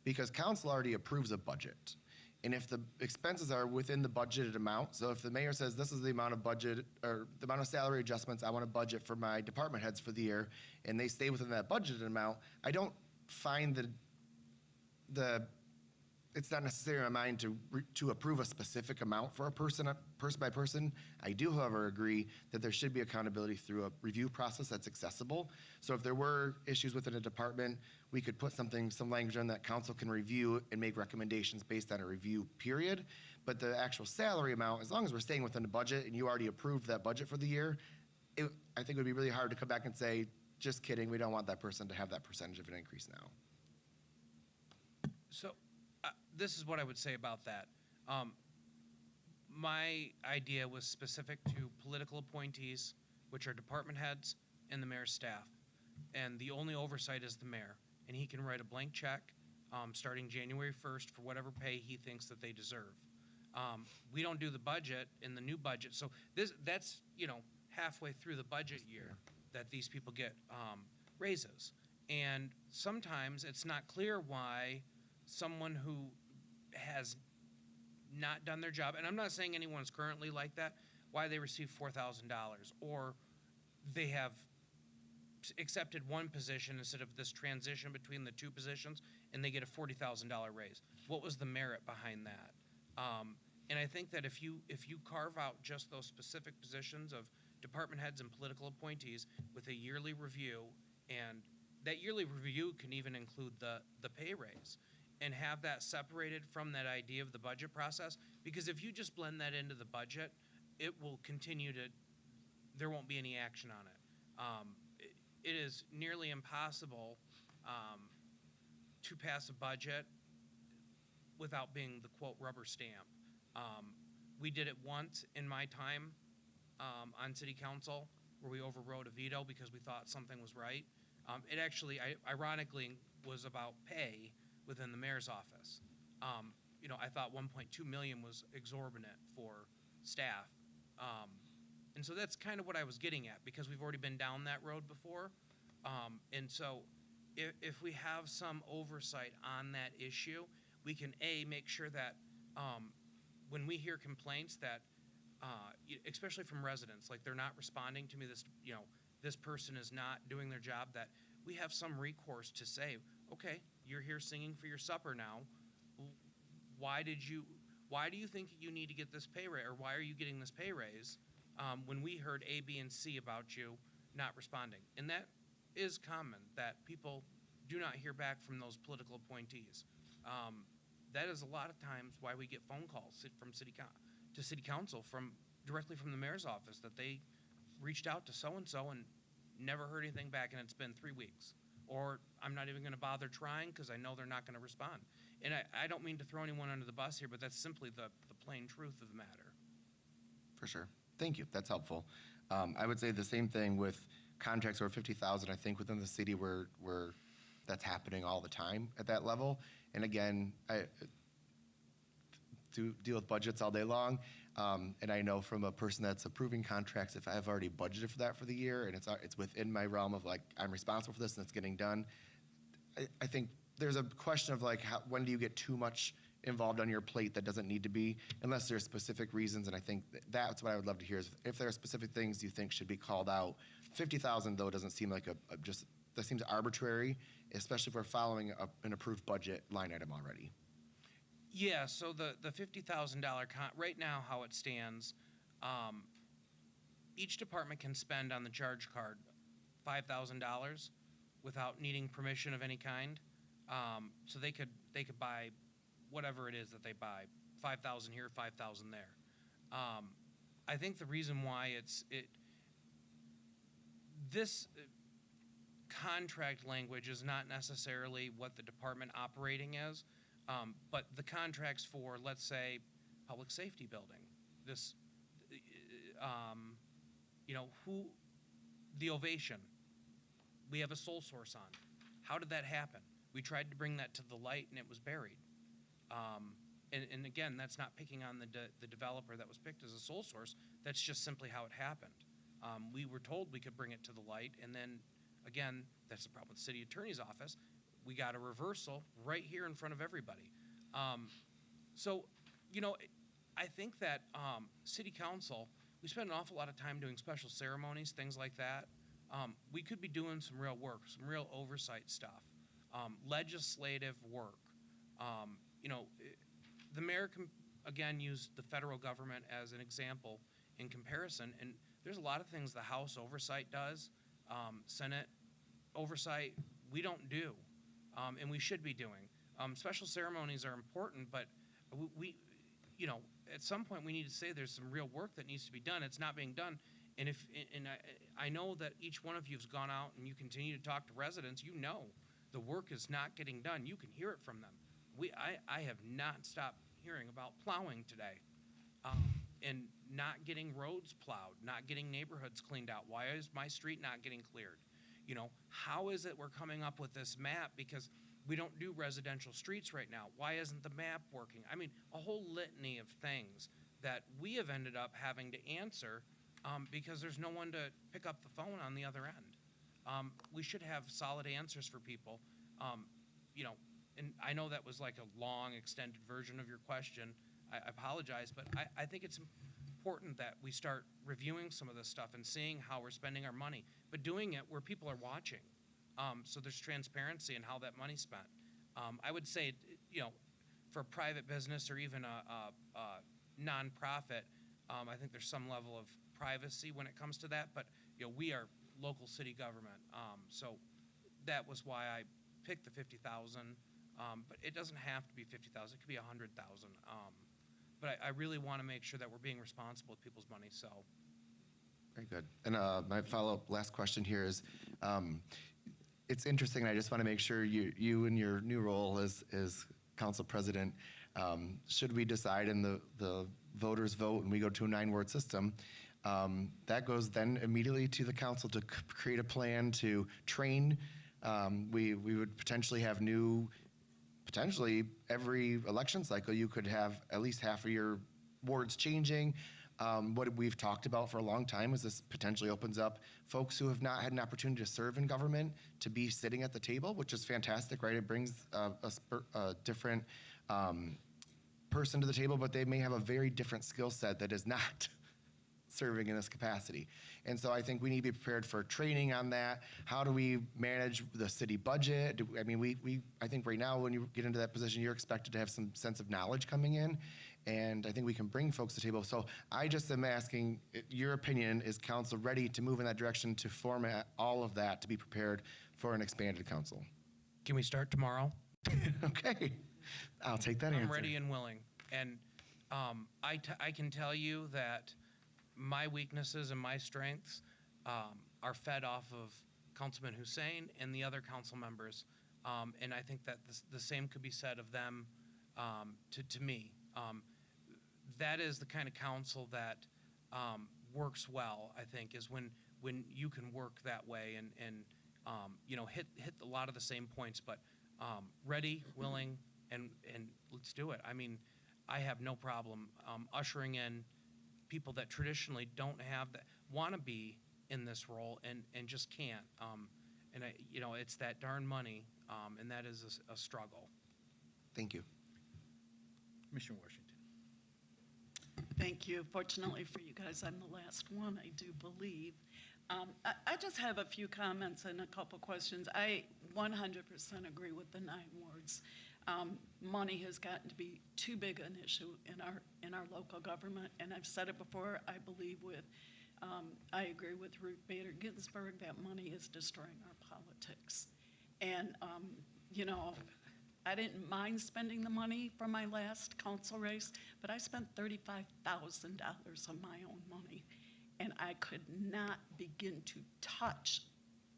Speaker 13: because council already approves a budget. And if the expenses are within the budgeted amount, so if the mayor says this is the amount of budget or the amount of salary adjustments I want to budget for my department heads for the year, and they stay within that budgeted amount, I don't find the it's not necessary in my mind to approve a specific amount for a person by person. I do, however, agree that there should be accountability through a review process that's accessible. So if there were issues within a department, we could put some language on that council can review and make recommendations based on a review period. But the actual salary amount, as long as we're staying within the budget and you already approved that budget for the year, I think it would be really hard to come back and say, just kidding, we don't want that person to have that percentage of an increase now.
Speaker 6: So, this is what I would say about that. My idea was specific to political appointees, which are department heads and the mayor's staff. And the only oversight is the mayor. And he can write a blank check starting January 1st for whatever pay he thinks that they deserve. We don't do the budget in the new budget. So that's, halfway through the budget year that these people get raises. And sometimes it's not clear why someone who has not done their job, and I'm not saying anyone's currently like that, why they receive $4,000, or they have accepted one position instead of this transition between the two positions, and they get a $40,000 raise. What was the merit behind that? And I think that if you carve out just those specific positions of department heads and political appointees with a yearly review, and that yearly review can even include the pay raise, and have that separated from that idea of the budget process, because if you just blend that into the budget, it will continue to, there won't be any action on it. It is nearly impossible to pass a budget without being the quote rubber stamp. We did it once in my time on city council where we overrode a veto because we thought something was right. It actually, ironically, was about pay within the mayor's office. I thought 1.2 million was exorbitant for staff. And so that's kind of what I was getting at, because we've already been down that road before. And so if we have some oversight on that issue, we can, make sure that when we hear complaints that, especially from residents, like they're not responding to me, this person is not doing their job, that we have some recourse to say, okay, you're here singing for your supper now. Why do you think you need to get this pay raise, or why are you getting this pay raise when we heard A, B, and C about you not responding? And that is common, that people do not hear back from those political appointees. That is a lot of times why we get phone calls from city council directly from the mayor's office, that they reached out to so-and-so and never heard anything back, and it's been 3 weeks. Or I'm not even going to bother trying because I know they're not going to respond. And I don't mean to throw anyone under the bus here, but that's simply the plain truth of the matter.
Speaker 13: For sure. Thank you. That's helpful. I would say the same thing with contracts over 50,000. I think within the city where that's happening all the time at that level. And again, I do deal with budgets all day long. And I know from a person that's approving contracts, if I've already budgeted for that for the year and it's within my realm of like, I'm responsible for this and it's getting done, I think there's a question of like, when do you get too much involved on your plate that doesn't need to be, unless there's specific reasons. And I think that's what I would love to hear, is if there are specific things you think should be called out. 50,000 though doesn't seem like that seems arbitrary, especially if we're following an approved budget line item already.
Speaker 6: Yeah, so the $50,000 right now, how it stands, each department can spend on the charge card $5,000 without needing permission of any kind. So they could buy whatever it is that they buy, 5,000 here, 5,000 there. I think the reason why this contract language is not necessarily what the department operating is. But the contracts for, let's say, public safety building, the Ovation, we have a sole source on. How did that happen? We tried to bring that to the light and it was buried. And again, that's not picking on the developer that was picked as a sole source. That's just simply how it happened. We were told we could bring it to the light, and then, again, that's the problem with the city attorney's office. We got a reversal right here in front of everybody. I think that city council, we spend an awful lot of time doing special ceremonies, things like that. We could be doing some real work, some real oversight stuff, legislative work. the mayor can, again, use the federal government as an example in comparison, and there's a lot of things the House oversight does, Senate oversight, we don't do, and we should be doing. Special ceremonies are important, but we, at some point, we need to say there's some real work that needs to be done. It's not being done. And I know that each one of you has gone out and you continue to talk to residents. You know the work is not getting done. You can hear it from them. I have not stopped hearing about plowing today, and not getting roads plowed, not getting neighborhoods cleaned out. Why is my street not getting cleared? How is it we're coming up with this map? Because we don't do residential streets right now. Why isn't the map working? I mean, a whole litany of things that we have ended up having to answer because there's no one to pick up the phone on the other end. We should have solid answers for people. And I know that was like a long, extended version of your question. I apologize, but I think it's important that we start reviewing some of this stuff and seeing how we're spending our money, but doing it where people are watching. So there's transparency in how that money's spent. I would say, for a private business or even a nonprofit, I think there's some level of privacy when it comes to that, but we are local city government. So that was why I picked the 50,000, but it doesn't have to be 50,000, it could be 100,000. But I really want to make sure that we're being responsible with people's money, so.
Speaker 13: Very good. And my follow-up last question here is, it's interesting, and I just want to make sure you in your new role as council president, should we decide in the voters vote and we go to a 9-ward system, that goes then immediately to the council to create a plan to train. We would potentially have potentially every election cycle, you could have at least half of your wards changing. What we've talked about for a long time is this potentially opens up folks who have not had an opportunity to serve in government to be sitting at the table, which is fantastic, right? It brings a different person to the table, but they may have a very different skill set that is not serving in this capacity. And so I think we need to be prepared for training on that. How do we manage the city budget? I think right now when you get into that position, you're expected to have some sense of knowledge coming in. And I think we can bring folks to the table. So I just am asking, your opinion, is council ready to move in that direction to format all of that to be prepared for an expanded council?
Speaker 6: Can we start tomorrow?
Speaker 13: Okay, I'll take that answer.
Speaker 6: I'm ready and willing. And I can tell you that my weaknesses and my strengths are fed off of Councilman Hussein and the other council members. And I think that the same could be said of them to me. That is the kind of council that works well, I think, is when you can work that way and hit a lot of the same points, but ready, willing, and let's do it. I mean, I have no problem ushering in people that traditionally don't have that, want to be in this role and just can't. And it's that darn money, and that is a struggle.
Speaker 13: Thank you.
Speaker 1: Commissioner Washington.
Speaker 14: Thank you. Fortunately for you guys, I'm the last one, I do believe. I just have a few comments and a couple questions. I 100% agree with the 9 wards. Money has gotten to be too big an issue in our local government, and I've said it before. I agree with Ruth Bader Ginsburg that money is destroying our politics. And I didn't mind spending the money for my last council race, but I spent $35,000 of my own money, and I could not begin to touch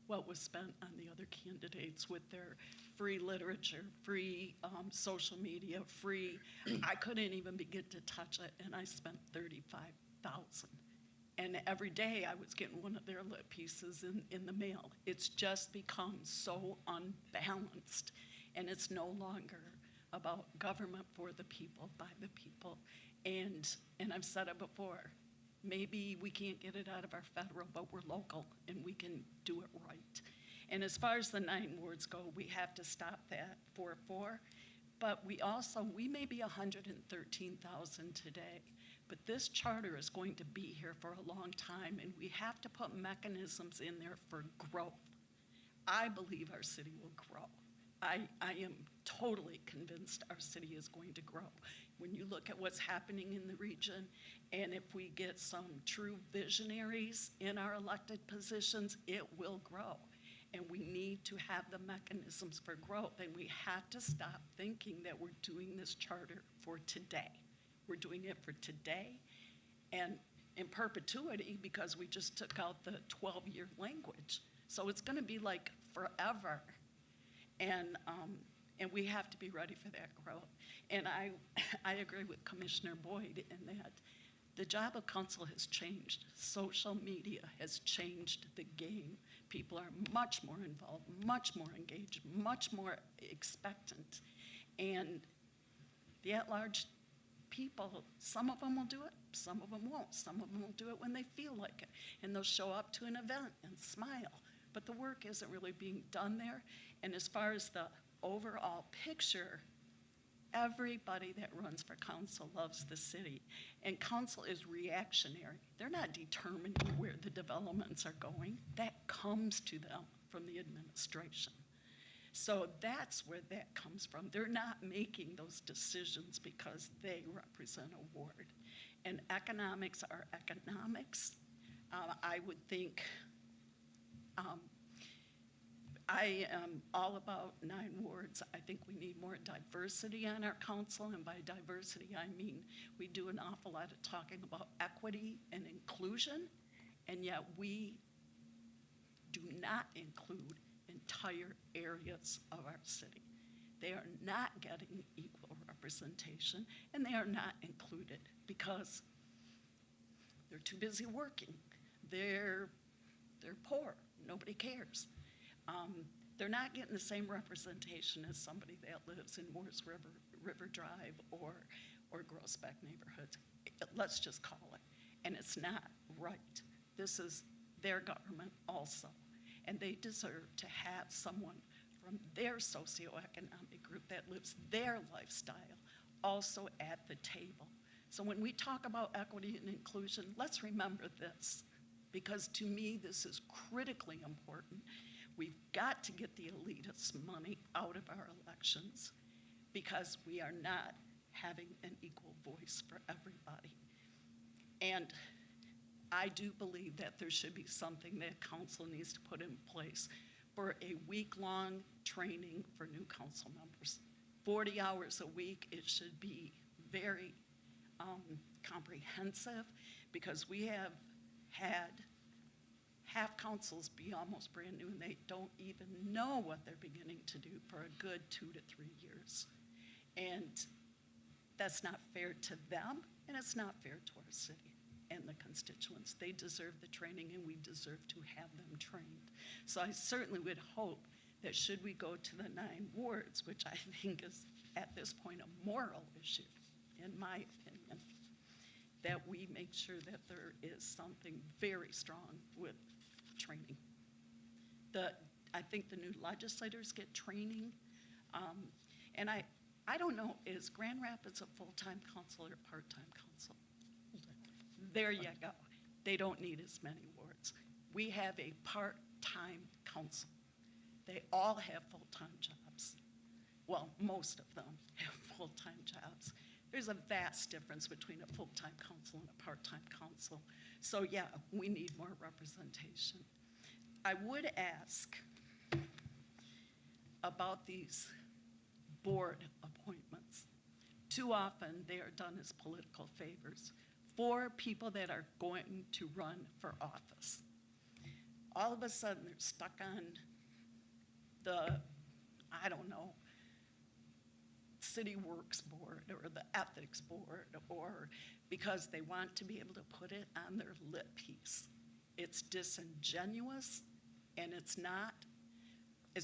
Speaker 14: what was spent on the other candidates with their free literature, free social media, free. I couldn't even begin to touch it, and I spent $35,000. And every day I was getting one of their lit pieces in the mail. It's just become so unbalanced, and it's no longer about government for the people, by the people. And I've said it before, maybe we can't get it out of our federal, but we're local, and we can do it right. And as far as the 9 wards go, we have to stop that 4-4. But we may be 113,000 today, but this charter is going to be here for a long time, and we have to put mechanisms in there for growth. I believe our city will grow. I am totally convinced our city is going to grow. When you look at what's happening in the region, and if we get some true visionaries in our elected positions, it will grow. And we need to have the mechanisms for growth, and we have to stop thinking that we're doing this charter for today. We're doing it for today and in perpetuity because we just took out the 12-year language. So it's gonna be like forever. And we have to be ready for that growth. And I agree with Commissioner Boyd in that the job of council has changed. Social media has changed the game. People are much more involved, much more engaged, much more expectant. And the at-large people, some of them will do it, some of them won't. Some of them will do it when they feel like it. And they'll show up to an event and smile. But the work isn't really being done there. And as far as the overall picture, everybody that runs for council loves the city. And council is reactionary. They're not determining where the developments are going. That comes to them from the administration. So that's where that comes from. They're not making those decisions because they represent a ward. And economics are economics. I would think, I am all about 9 wards. I think we need more diversity on our council, and by diversity, I mean we do an awful lot of talking about equity and inclusion, and yet we do not include entire areas of our city. They are not getting equal representation, and they are not included because they're too busy working. They're poor. Nobody cares. They're not getting the same representation as somebody that lives in Morris River Drive or Groesbeck neighborhoods. Let's just call it. And it's not right. This is their government also. And they deserve to have someone from their socioeconomic group that lives their lifestyle also at the table. So when we talk about equity and inclusion, let's remember this, because to me, this is critically important. We've got to get the elitist money out of our elections because we are not having an equal voice for everybody. And I do believe that there should be something that council needs to put in place for a week-long training for new council members. 40 hours a week, it should be very comprehensive because we have had half councils be almost brand new and they don't even know what they're beginning to do for a good 2 to 3 years. And that's not fair to them, and it's not fair to our city and the constituents. They deserve the training, and we deserve to have them trained. So I certainly would hope that should we go to the 9 wards, which I think is at this point a moral issue, in my opinion, that we make sure that there is something very strong with training. I think the new legislators get training, and I don't know, is Grand Rapids a full-time council or part-time council? There you go. They don't need as many wards. We have a part-time council. They all have full-time jobs. Well, most of them have full-time jobs. There's a vast difference between a full-time council and a part-time council. So yeah, we need more representation. I would ask about these board appointments. Too often, they are done as political favors for people that are going to run for office. All of a sudden, they're stuck on the, I don't know, City Works Board or the Ethics Board, or because they want to be able to put it on their lit piece. It's disingenuous, and it's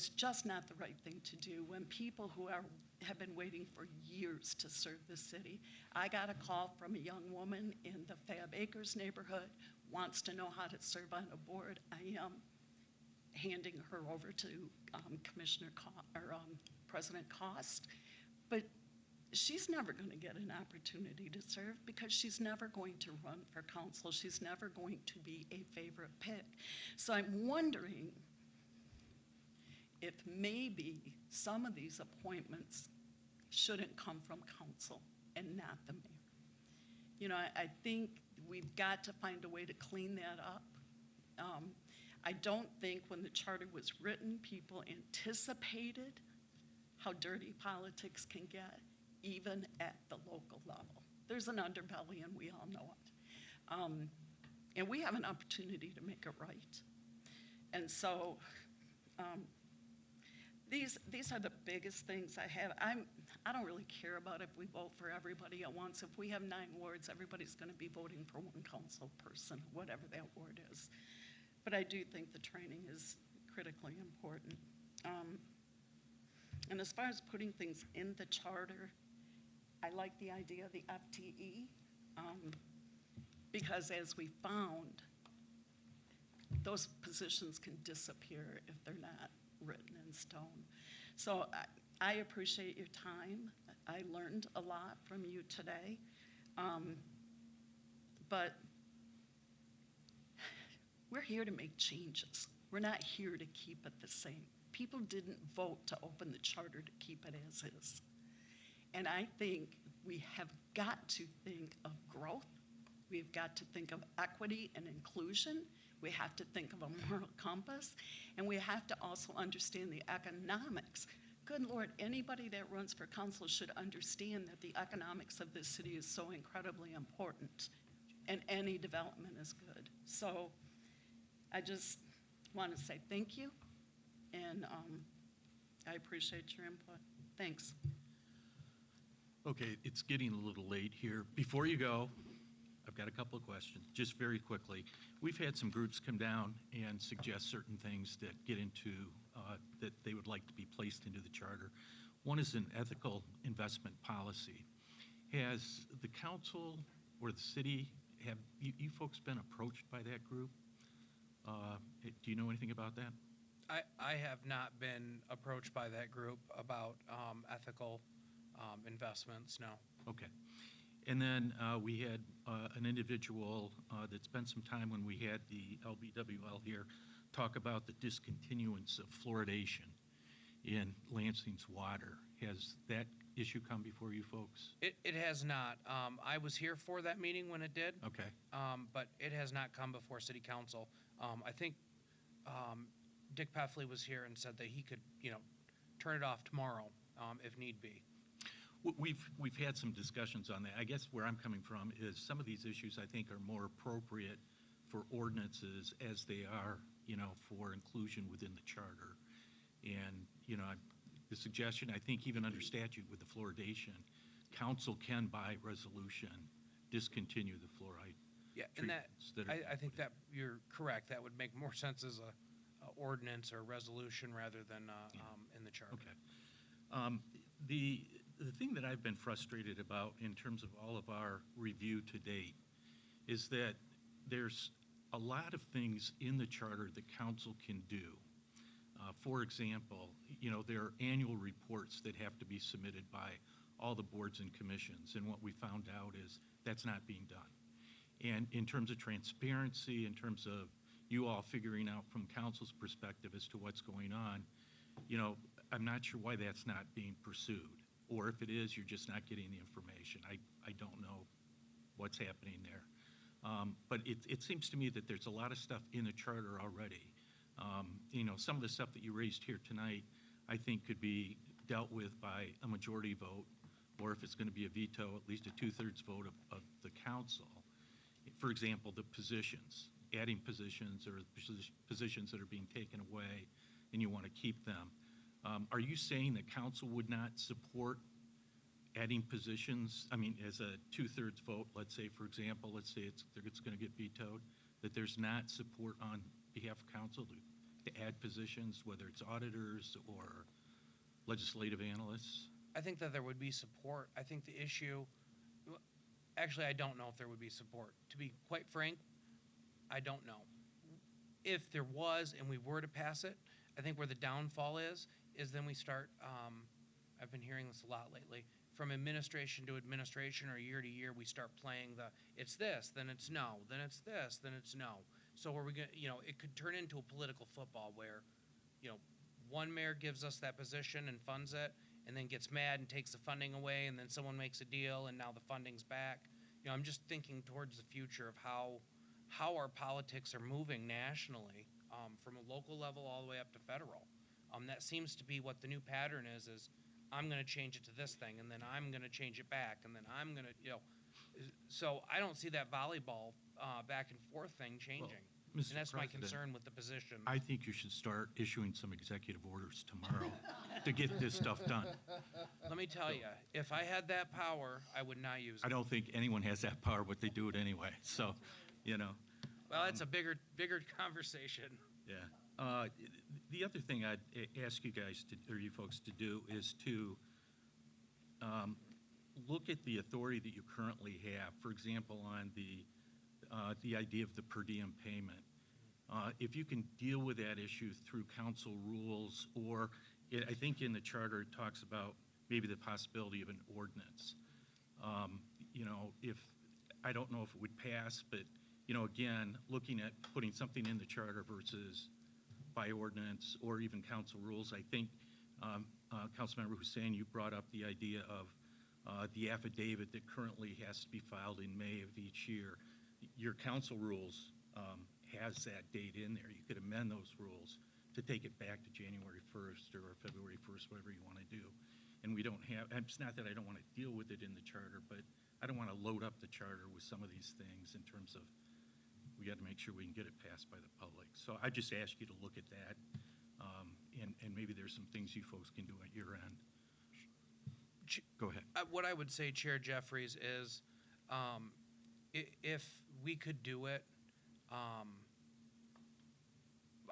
Speaker 14: just not the right thing to do when people who have been waiting for years to serve the city. I got a call from a young woman in the Fab Acres neighborhood, wants to know how to serve on a board. I am handing her over to President Cost, but she's never going to get an opportunity to serve because she's never going to run for council. She's never going to be a favorite pick. So I'm wondering if maybe some of these appointments shouldn't come from council and not the mayor. You know, I think we've got to find a way to clean that up. I don't think when the charter was written, people anticipated how dirty politics can get, even at the local level. There's an underbelly, and we all know it. And we have an opportunity to make it right. And so these are the biggest things I have. I don't really care about if we vote for everybody at once. If we have 9 wards, everybody's going to be voting for one council person, whatever that ward is. But I do think the training is critically important. And as far as putting things in the charter, I like the idea of the FTE, because as we found, those positions can disappear if they're not written in stone. So I appreciate your time. I learned a lot from you today. But we're here to make changes. We're not here to keep it the same. People didn't vote to open the charter to keep it as is. And I think we have got to think of growth. We've got to think of equity and inclusion. We have to think of a moral compass. And we have to also understand the economics. Good Lord, anybody that runs for council should understand that the economics of this city is so incredibly important. And any development is good. So I just want to say thank you. And I appreciate your input. Thanks.
Speaker 1: Okay, it's getting a little late here. Before you go, I've got a couple of questions, just very quickly. We've had some groups come down and suggest certain things that get into, that they would like to be placed into the charter. One is an ethical investment policy. Has the council or the city, have you folks been approached by that group? Do you know anything about that?
Speaker 6: I have not been approached by that group about ethical investments, no.
Speaker 1: Okay. And then we had an individual that spent some time when we had the LBWL here talk about the discontinuance of fluoridation in Lansing's water. Has that issue come before you folks?
Speaker 6: It has not. I was here for that meeting when it did.
Speaker 1: Okay.
Speaker 6: But it has not come before city council. I think Dick Peffley was here and said that he could, turn it off tomorrow if need be.
Speaker 1: We've had some discussions on that. I guess where I'm coming from is some of these issues I think are more appropriate for ordinances as they are, for inclusion within the charter. And, the suggestion, I think even under statute with the fluoridation, council can by resolution discontinue the fluoride.
Speaker 6: Yeah, and I think that you're correct. That would make more sense as a ordinance or resolution rather than in the charter.
Speaker 1: Okay. The thing that I've been frustrated about in terms of all of our review to date is that there's a lot of things in the charter that council can do. For example, there are annual reports that have to be submitted by all the boards and commissions, and what we found out is that's not being done. And in terms of transparency, in terms of you all figuring out from council's perspective as to what's going on, I'm not sure why that's not being pursued. Or if it is, you're just not getting the information. I don't know what's happening there. But it seems to me that there's a lot of stuff in the charter already. Some of the stuff that you raised here tonight, I think could be dealt with by a majority vote, or if it's going to be a veto, at least a 2/3 vote of the council. For example, the positions, adding positions or positions that are being taken away and you want to keep them. Are you saying that council would not support adding positions? I mean, as a 2/3 vote, let's say, for example, let's say it's going to get vetoed, that there's not support on behalf of council to add positions, whether it's auditors or legislative analysts?
Speaker 6: I think that there would be support. I think the issue, actually, I don't know if there would be support. To be quite frank, I don't know. If there was and we were to pass it, I think where the downfall is then we start, I've been hearing this a lot lately, from administration to administration or year to year, we start playing it's this, then it's no, then it's this, then it's no. So are we going to, it could turn into a political football where, one mayor gives us that position and funds it, and then gets mad and takes the funding away, and then someone makes a deal, and now the funding's back. You know, I'm just thinking towards the future of how our politics are moving nationally, from a local level all the way up to federal. That seems to be what the new pattern is I'm gonna change it to this thing, and then I'm gonna change it back, and then I'm gonna, you know, so I don't see that volleyball, back and forth thing changing.
Speaker 1: Mr.
Speaker 6: And that's my
Speaker 1: President,
Speaker 6: concern with the position.
Speaker 1: I think you should start issuing some executive orders tomorrow to get this stuff done.
Speaker 6: Let me tell you, if I had that power, I would not use
Speaker 1: I
Speaker 6: it.
Speaker 1: don't think anyone has that power, but they do it anyway, so, you know.
Speaker 6: Well, it's a bigger conversation.
Speaker 1: Yeah. The other thing I'd ask you guys to, or you folks to do is to look at the authority that you currently have. For example, on the idea of the per diem payment. If you can deal with that issue through council rules, or I think in the charter it talks about maybe the possibility of an ordinance. You know, I don't know if it would pass, but, you know, again, looking at putting something in the charter versus by ordinance or even council rules, I think, Councilmember Hussein, you brought up the idea of the affidavit that currently has to be filed in May of each year. Your council rules has that date in there. You could amend those rules to take it back to January 1st or February 1st, whatever you want to do. And we don't have, it's not that I don't want to deal with it in the charter, but I don't want to load up the charter with some of these things in terms of, we got to make sure we can get it passed by the public. So I just ask you to look at that, and maybe there's some things you folks can do at your end. Go ahead.
Speaker 6: What I would say, Chair Jeffries, is if we could do it,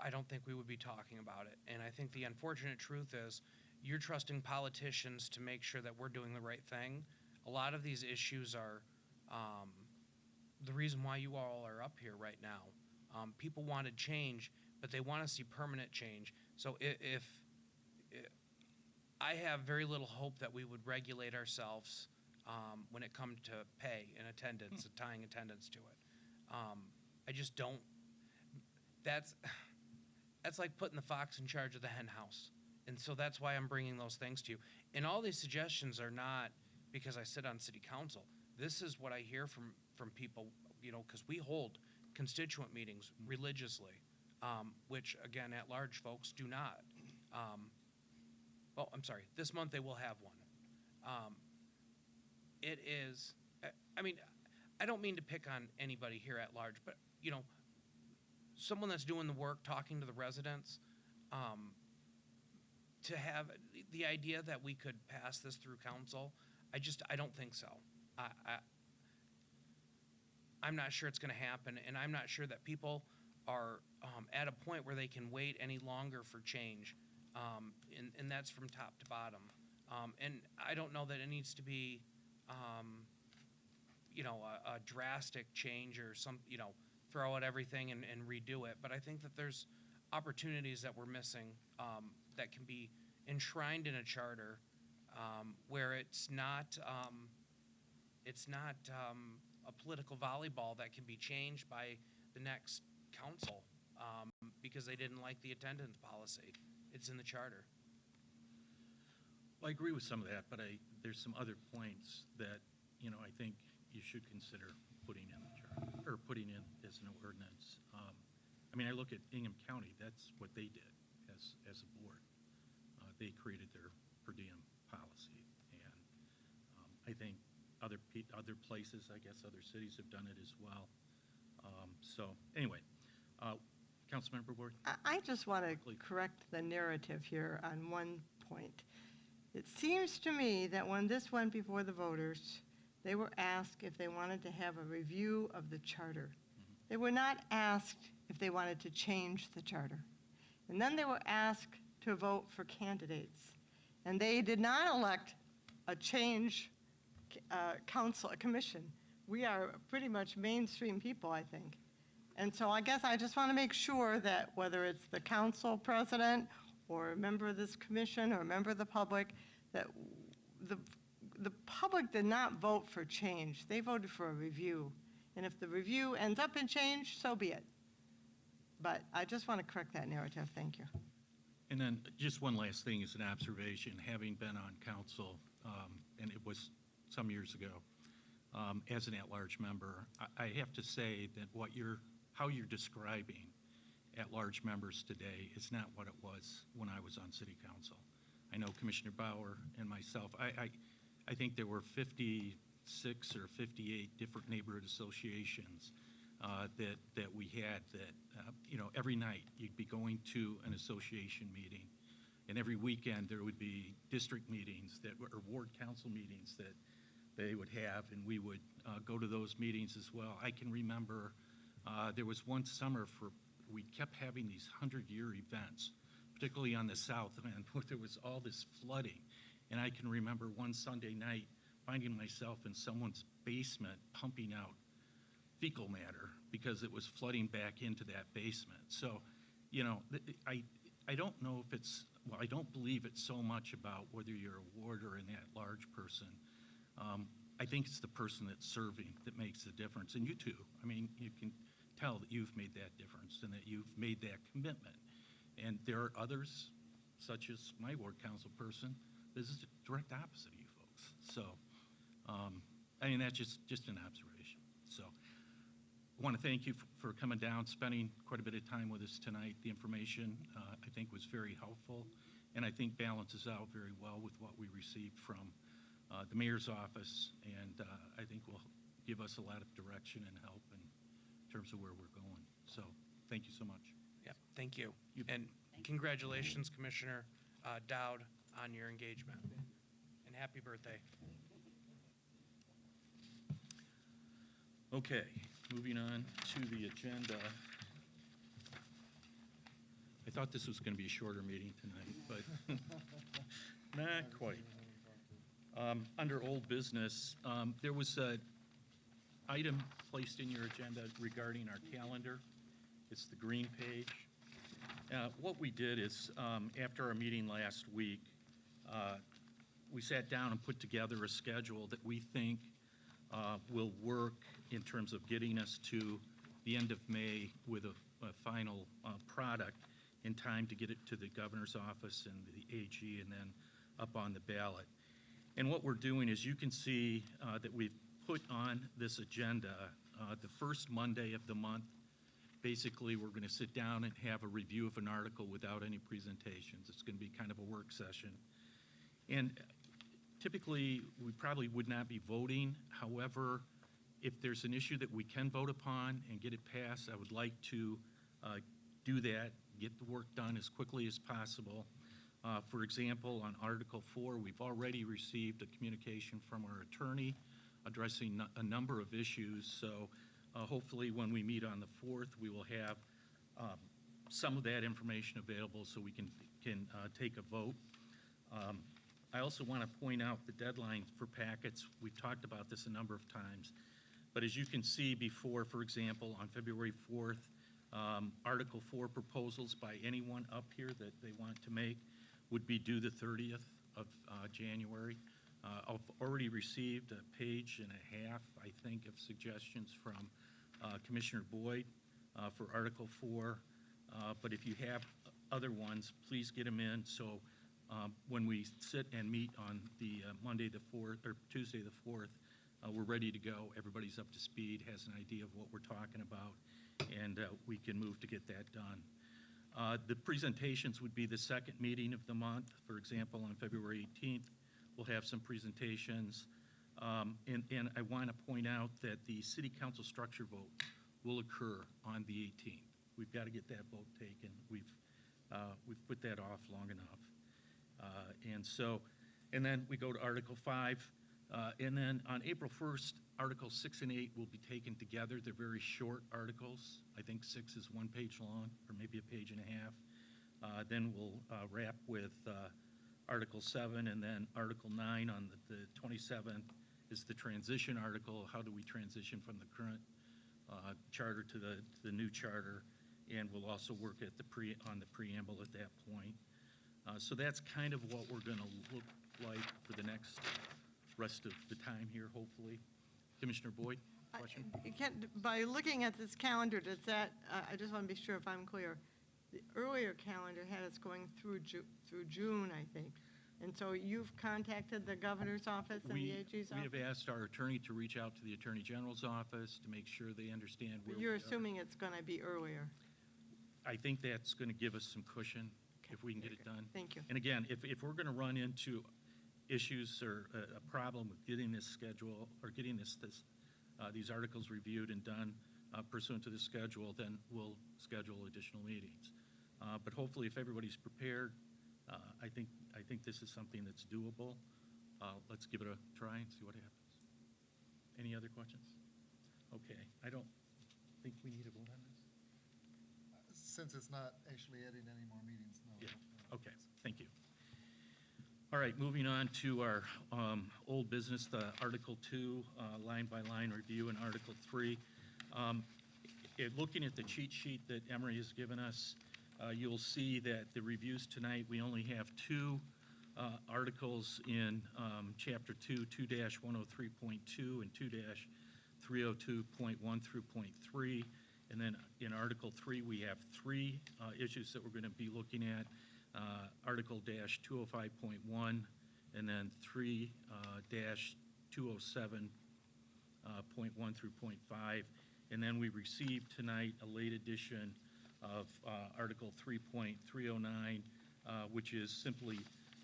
Speaker 6: I don't think we would be talking about it. And I think the unfortunate truth is you're trusting politicians to make sure that we're doing the right thing. A lot of these issues are the reason why you all are up here right now. People wanted change, but they want to see permanent change. So if I have very little hope that we would regulate ourselves when it comes to pay and attendance, and tying attendance to it. I just don't. That's like putting the fox in charge of the hen house. And so that's why I'm bringing those things to you. And all these suggestions are not because I sit on city council. This is what I hear from people, you know, because we hold constituent meetings religiously, which, again, at-large folks do not. Oh, I'm sorry. This month they will have one. It is, I mean, I don't mean to pick on anybody here at large, but, you know, someone that's doing the work, talking to the residents, to have the idea that we could pass this through council, I don't think so. I'm not sure it's going to happen, and I'm not sure that people are at a point where they can wait any longer for change, and that's from top to bottom. And I don't know that it needs to be, you know, a drastic change or some, you know, throw out everything and redo it. But I think that there's opportunities that we're missing that can be enshrined in a charter where it's not a political volleyball that can be changed by the next council because they didn't like the attendance policy. It's in the charter.
Speaker 1: Well, I agree with some of that, but there's some other points that, you know, I think you should consider putting in the charter, or putting in as an ordinance. I mean, I look at Ingham County, that's what they did as a board. They created their per diem policy, and I think other places, I guess other cities have done it as well. So anyway, Councilmember Ward?
Speaker 11: I just want to correct the narrative here on one point. It seems to me that when this went before the voters, they were asked if they wanted to have a review of the charter. They were not asked if they wanted to change the charter. And then they were asked to vote for candidates. And they did not elect a change a commission. We are pretty much mainstream people, I think. And so I guess I just want to make sure that whether it's the council president or a member of this commission or a member of the public, that the public did not vote for change. They voted for a review. And if the review ends up in change, so be it. But I just want to correct that narrative. Thank you.
Speaker 1: And then just one last thing is an observation, having been on council, and it was some years ago, as an at-large member, I have to say that how you're describing at-large members today is not what it was when I was on city council. I know Commissioner Bauer and myself, I think there were 56 or 58 different neighborhood associations that we had that, every night you'd be going to an association meeting. And every weekend there would be district meetings or ward council meetings that they would have, and we would go to those meetings as well. I can remember there was one summer we kept having these 100-year events, particularly on the south end, where there was all this flooding. And I can remember one Sunday night finding myself in someone's basement pumping out fecal matter because it was flooding back into that basement. So, I don't know if I don't believe it's so much about whether you're a ward or an at-large person. I think it's the person that's serving that makes the difference. And you too. I mean, you can tell that you've made that difference and that you've made that commitment. And there are others, such as my ward council person, this is the direct opposite of you folks. So, that's just an observation. So, I want to thank you for coming down, spending quite a bit of time with us tonight. The information, I think, was very helpful, and I think balances out very well with what we received from the mayor's office, and I think will give us a lot of direction and help in terms of where we're going. So, thank you so much.
Speaker 6: Yeah, thank you. And congratulations, Commissioner Dowd, on your engagement. And happy birthday.
Speaker 1: Okay, moving on to the agenda. I thought this was going to be a shorter meeting tonight, but not quite. Under old business, there was an item placed in your agenda regarding our calendar. It's the green page. What we did is, after our meeting last week, we sat down and put together a schedule that we think will work in terms of getting us to the end of May with a final product in time to get it to the governor's office and the AG and then up on the ballot. And what we're doing is, you can see that we've put on this agenda the first Monday of the month. Basically, we're going to sit down and have a review of an article without any presentations. It's going to be kind of a work session. And typically, we probably would not be voting. However, if there's an issue that we can vote upon and get it passed, I would like to do that, get the work done as quickly as possible. For example, on Article 4, we've already received a communication from our attorney addressing a number of issues. So hopefully when we meet on the 4th, we will have some of that information available so we can take a vote. I also want to point out the deadline for packets. We've talked about this a number of times. But as you can see before, for example, on February 4th, Article 4 proposals by anyone up here that they want to make would be due the 30th of January. I've already received a page and a half, I think, of suggestions from Commissioner Boyd for Article 4. But if you have other ones, please get them in. So when we sit and meet on the Monday the 4th or Tuesday the 4th, we're ready to go. Everybody's up to speed, has an idea of what we're talking about, and we can move to get that done. The presentations would be the second meeting of the month. For example, on February 18th, we'll have some presentations. And I want to point out that the city council structure vote will occur on the 18th. We've got to get that vote taken. We've put that off long enough. And then we go to Article 5. And then on April 1st, Articles 6 and 8 will be taken together. They're very short articles. I think 6 is 1 page long, or maybe a page and a half. Then we'll wrap with Article 7, and then Article 9 on the 27th is the transition article. How do we transition from the current charter to the new charter? And we'll also work at on the preamble at that point. So that's kind of what we're going to look like for the next rest of the time here, hopefully. Commissioner Boyd, question?
Speaker 11: By looking at this calendar, does that, I just want to be sure if I'm clear, the earlier calendar had us going through June, I think. And so you've contacted the governor's office and the AG's
Speaker 1: We have
Speaker 11: office?
Speaker 1: asked our attorney to reach out to the Attorney General's office to make sure they understand where
Speaker 11: But
Speaker 1: we
Speaker 11: you're
Speaker 1: are.
Speaker 11: assuming it's going to be earlier?
Speaker 1: I think that's going to give us some cushion if we can get it done.
Speaker 11: Thank you.
Speaker 1: And again, if we're going to run into issues or a problem with getting this schedule or getting these articles reviewed and done pursuant to the schedule, then we'll schedule additional meetings. But hopefully, if everybody's prepared, I think this is something that's doable. Let's give it a try and see what happens. Any other questions? Okay, I don't think we need a vote on this.
Speaker 2: Since it's not actually adding any more meetings, no.
Speaker 1: Yeah, okay, thank you. All right, moving on to our old business, the Article 2, line-by-line review, and Article 3. Looking at the cheat sheet that Emery has given us, you'll see that the reviews tonight, we only have two articles in Chapter 2, 2-103.2 and 2-302.1 through .3. And then in Article 3, we have three issues that we're going to be looking at. Article -205.1, and then 3-207.1 through .5. And then we received tonight a late edition of Article 3.309, which is simply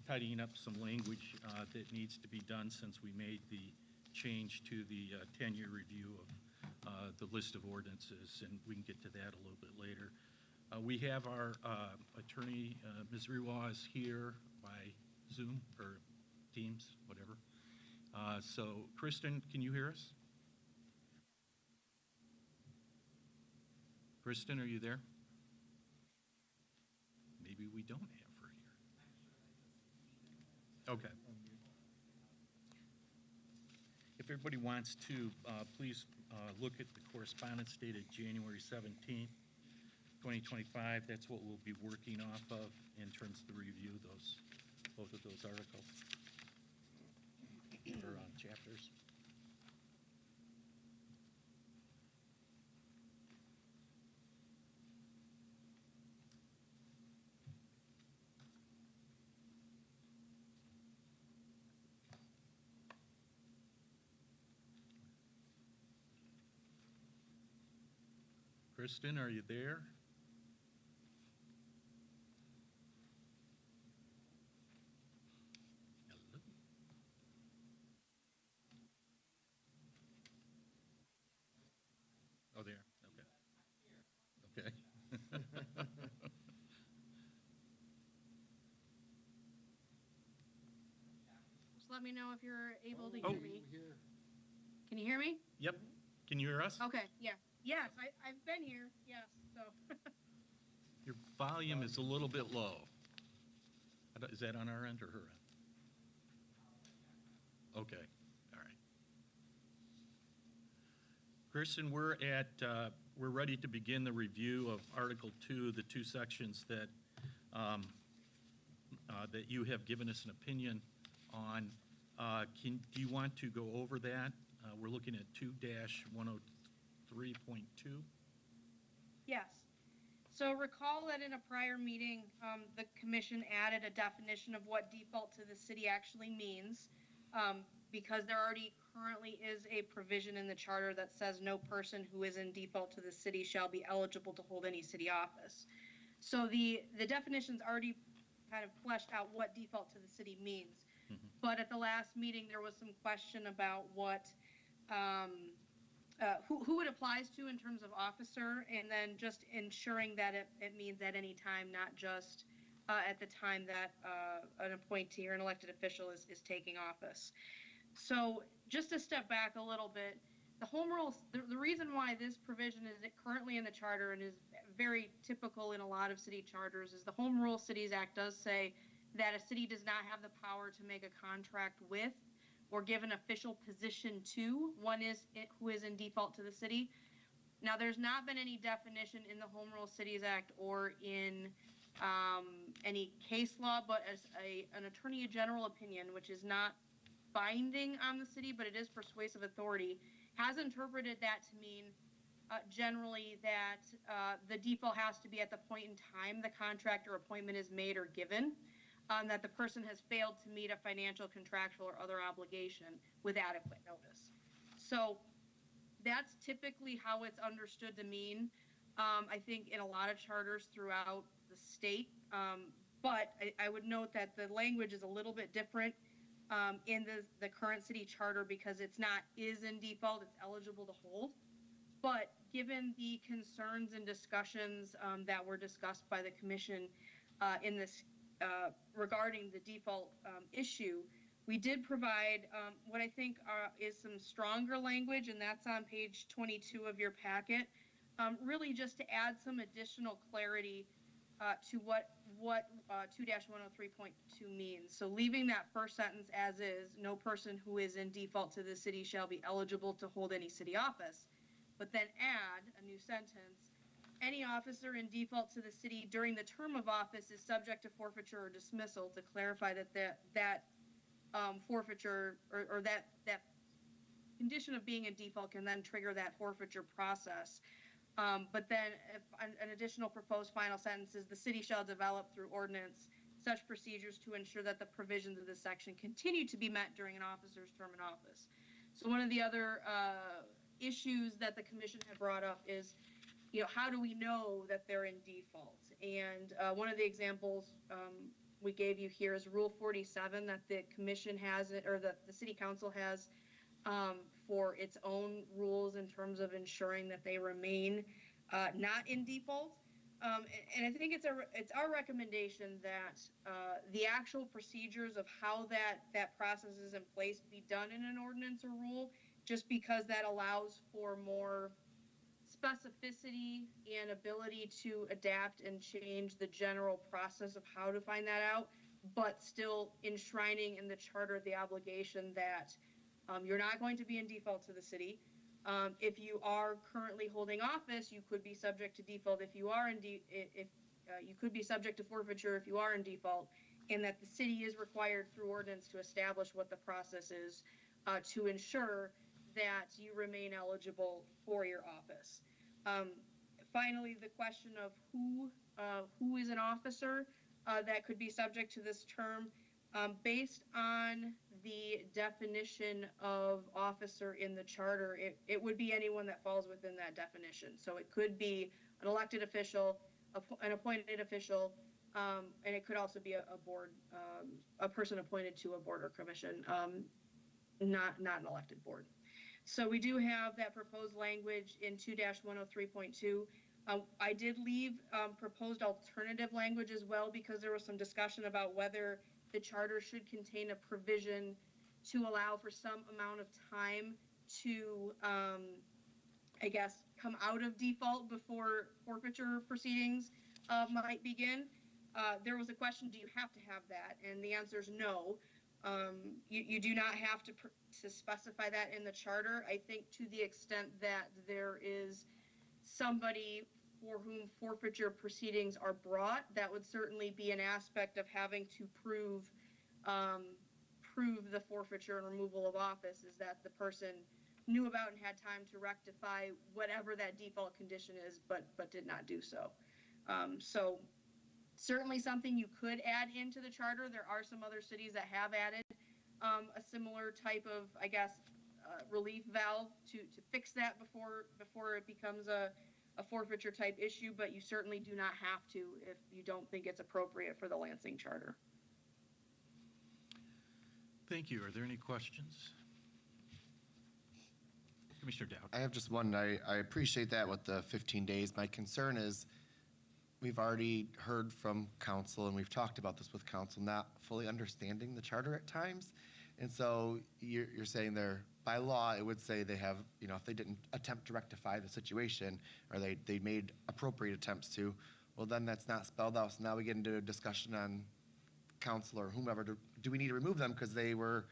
Speaker 1: tidying up some language that needs to be done since we made the change to the 10-year review of the list of ordinances, and we can get to that a little bit later. We have our attorney, Ms. Rewa, is here by Zoom or Teams, whatever. So, Kristen, can you hear us? Kristen, are you there? Maybe we don't have her here. Okay. If everybody wants to, please look at the correspondence dated January 17th, 2025. That's what we'll be working off of in terms of the review, both of those articles or chapters. Kristen, are you there? Hello? Oh, there, okay. Okay.
Speaker 15: Just let me know if you're able to
Speaker 1: Oh.
Speaker 15: hear me. Can you hear me?
Speaker 1: Yep, can you hear us?
Speaker 15: Okay, yeah. Yes, I've been here, yes, so.
Speaker 1: Your volume is a little bit low. Is that on our end or her end? Okay, all right. Kristen, we're ready to begin the review of Article 2, the two sections that that you have given us an opinion on. Do you want to go over that? We're looking at 2-103.2.
Speaker 15: Yes. So recall that in a prior meeting, the commission added a definition of what default to the city actually means, because there already currently is a provision in the charter that says no person who is in default to the city shall be eligible to hold any city office. So the definition's already kind of fleshed out what default to the city means. Mm-hmm. But at the last meeting, there was some question about what who it applies to in terms of officer, and then just ensuring that it means at any time, not just at the time that an appointee or an elected official is taking office. So just to step back a little bit, the home rule, the reason why this provision is currently in the charter and is very typical in a lot of city charters is the Home Rule Cities Act does say that a city does not have the power to make a contract with or give an official position to one who is in default to the city. Now, there's not been any definition in the Home Rule Cities Act or in any case law, but as an attorney general opinion, which is not binding on the city, but it is persuasive authority, has interpreted that to mean generally that the default has to be at the point in time the contract or appointment is made or given, that the person has failed to meet a financial, contractual, or other obligation with adequate notice. So that's typically how it's understood to mean, I think, in a lot of charters throughout the state. But I would note that the language is a little bit different in the current city charter because it's not is in default, it's eligible to hold. But given the concerns and discussions that were discussed by the commission in this regarding the default issue, we did provide what I think is some stronger language, and that's on page 22 of your packet, really just to add some additional clarity to what 2-103.2 means. So leaving that first sentence as is, no person who is in default to the city shall be eligible to hold any city office, but then add a new sentence. Any officer in default to the city during the term of office is subject to forfeiture or dismissal, to clarify that forfeiture or that condition of being in default can then trigger that forfeiture process. But then an additional proposed final sentence is the city shall develop through ordinance such procedures to ensure that the provisions of this section continue to be met during an officer's term in office. So one of the other issues that the commission had brought up is, how do we know that they're in default? And one of the examples we gave you here is Rule 47 that the commission has, or that the city council has for its own rules in terms of ensuring that they remain not in default. And I think it's our recommendation that the actual procedures of how that process is in place be done in an ordinance or rule, just because that allows for more specificity and ability to adapt and change the general process of how to find that out, but still enshrining in the charter the obligation that you're not going to be in default to the city. If you are currently holding office, you could be subject to default if you are you could be subject to forfeiture if you are in default, and that the city is required through ordinance to establish what the process is to ensure that you remain eligible for your office. Finally, the question of who is an officer that could be subject to this term, based on the definition of officer in the charter, it would be anyone that falls within that definition. So it could be an elected official, an appointed official, and it could also be a board, a person appointed to a board or commission, not an elected board. So we do have that proposed language in 2-103.2. I did leave proposed alternative language as well because there was some discussion about whether the charter should contain a provision to allow for some amount of time to, I guess, come out of default before forfeiture proceedings might begin. There was a question, do you have to have that? And the answer is no. You do not have to specify that in the charter. I think to the extent that there is somebody for whom forfeiture proceedings are brought, that would certainly be an aspect of having to prove the forfeiture and removal of office, is that the person knew about and had time to rectify whatever that default condition is, but did not do so. So certainly something you could add into the charter. There are some other cities that have added a similar type of, I guess, relief valve to fix that before it becomes a forfeiture type issue, but you certainly do not have to if you don't think it's appropriate for the Lansing charter.
Speaker 1: Thank you. Are there any questions? Commissioner Dowd.
Speaker 13: I have just one. I appreciate that with the 15 days. My concern is we've already heard from council and we've talked about this with council not fully understanding the charter at times. And so you're saying there, by law, it would say they have, if they didn't attempt to rectify the situation or they made appropriate attempts to, well, then that's not spelled out. So now we get into a discussion on council or whomever. Do we need to remove them because they were,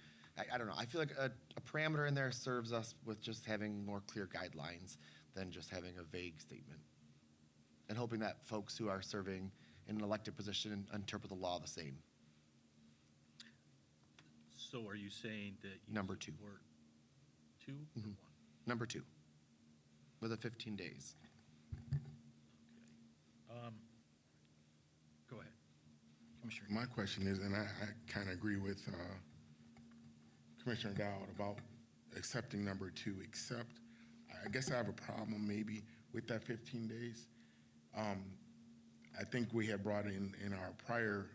Speaker 13: I don't know. I feel like a parameter in there serves us with just having more clear guidelines than just having a vague statement. And hoping that folks who are serving in an elected position interpret the law the same.
Speaker 1: So are you saying that you
Speaker 13: Number two.
Speaker 1: support two or one?
Speaker 13: Number two. with the 15 days.
Speaker 1: Go ahead. Commissioner.
Speaker 9: My question is, and I kind of agree with Commissioner Dowd about accepting number 2, except I guess I have a problem maybe with that 15 days. I think we had brought in our prior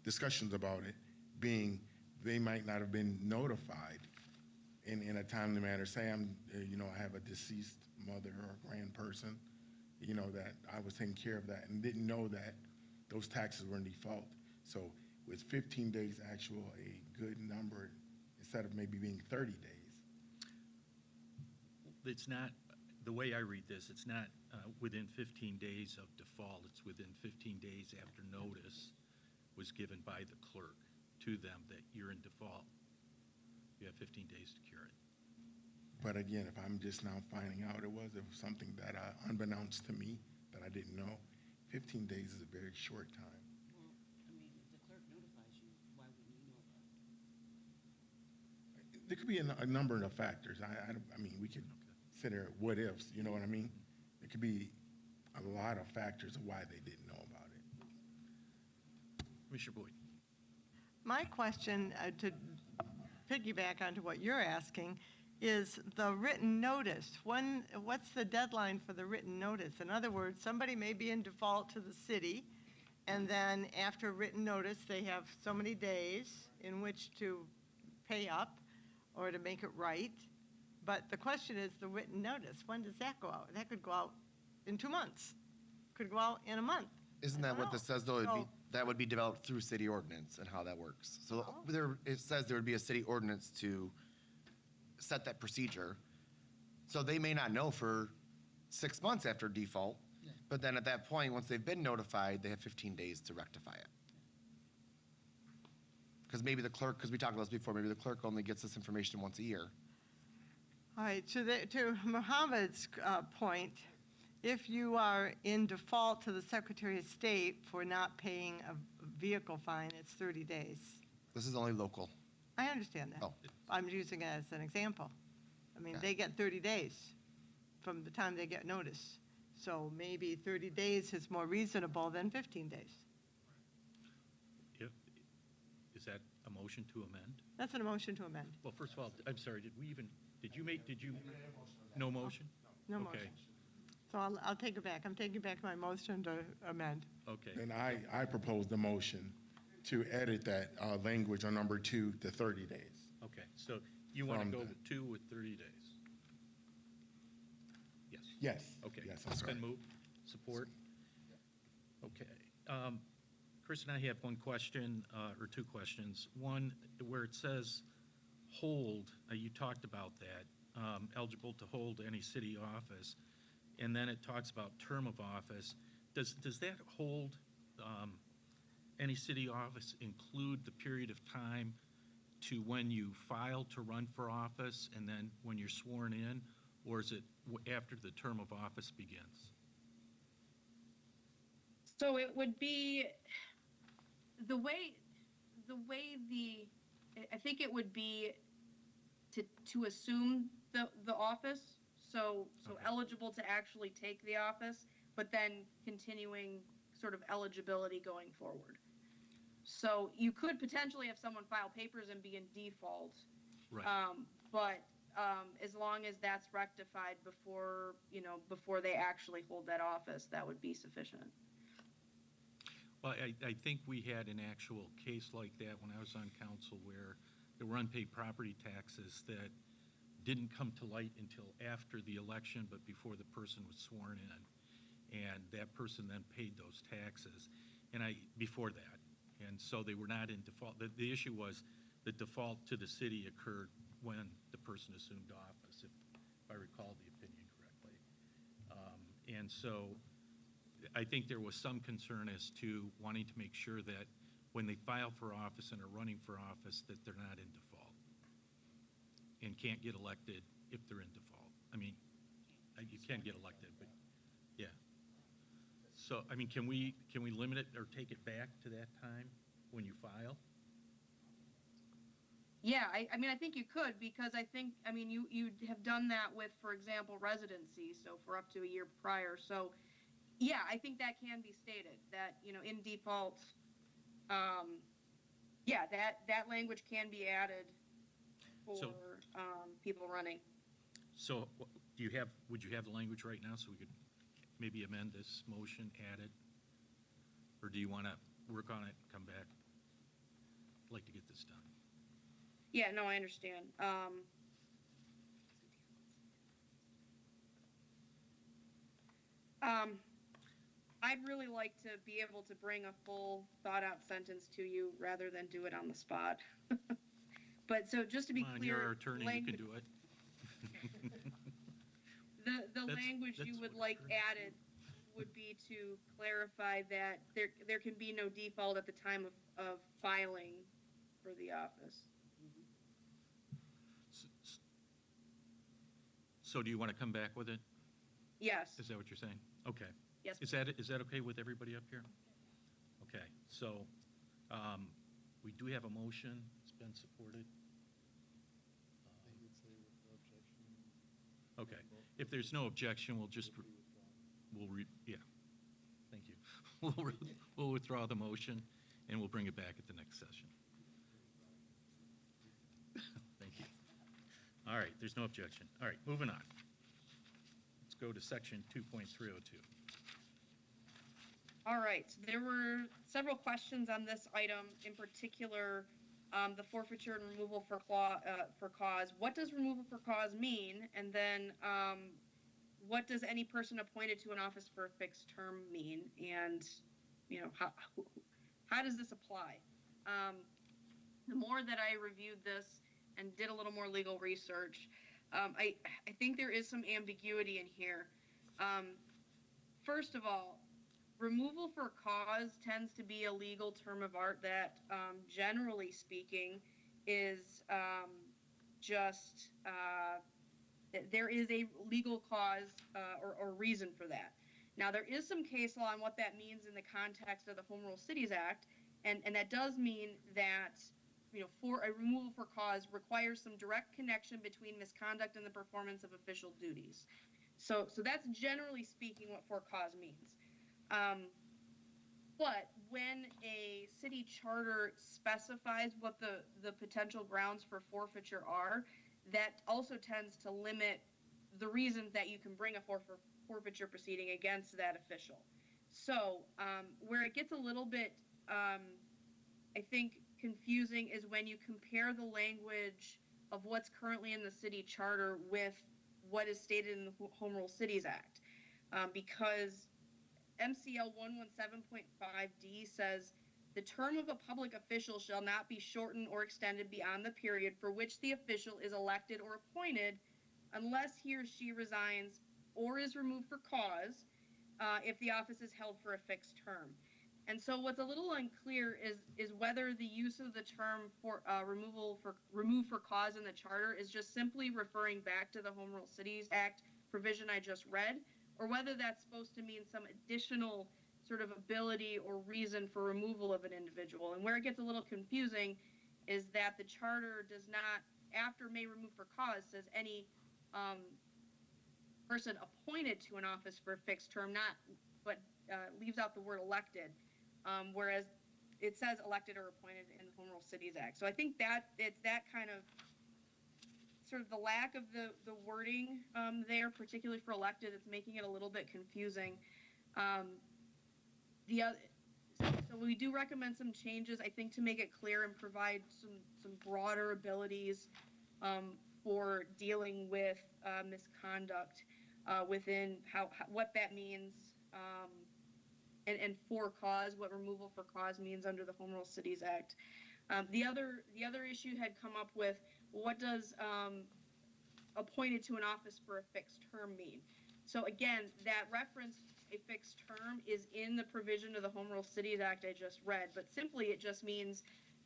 Speaker 9: discussions about it being they might not have been notified in a timely manner. Say I have a deceased mother or grand person, that I was taking care of that and didn't know that those taxes were in default. So was 15 days actual a good number instead of maybe being 30 days?
Speaker 1: It's not, the way I read this, it's not within 15 days of default. It's within 15 days after notice was given by the clerk to them that you're in default. You have 15 days to cure it.
Speaker 9: But again, if I'm just now finding out it was something that unbeknownst to me that I didn't know, 15 days is a very short time.
Speaker 8: Well, I mean, if the clerk notifies you, why wouldn't you know about it?
Speaker 9: There could be a number of factors. I mean, we could sit there, what ifs, you know what I mean? It could be a lot of factors of why they didn't know about it.
Speaker 1: Commissioner Boyd.
Speaker 11: My question, to piggyback onto what you're asking, is the written notice. What's the deadline for the written notice? In other words, somebody may be in default to the city, and then after written notice, they have so many days in which to pay up or to make it right. But the question is the written notice. When does that go out? That could go out in 2 months. Could go out in a month.
Speaker 13: Isn't that what this says, though? That would be developed through city ordinance and how that works. So it says there would be a city ordinance to set that procedure. So they may not know for 6 months after default, but then at that point, once they've been notified, they have 15 days to rectify it. Because maybe the clerk, because we talked about this before, maybe the clerk only gets this information once a year.
Speaker 11: All right, to Mohammed's point, if you are in default to the Secretary of State for not paying a vehicle fine, it's 30 days.
Speaker 13: This is only local.
Speaker 11: I understand that.
Speaker 13: Oh.
Speaker 11: I'm using it as an example. I mean, they get 30 days from the time they get notice. So maybe 30 days is more reasonable than 15 days.
Speaker 1: Is that a motion to amend?
Speaker 11: That's an motion to amend.
Speaker 1: Well, first of all, I'm sorry, did you, no motion?
Speaker 11: No
Speaker 1: Okay.
Speaker 11: motion. So I'll take it back. I'm taking back my motion to amend.
Speaker 1: Okay.
Speaker 9: And I proposed a motion to edit that language on number 2 to 30 days.
Speaker 1: Okay, so you want to
Speaker 9: From
Speaker 1: go
Speaker 9: the-
Speaker 1: with 2 with 30 days? Yes.
Speaker 9: Yes.
Speaker 1: Okay.
Speaker 9: Yes, I'm
Speaker 1: It's
Speaker 9: sorry.
Speaker 1: been moved. Support? Okay. Chris and I have one question, or 2 questions. One, where it says hold, you talked about that, eligible to hold any city office, and then it talks about term of office. Does that hold, any city office include the period of time to when you file to run for office and then when you're sworn in, or is it after the term of office begins?
Speaker 15: So it would be I think it would be to assume the office. So
Speaker 1: Okay.
Speaker 15: eligible to actually take the office, but then continuing sort of eligibility going forward. So you could potentially have someone file papers and be in default.
Speaker 1: Right.
Speaker 15: But as long as that's rectified before they actually hold that office, that would be sufficient.
Speaker 1: Well, I think we had an actual case like that when I was on council where there were unpaid property taxes that didn't come to light until after the election, but before the person was sworn in. And that person then paid those taxes, before that. And so they were not in default. The issue was the default to the city occurred when the person assumed office, if I recall the opinion correctly. And so I think there was some concern as to wanting to make sure that when they file for office and are running for office, that they're not in default and can't get elected if they're in default. I mean, you can get elected, but, yeah. So, I mean, can we limit it or take it back to that time when you file?
Speaker 15: Yeah, I mean, I think you could, because I think, I mean, you have done that with, for example, residency, so for up to a year prior. So, yeah, I think that can be stated, that, you know, in default, yeah, that language can be added for
Speaker 1: So-
Speaker 15: people running.
Speaker 1: So would you have the language right now so we could maybe amend this motion, add it? Or do you want to work on it and come back? I'd like to get this done.
Speaker 15: Yeah, no, I understand. I'd really like to be able to bring a full thought-out sentence to you rather than do it on the spot. But so just to be
Speaker 1: Come on,
Speaker 15: clear,
Speaker 1: you're our attorney, you can
Speaker 15: language-
Speaker 1: do it.
Speaker 15: The
Speaker 1: That's-
Speaker 15: language you
Speaker 1: that's
Speaker 15: would
Speaker 1: what
Speaker 15: like
Speaker 1: attorney-
Speaker 15: added would be to clarify that there can be no default at the time of filing for the office.
Speaker 1: So do you want to come back with it?
Speaker 15: Yes,
Speaker 1: Is that what you're saying? Okay.
Speaker 15: yes.
Speaker 1: Is that okay with everybody up here? Okay, so we do have a motion. It's been supported. Okay, if there's no objection, we'll just, yeah, thank you. We'll withdraw the motion, and we'll bring it back at the next session. Thank you. All right, there's no objection. All right, moving on. Let's go to section 2.302.
Speaker 15: All right, there were several questions on this item, in particular, the forfeiture and removal for cause. What does removal for cause mean? And then, what does any person appointed to an office for a fixed term mean? And, you know, how does this apply? The more that I reviewed this and did a little more legal research, I think there is some ambiguity in here. First of all, removal for cause tends to be a legal term of art that, generally speaking, is just there is a legal cause or reason for that. Now, there is some case law on what that means in the context of the Home Rule Cities Act, and that does mean that, you know, for a removal for cause requires some direct connection between misconduct and the performance of official duties. So that's generally speaking what for cause means. But when a city charter specifies what the potential grounds for forfeiture are, that also tends to limit the reasons that you can bring a forfeiture proceeding against that official. So where it gets a little bit, I think, confusing is when you compare the language of what's currently in the city charter with what is stated in the Home Rule Cities Act. Because MCL 117.5D says, the term of a public official shall not be shortened or extended beyond the period for which the official is elected or appointed unless he or she resigns or is removed for cause if the office is held for a fixed term. And so what's a little unclear is whether the use of the term for remove for cause in the charter is just simply referring back to the Home Rule Cities Act provision I just read, or whether that's supposed to mean some additional sort of ability or reason for removal of an individual. And where it gets a little confusing is that the charter does not, after may remove for cause, says any person appointed to an office for a fixed term, but leaves out the word elected, whereas it says elected or appointed in the Home Rule Cities Act. So I think that it's that kind of sort of the lack of the wording there, particularly for elected, it's making it a little bit confusing. So we do recommend some changes, I think, to make it clear and provide some broader abilities for dealing with misconduct within what that means, and for cause, what removal for cause means under the Home Rule Cities Act. The other issue had come up with, what does appointed to an office for a fixed term mean? So again, that reference, a fixed term, is in the provision of the Home Rule Cities Act I just read, but simply it just means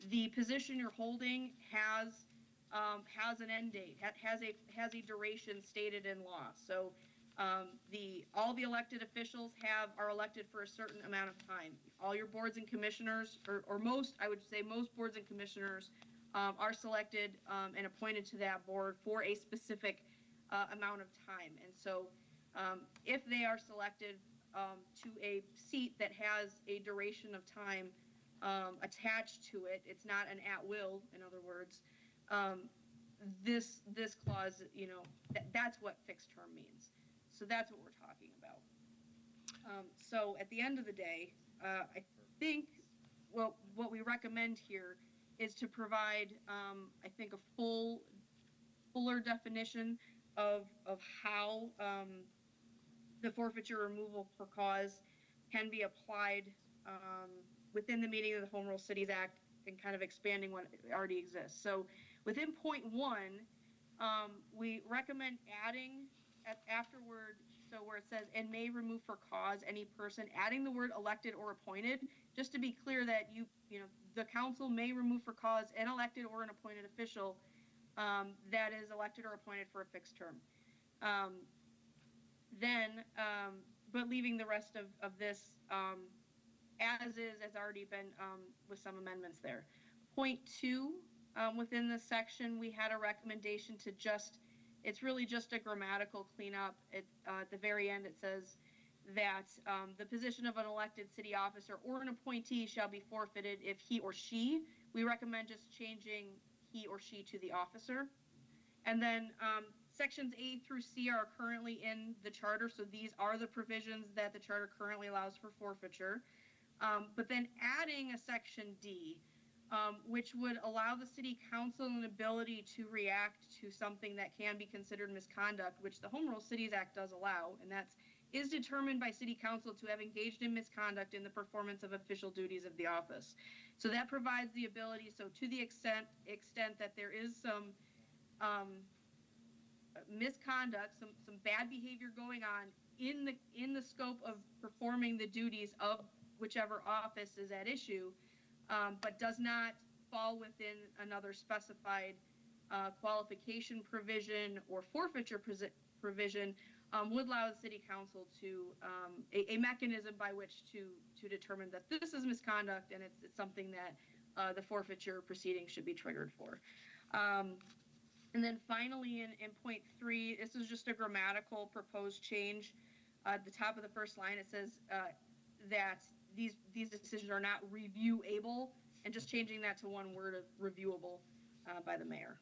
Speaker 15: the position you're holding has an end date, has a duration stated in law. So all the elected officials are elected for a certain amount of time. All your boards and commissioners, or most, I would say most boards and commissioners are selected and appointed to that board for a specific amount of time. And so if they are selected to a seat that has a duration of time attached to it, it's not an at-will, in other words, this clause, that's what fixed term means. So that's what we're talking about. So at the end of the day, I think what we recommend here is to provide, I think, a fuller definition of how the forfeiture removal for cause can be applied within the meaning of the Home Rule Cities Act and kind of expanding what already exists. So within point 1, we recommend adding afterward, so where it says, and may remove for cause any person, adding the word elected or appointed, just to be clear that the council may remove for cause an elected or an appointed official that is elected or appointed for a fixed term. But leaving the rest of this as is, has already been with some amendments there. Point 2, within this section, we had a recommendation to it's really just a grammatical cleanup. At the very end, it says that the position of an elected city officer or an appointee shall be forfeited if he or she, we recommend just changing he or she to the officer. And then sections A through C are currently in the charter, so these are the provisions that the charter currently allows for forfeiture. But then adding a section D, which would allow the city council an ability to react to something that can be considered misconduct, which the Home Rule Cities Act does allow, and is determined by city council to have engaged in misconduct in the performance of official duties of the office. So that provides the ability, so to the extent that there is some misconduct, some bad behavior going on in the scope of performing the duties of whichever office is at issue, but does not fall within another specified qualification provision or forfeiture provision, would allow the city council to a mechanism by which to determine that this is misconduct and it's something that the forfeiture proceeding should be triggered for. And then finally, in point 3, this is just a grammatical proposed change. At the top of the first line, it says that these decisions are not review-able, and just changing that to one word of reviewable by the mayor.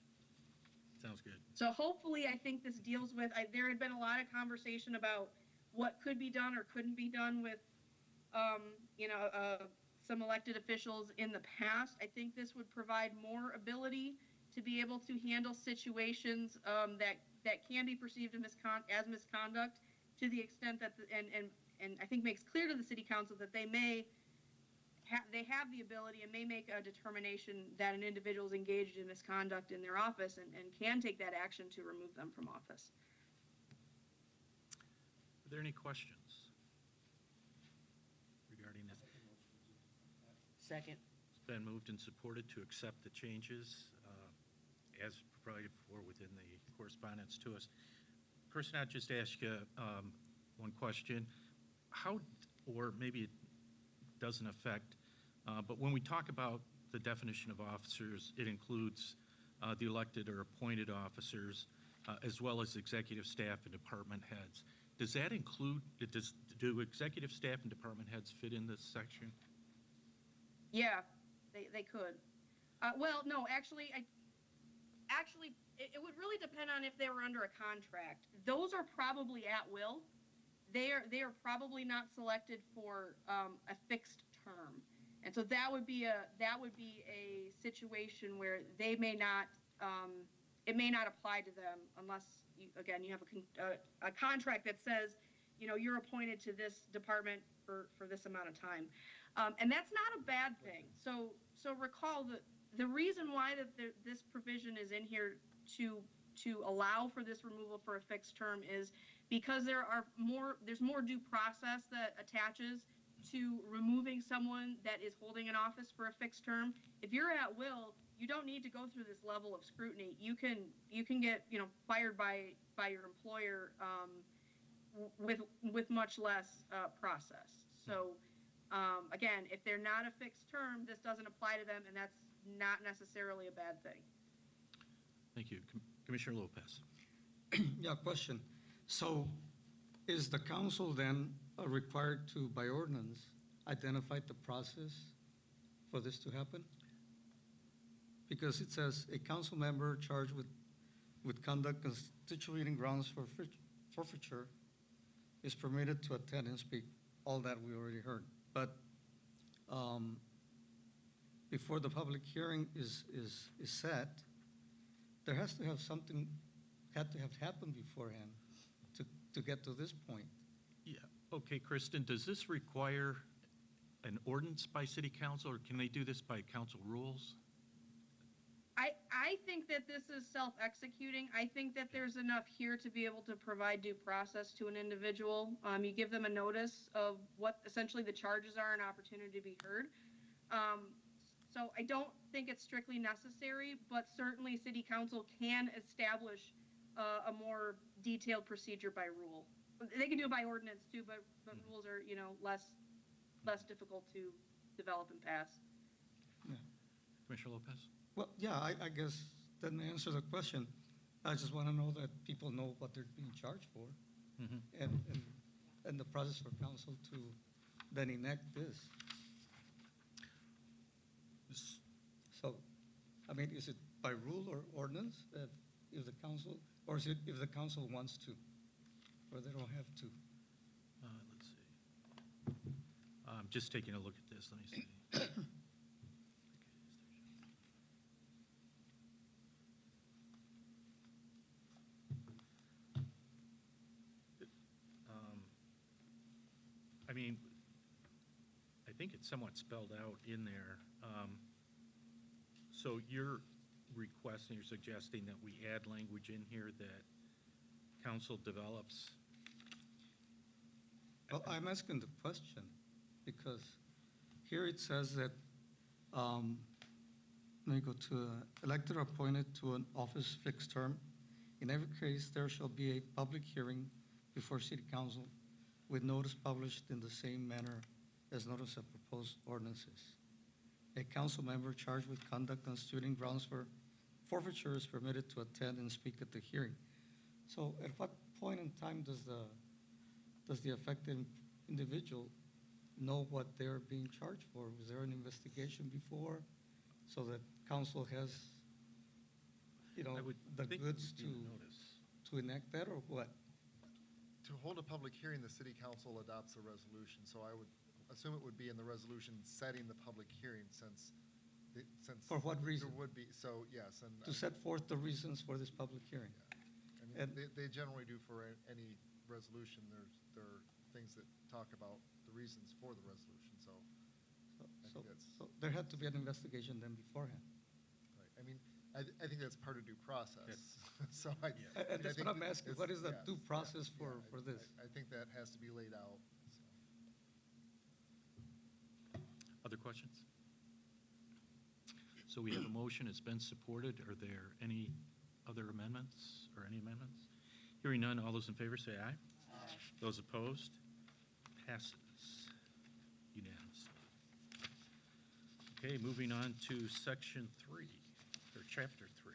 Speaker 1: Sounds good.
Speaker 15: So hopefully, I think this deals with, there had been a lot of conversation about what could be done or couldn't be done with, some elected officials in the past. I think this would provide more ability to be able to handle situations that can be perceived as misconduct, to the extent that, and I think makes clear to the city council that they have the ability and may make a determination that an individual is engaged in misconduct in their office and can take that action to remove them from office.
Speaker 1: Are there any questions regarding this?
Speaker 8: Second.
Speaker 1: It's been moved and supported to accept the changes as provided for within the correspondence to us. Person, I'd just ask you one question. How, or maybe it doesn't affect, but when we talk about the definition of officers, it includes the elected or appointed officers, as well as executive staff and department heads. Does that include, do executive staff and department heads fit in this section?
Speaker 15: Yeah, they could. Well, no, actually, it would really depend on if they were under a contract. Those are probably at will. They are probably not selected for a fixed term, and so that would be a situation where they may not, it may not apply to them unless you have a contract that says, you're appointed to this department for this amount of time, and that's not a bad thing. So recall that the reason why this provision is in here to allow for this removal for a fixed term is because there's more due process that attaches to removing someone that is holding an office for a fixed term. If you're at will, you don't need to go through this level of scrutiny. You can get fired by your employer with much less process. So again, if they're not a fixed term, this doesn't apply to them, and not necessarily a bad thing.
Speaker 1: Thank you. Commissioner Lopez.
Speaker 12: Yeah, question. So is the council then required to, by ordinance, identify the process for this to happen? Because it says a council member charged with conduct constituting grounds for forfeiture is permitted to attend and speak, all that we already heard. But before the public hearing is set, there has to have something, had to have happened beforehand to get to this point.
Speaker 1: Yeah, okay, Kristen, does this require an ordinance by city council, or can they do this by council rules?
Speaker 15: I think that this is self-executing. I think that there's enough here to be able to provide due process to an individual. You give them a notice of what essentially the charges are, an opportunity to be heard. So I don't think it's strictly necessary, but certainly city council can establish a more detailed procedure by rule. They can do it by ordinance too, but rules are, less difficult to develop and pass.
Speaker 1: Commissioner Lopez?
Speaker 12: Well, yeah, I guess that answers the question. I just want to know that people know what they're being charged for, and the process for council to then enact this. So, I mean, is it by rule or ordinance that if the council, or is it if the council wants to, or they don't have to?
Speaker 1: Let's see. I'm just taking a look at this. Let me see. I mean, I think it's somewhat spelled out in there. So you're requesting, you're suggesting that we add language in here that council develops?
Speaker 12: Well, I'm asking the question because here it says that, let me go to elected or appointed to an office fixed term. In every case, there shall be a public hearing before city council with notice published in the same manner as notice of proposed ordinances. A council member charged with conduct constituting grounds for forfeiture is permitted to attend and speak at the hearing. So at what point in time does the affected individual know what they're being charged for? Was there an investigation before so that council has,
Speaker 1: I would
Speaker 12: the
Speaker 1: think
Speaker 12: goods
Speaker 1: it would be a notice.
Speaker 12: to enact that, or what?
Speaker 2: To hold a public hearing, the city council adopts a resolution, so I would assume it would be in the resolution setting the public hearing since.
Speaker 12: For what reason?
Speaker 2: There would be, so, yes, and.
Speaker 12: To set forth the reasons for this public hearing.
Speaker 2: I mean, they generally do for any resolution, there are things that talk about the reasons for the resolution, so.
Speaker 12: So there had to be an investigation then beforehand.
Speaker 2: Right, I mean, I think that's part of due process, so I.
Speaker 12: And that's
Speaker 2: I think
Speaker 12: what I'm asking, what is the
Speaker 2: yes,
Speaker 12: due process
Speaker 2: yeah,
Speaker 12: for this?
Speaker 2: I think that has to be laid out, so.
Speaker 1: Other questions? So we have a motion, it's been supported. Are there any other amendments or any amendments? Hearing none, all those in favor say aye. Aye. Those opposed? Passes unanimously. Okay, moving on to section 3, or chapter 3.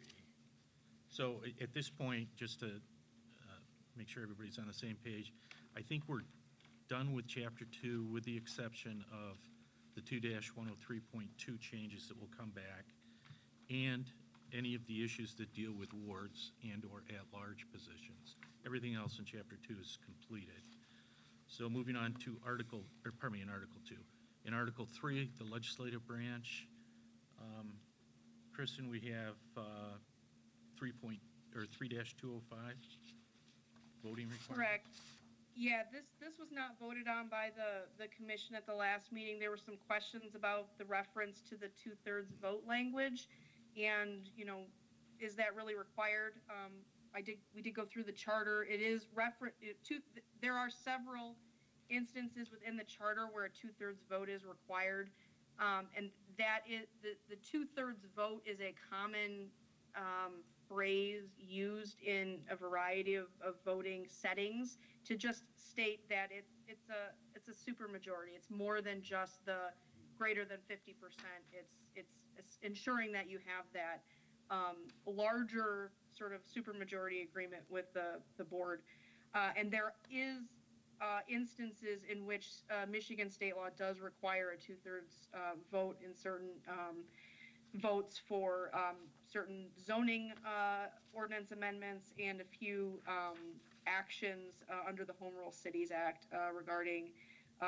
Speaker 1: So at this point, just to make sure everybody's on the same page, I think we're done with chapter 2 with the exception of the 2-103.2 changes that will come back, and any of the issues that deal with wards and/or at-large positions. Everything else in Chapter 2 is completed. So moving on to in Article 2. In Article 3, the legislative branch, Kristen, we have 3-205, voting requirements?
Speaker 15: Correct. Yeah, this was not voted on by the commission at the last meeting. There were some questions about the reference to the 2/3 vote language, and is that really required? We did go through the charter. It is there are several instances within the charter where a 2/3 vote is required, and that is the 2/3 vote is a common phrase used in a variety of voting settings to just state that it's a super majority. It's more than just the greater than 50%. It's ensuring that you have that larger sort of supermajority agreement with the board. And there is instances in which Michigan state law does require a 2/3 vote in certain votes for certain zoning ordinance amendments and a few actions under the Home Rule Cities Act regarding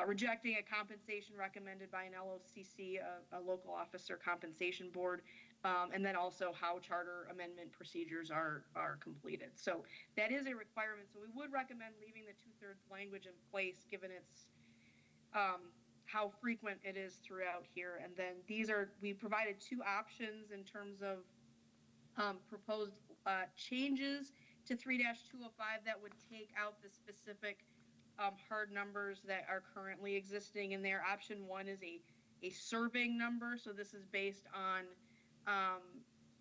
Speaker 15: rejecting a compensation recommended by an LOCC, a local officer compensation board, and then also how charter amendment procedures are completed. So that is a requirement. So we would recommend leaving the 2/3 language in place, given its how frequent it is throughout here. And then we provided two options in terms of proposed changes to 3-205 that would take out the specific hard numbers that are currently existing in there. Option 1 is a serving number. So this is based on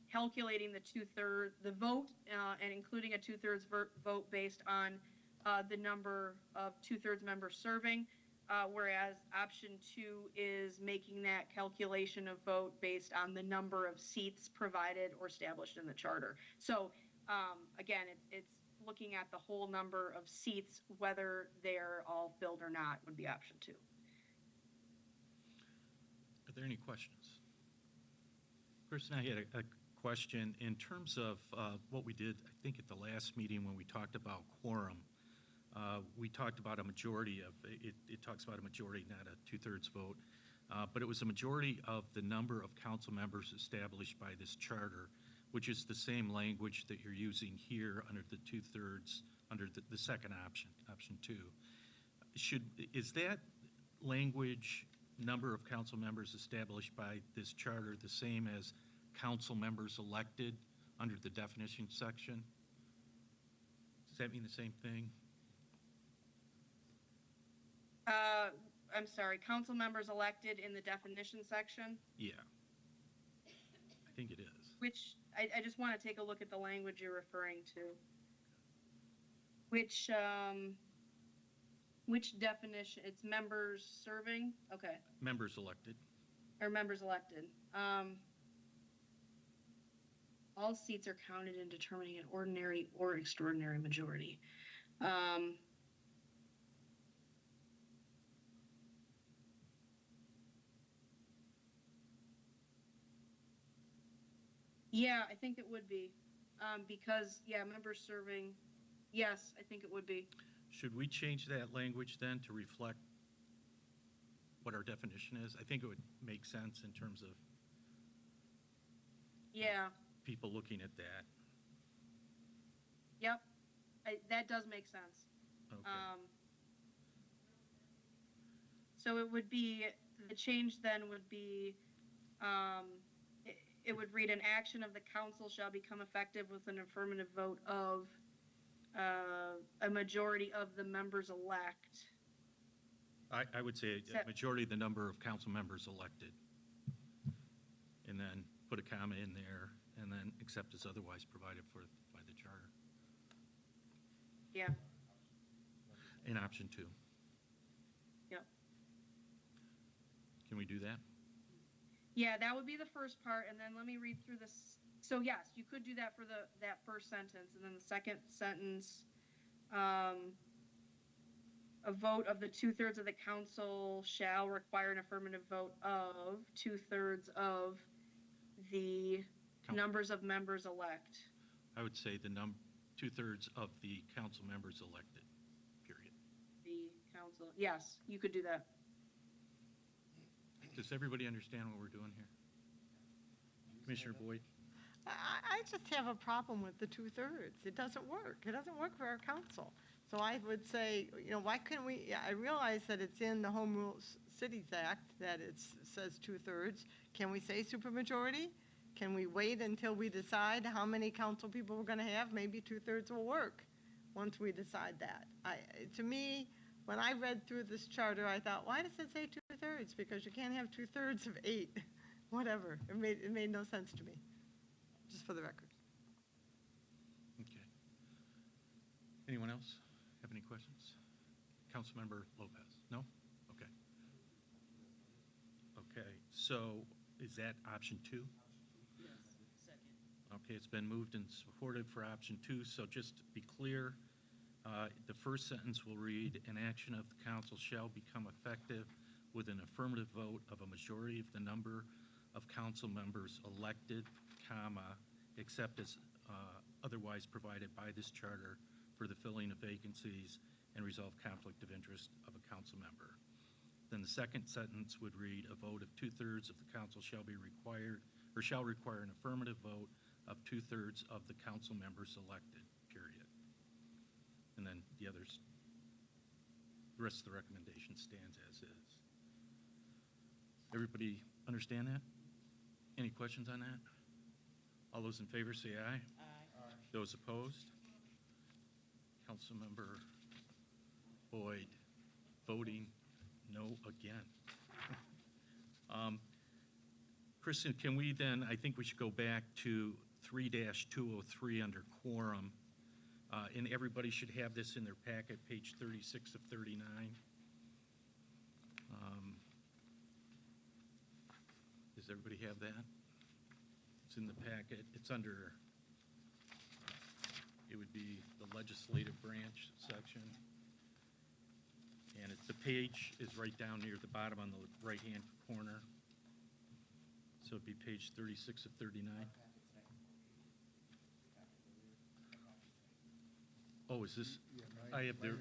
Speaker 15: calculating the vote and including a 2/3 vote based on the number of 2/3 members serving, whereas option 2 is making that calculation of vote based on the number of seats provided or established in the charter. So again, it's looking at the whole number of seats, whether they're all filled or not, would be option 2.
Speaker 1: Are there any questions? Chris and I had a question in terms of what we did, I think, at the last meeting when we talked about quorum. We talked about a majority of, it talks about a majority, not a 2/3 vote, but it was a majority of the number of council members established by this charter, which is the same language that you're using here under the 2/3, under the second option, option 2. Is that language, number of council members established by this charter, the same as council members elected under the definition section? Does that mean the same thing?
Speaker 15: I'm sorry, council members elected in the definition section,
Speaker 1: Yeah. I think it is.
Speaker 15: which I just want to take a look at the language you're referring to. Which definition? It's members serving? Okay.
Speaker 1: Members elected.
Speaker 15: Or members elected. All seats are counted in determining an ordinary or extraordinary majority. Yeah, I think it would be. Because, members serving, yes, I think it would be.
Speaker 1: Should we change that language then to reflect what our definition is? I think it would make sense in terms of
Speaker 15: Yeah,
Speaker 1: people looking at that.
Speaker 15: yep. That does make sense.
Speaker 1: Okay.
Speaker 15: So it would be, the change then would be, it would read, an action of the council shall become effective with an affirmative vote of a majority of the members elect.
Speaker 1: I would say a majority of the number of council members elected. And then put a comma in there, and then except as otherwise provided for by the charter.
Speaker 15: Yeah,
Speaker 1: In option 2.
Speaker 15: yep.
Speaker 1: Can we do that?
Speaker 15: Yeah, that would be the first part, and then let me read through this. So yes, you could do that for that first sentence, and then the second sentence, a vote of the 2/3 of the council shall require an affirmative vote of 2/3 of the numbers of members elect.
Speaker 1: I would say the 2/3 of the council members elected, period.
Speaker 15: The council, yes, you could do that.
Speaker 1: Does everybody understand what we're doing here? Commissioner Boyd?
Speaker 11: I just have a problem with the 2/3. It doesn't work. It doesn't work for our council. So I would say, why couldn't we, I realize that it's in the Home Rule Cities Act that it says 2/3. Can we say supermajority? Can we wait until we decide how many council people we're going to have? Maybe 2/3 will work once we decide that. To me, when I read through this charter, I thought, why does it say 2/3? Because you can't have 2/3 of 8. Whatever. It made no sense to me, just for the record.
Speaker 1: Okay. Anyone else have any questions? Councilmember Lopez? No? Okay. Okay, so is that option 2? Okay, it's been moved and supported for option 2, so just to be clear, the first sentence will read, "An action of the council shall become effective with an affirmative vote of a majority of the number of council members elected, comma, except as otherwise provided by this charter for the filling of vacancies and resolve conflict of interest of a council member." Then the second sentence would read, "A vote of 2/3 of the council shall be required, or shall require an affirmative vote of 2/3 of the council members elected," period. And then the others, the rest of the recommendation stands as is. Everybody understand that? Any questions on that? All those in favor say aye. Aye. Those opposed? Councilmember Boyd voting no again. Kristen, can we then, I think we should go back to 3-203 under quorum. And everybody should have this in their packet, page 36 of 39. Does everybody have that? It's in the packet. It's under, it would be the legislative branch section. And the page is right down near the bottom on the right-hand corner. So it'd be page 36 of 39. Oh, is this, I have the,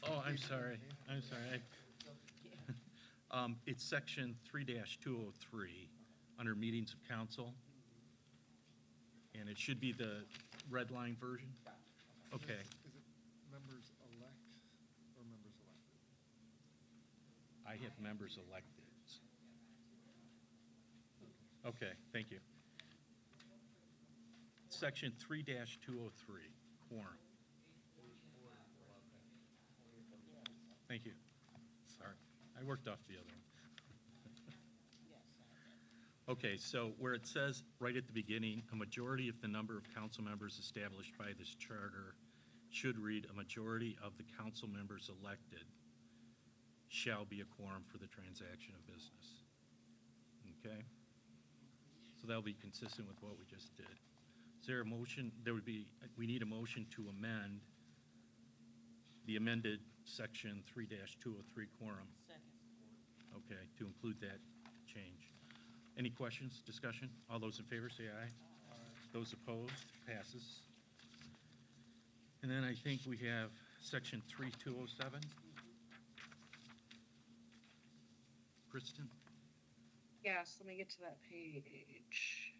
Speaker 1: oh, I'm sorry. It's section 3-203 under meetings of council. And it should be the red line version. Okay.
Speaker 2: Is it members elect or members elected?
Speaker 1: I have members elected. Okay, thank you. Section 3-203, quorum. Thank you. Sorry, I worked off the other one. Okay, so where it says right at the beginning, "A majority of the number of council members established by this charter," should read, "A majority of the council members elected shall be a quorum for the transaction of business." Okay? So that'll be consistent with what we just did. Is there a motion? We need a motion to amend the amended section 3-203 quorum.
Speaker 8: Second.
Speaker 1: Okay, to include that change. Any questions, discussion? All those in favor say aye. Those opposed, passes. And then I think we have section 3-207. Kristen?
Speaker 15: Yes, let me get to that page.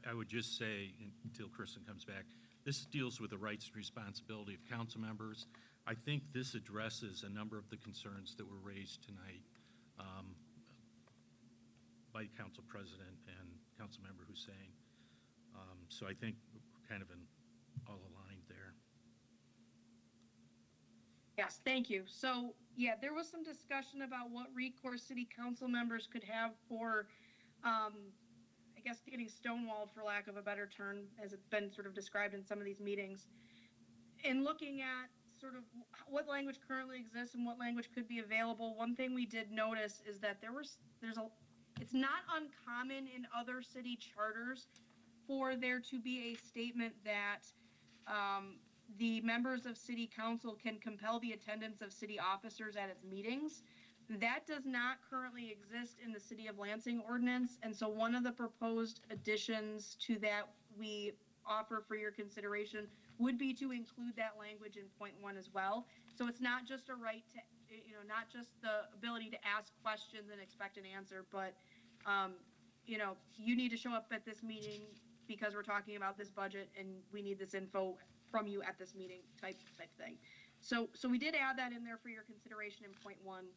Speaker 1: I would just say, until Kristen comes back, this deals with the rights and responsibility of council members. I think this addresses a number of the concerns that were raised tonight by Council President and Councilmember Hussein. So I think we're kind of all aligned there.
Speaker 15: Yes, thank you. So, yeah, there was some discussion about what recourse city council members could have for, I guess, getting stonewalled, for lack of a better term, as it's been sort of described in some of these meetings. In looking at sort of what language currently exists and what language could be available, one thing we did notice is that it's not uncommon in other city charters for there to be a statement that the members of city council can compel the attendance of city officers at its meetings. That does not currently exist in the City of Lansing ordinance, and so one of the proposed additions to that we offer for your consideration would be to include that language in point 1 as well. So it's not just a right to, not just the ability to ask questions and expect an answer, but, you need to show up at this meeting because we're talking about this budget and we need this info from you at this meeting type thing. So we did add that in there for your consideration in point 1.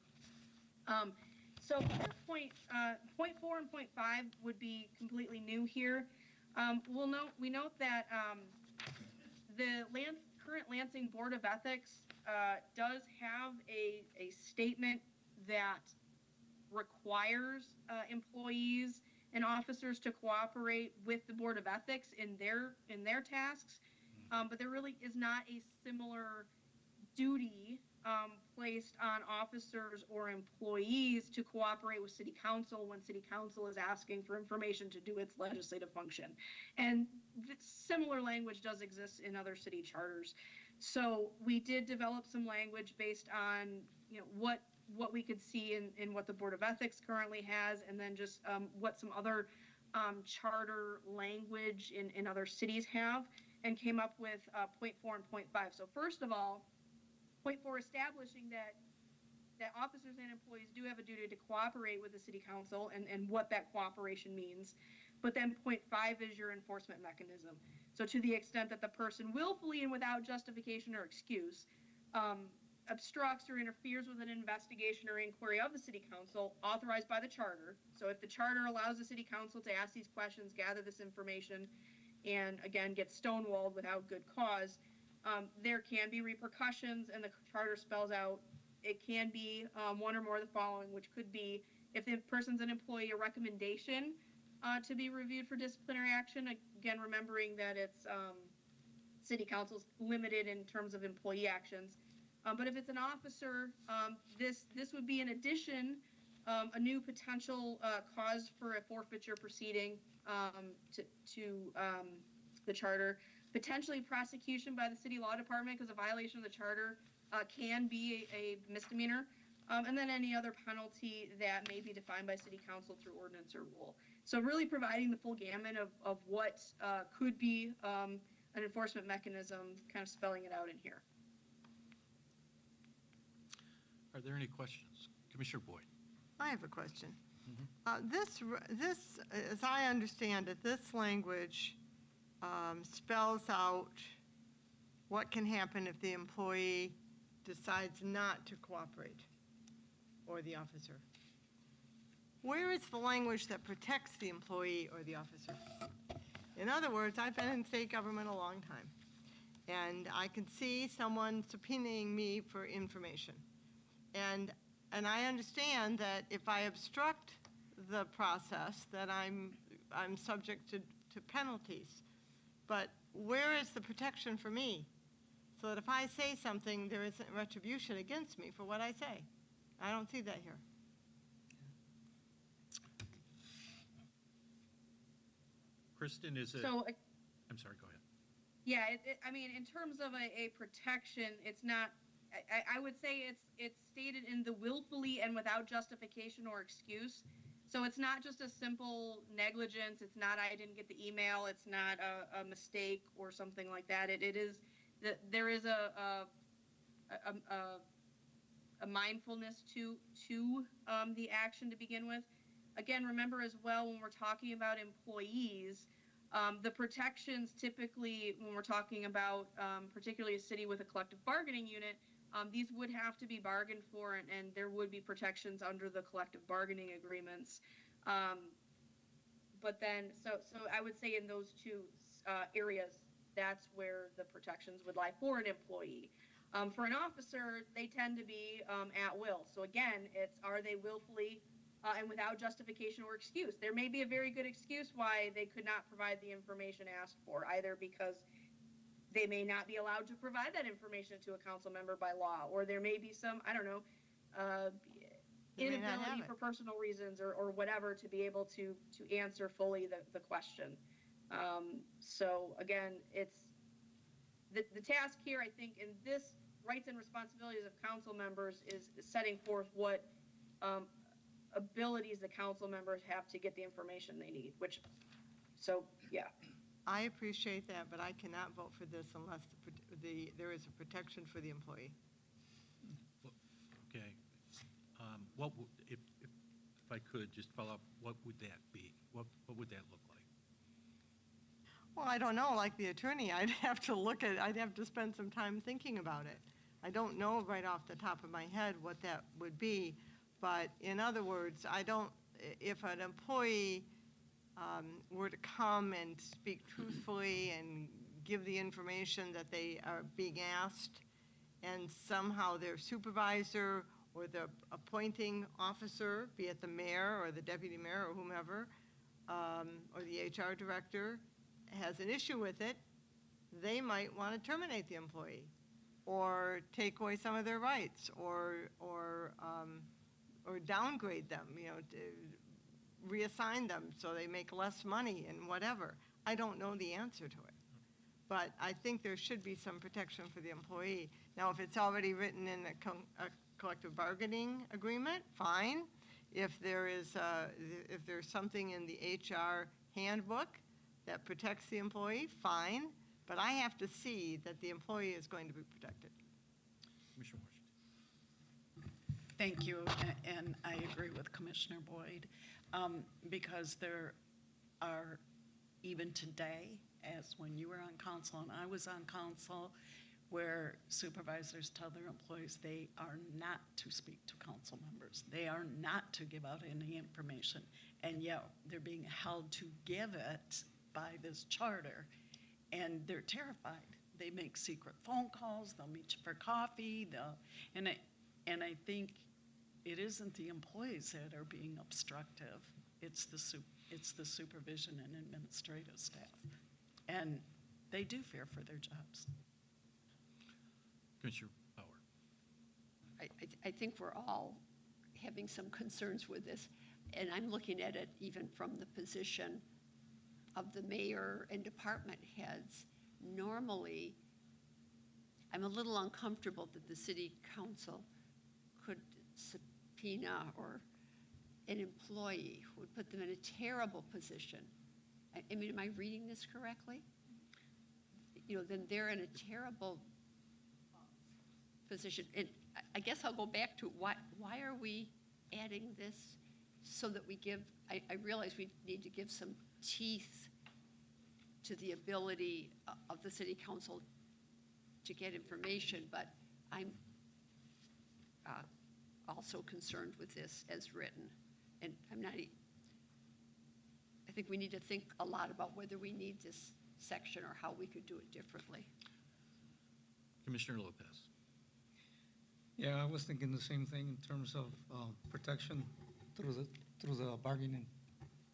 Speaker 15: So point 4 and point 5 would be completely new here. We note that the current Lansing Board of Ethics does have a statement that requires employees and officers to cooperate with the Board of Ethics in their tasks, but there really is not a similar duty placed on officers or employees to cooperate with City Council when City Council is asking for information to do its legislative function. And similar language does exist in other city charters. So we did develop some language based on, what we could see in what the Board of Ethics currently has, and then just what some other charter language in other cities have, and came up with point 4 and point 5. So first of all, point 4, establishing that officers and employees do have a duty to cooperate with the City Council, and what that cooperation means. But then point 5 is your enforcement mechanism. So to the extent that the person willfully and without justification or excuse obstructs or interferes with an investigation or inquiry of the City Council authorized by the charter. So if the charter allows the City Council to ask these questions, gather this information, and again, get stonewalled without good cause, there can be repercussions, and the charter spells out it can be one or more of the following, which could be, if the person's an employee, a recommendation to be reviewed for disciplinary action. Again, remembering that it's City Council's limited in terms of employee actions. But if it's an officer, this would be in addition a new potential cause for a forfeiture proceeding to the charter. Potentially prosecution by the city law department, because a violation of the charter can be a misdemeanor. And then any other penalty that may be defined by City Council through ordinance or rule. So really providing the full gamut of what could be an enforcement mechanism, kind of spelling it out in here.
Speaker 1: Are there any questions? Commissioner Boyd.
Speaker 11: I have a question. This, as I understand it, this language spells out what can happen if the employee decides not to cooperate, or the officer. Where is the language that protects the employee or the officer? In other words, I've been in state government a long time, and I can see someone subpoenaing me for information. And I understand that if I obstruct the process, that I'm subject to penalties. But where is the protection for me? So that if I say something, there isn't retribution against me for what I say. I don't see that here.
Speaker 1: Kristen, is it?
Speaker 15: So,
Speaker 1: I'm sorry, go ahead.
Speaker 15: yeah, I mean, in terms of a protection, it's not, I would say it's stated in the willfully and without justification or excuse. So it's not just a simple negligence. It's not I didn't get the email. It's not a mistake or something like that. It is that there is a mindfulness to the action to begin with. Again, remember as well, when we're talking about employees, the protections typically, when we're talking about particularly a city with a collective bargaining unit, these would have to be bargained for, and there would be protections under the collective bargaining agreements. But then, so I would say in those two areas, that's where the protections would lie for an employee. For an officer, they tend to be at will. So again, it's are they willfully and without justification or excuse. There may be a very good excuse why they could not provide the information asked for, either because they may not be allowed to provide that information to a council member by law, or there may be some, I don't know, inability for personal reasons or whatever to be able to answer fully the question. So again, it's the task here, I think, in this rights and responsibilities of council members is setting forth what abilities the council members have to get the information they need, yeah.
Speaker 11: I appreciate that, but I cannot vote for this unless there is a protection for the employee.
Speaker 1: Okay. If I could just follow up, what would that be? What would that look like?
Speaker 11: Well, I don't know, like the attorney, I'd have to spend some time thinking about it. I don't know right off the top of my head what that would be, but in other words, if an employee were to come and speak truthfully and give the information that they are being asked, and somehow their supervisor or the appointing officer, be it the mayor or the deputy mayor or whomever, or the HR director has an issue with it, they might want to terminate the employee or take away some of their rights or downgrade them, to reassign them so they make less money and whatever. I don't know the answer to it. But I think there should be some protection for the employee. Now, if it's already written in a collective bargaining agreement, fine. If there's something in the HR handbook that protects the employee, fine. But I have to see that the employee is going to be protected.
Speaker 1: Commissioner Washington.
Speaker 14: Thank you, and I agree with Commissioner Boyd, because there are, even today, as when you were on council and I was on council, where supervisors tell their employees they are not to speak to council members. They are not to give out any information, and yet they're being held to give it by this charter, and they're terrified. They make secret phone calls, they'll meet you for coffee, and I think it isn't the employees that are being obstructive, it's the supervision and administrative staff. And they do fear for their jobs.
Speaker 1: Commissioner Bauer.
Speaker 10: I think we're all having some concerns with this, and I'm looking at it even from the position of the mayor and department heads. Normally, I'm a little uncomfortable that the city council could subpoena or an employee who would put them in a terrible position. I mean, am I reading this correctly? Then they're in a terrible position. And I guess I'll go back to why are we adding this so that we give, I realize we need to give some teeth to the ability of the city council to get information, but I'm also concerned with this as written. And I think we need to think a lot about whether we need this section or how we could do it differently.
Speaker 1: Commissioner Lopez.
Speaker 12: Yeah, I was thinking the same thing in terms of protection through the bargaining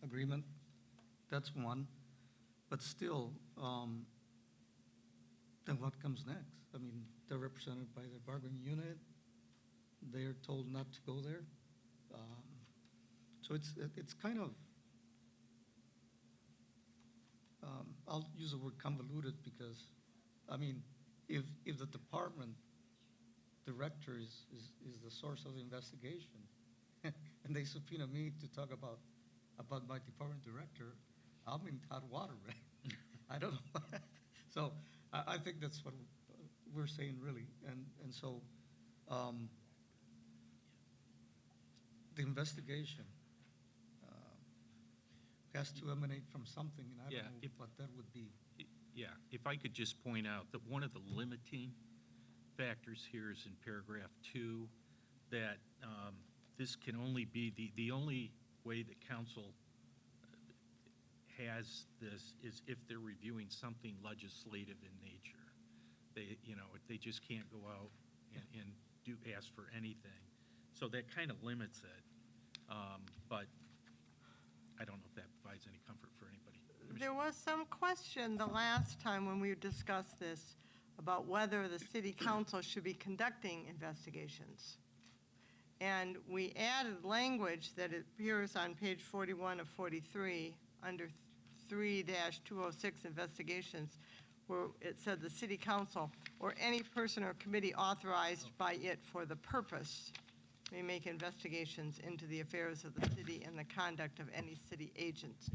Speaker 12: agreement. That's one. But still, then what comes next? I mean, they're represented by the bargaining unit. They're told not to go there. So it's kind of, I'll use the word convoluted because, I mean, if the department director is the source of the investigation, and they subpoena me to talk about my department director, I'm in hot water, right? I don't know. So I think that's what we're saying, really. And so the investigation has to emanate from something, and I don't know what that would be.
Speaker 1: Yeah, if I could just point out that one of the limiting factors here is in paragraph 2, that this can only be, the only way that council has this is if they're reviewing something legislative in nature. They just can't go out and ask for anything. So that kind of limits it. But I don't know if that provides any comfort for anybody.
Speaker 11: There was some question the last time when we discussed this about whether the city council should be conducting investigations. And we added language that appears on page 41 of 43 under 3-206 investigations, where it said the city council or any person or committee authorized by it for the purpose may make investigations into the affairs of the city and the conduct of any city agency.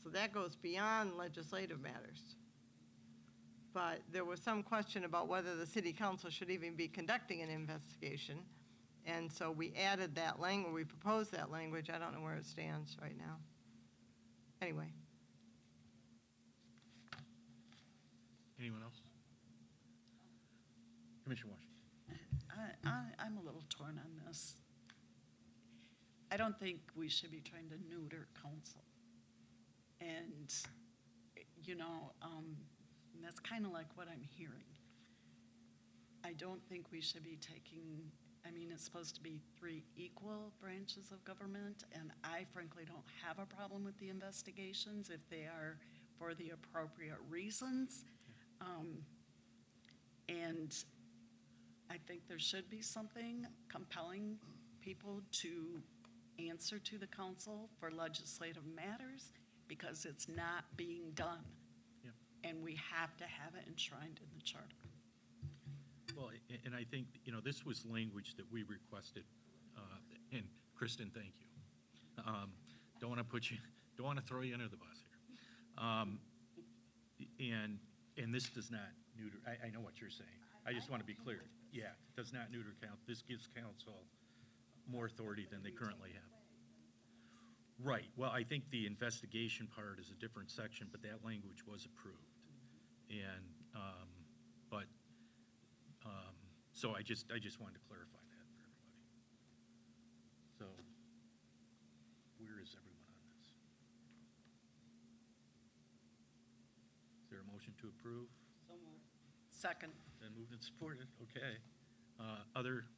Speaker 11: So that goes beyond legislative matters. But there was some question about whether the city council should even be conducting an investigation. And so we added that language, we proposed that language. I don't know where it stands right now. Anyway.
Speaker 1: Anyone else? Commissioner Washington.
Speaker 14: I'm a little torn on this. I don't think we should be trying to neuter council. And, that's kind of like what I'm hearing. I don't think we should be taking I mean, it's supposed to be 3 equal branches of government, and I frankly don't have a problem with the investigations if they are for the appropriate reasons. And I think there should be something compelling people to answer to the council for legislative matters, because it's not being done.
Speaker 1: Yeah.
Speaker 14: And we have to have it enshrined in the charter.
Speaker 1: Well, and I think, this was language that we requested, and Kristen, thank you. Don't want to throw you under the bus here. And this does not neuter, I know what you're saying. I just want to be clear. Yeah, it does not neuter count. This gives council more authority than they currently have. Right, well, I think the investigation part is a different section, but that language was approved. And, so I just wanted to clarify that for everybody. So, where is everyone on this? Is there a motion to approve?
Speaker 14: Second.
Speaker 1: Then moved and supported, okay. Other,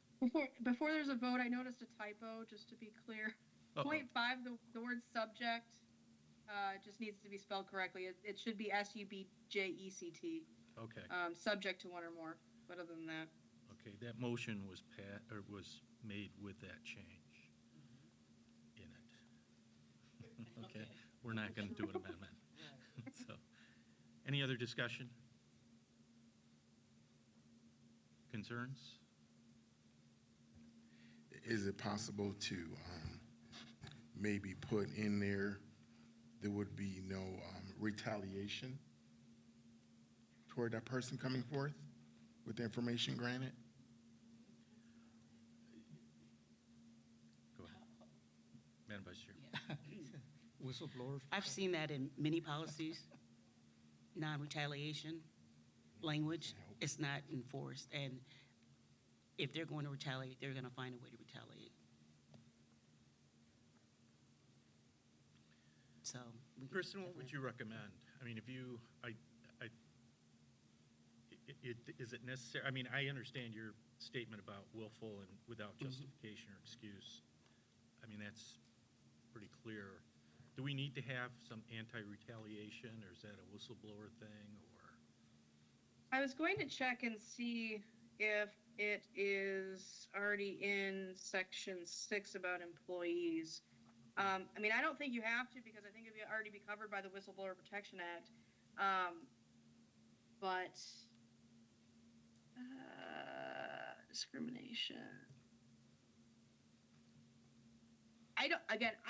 Speaker 15: Before there's a vote, I noticed a typo, just to be clear.
Speaker 1: Uh-oh.
Speaker 15: Point 5, the word subject, just needs to be spelled correctly. It should be subject,
Speaker 1: okay.
Speaker 15: subject to one or more, but other than that.
Speaker 1: Okay, that motion was was made with that change in it. Okay, we're not going to do an amendment. So, any other discussion? Concerns?
Speaker 9: Is it possible to maybe put in there would be no retaliation toward that person coming forth with the information granted?
Speaker 1: Go ahead. Madam Vice Chair.
Speaker 12: Whistleblowers.
Speaker 8: I've seen that in many policies, non-retaliation language. It's not enforced, and if they're going to retaliate, they're going to find a way to retaliate. So.
Speaker 1: Kristen, what would you recommend? I mean, is it necessary? I mean, I understand your statement about willful and without justification or excuse. I mean, that's pretty clear. Do we need to have some anti-retaliation, or is that a whistleblower thing, or?
Speaker 15: I was going to check and see if it is already in section 6 about employees. I mean, I don't think you have to, because I think it would already be covered by the Whistleblower Protection Act. But discrimination. I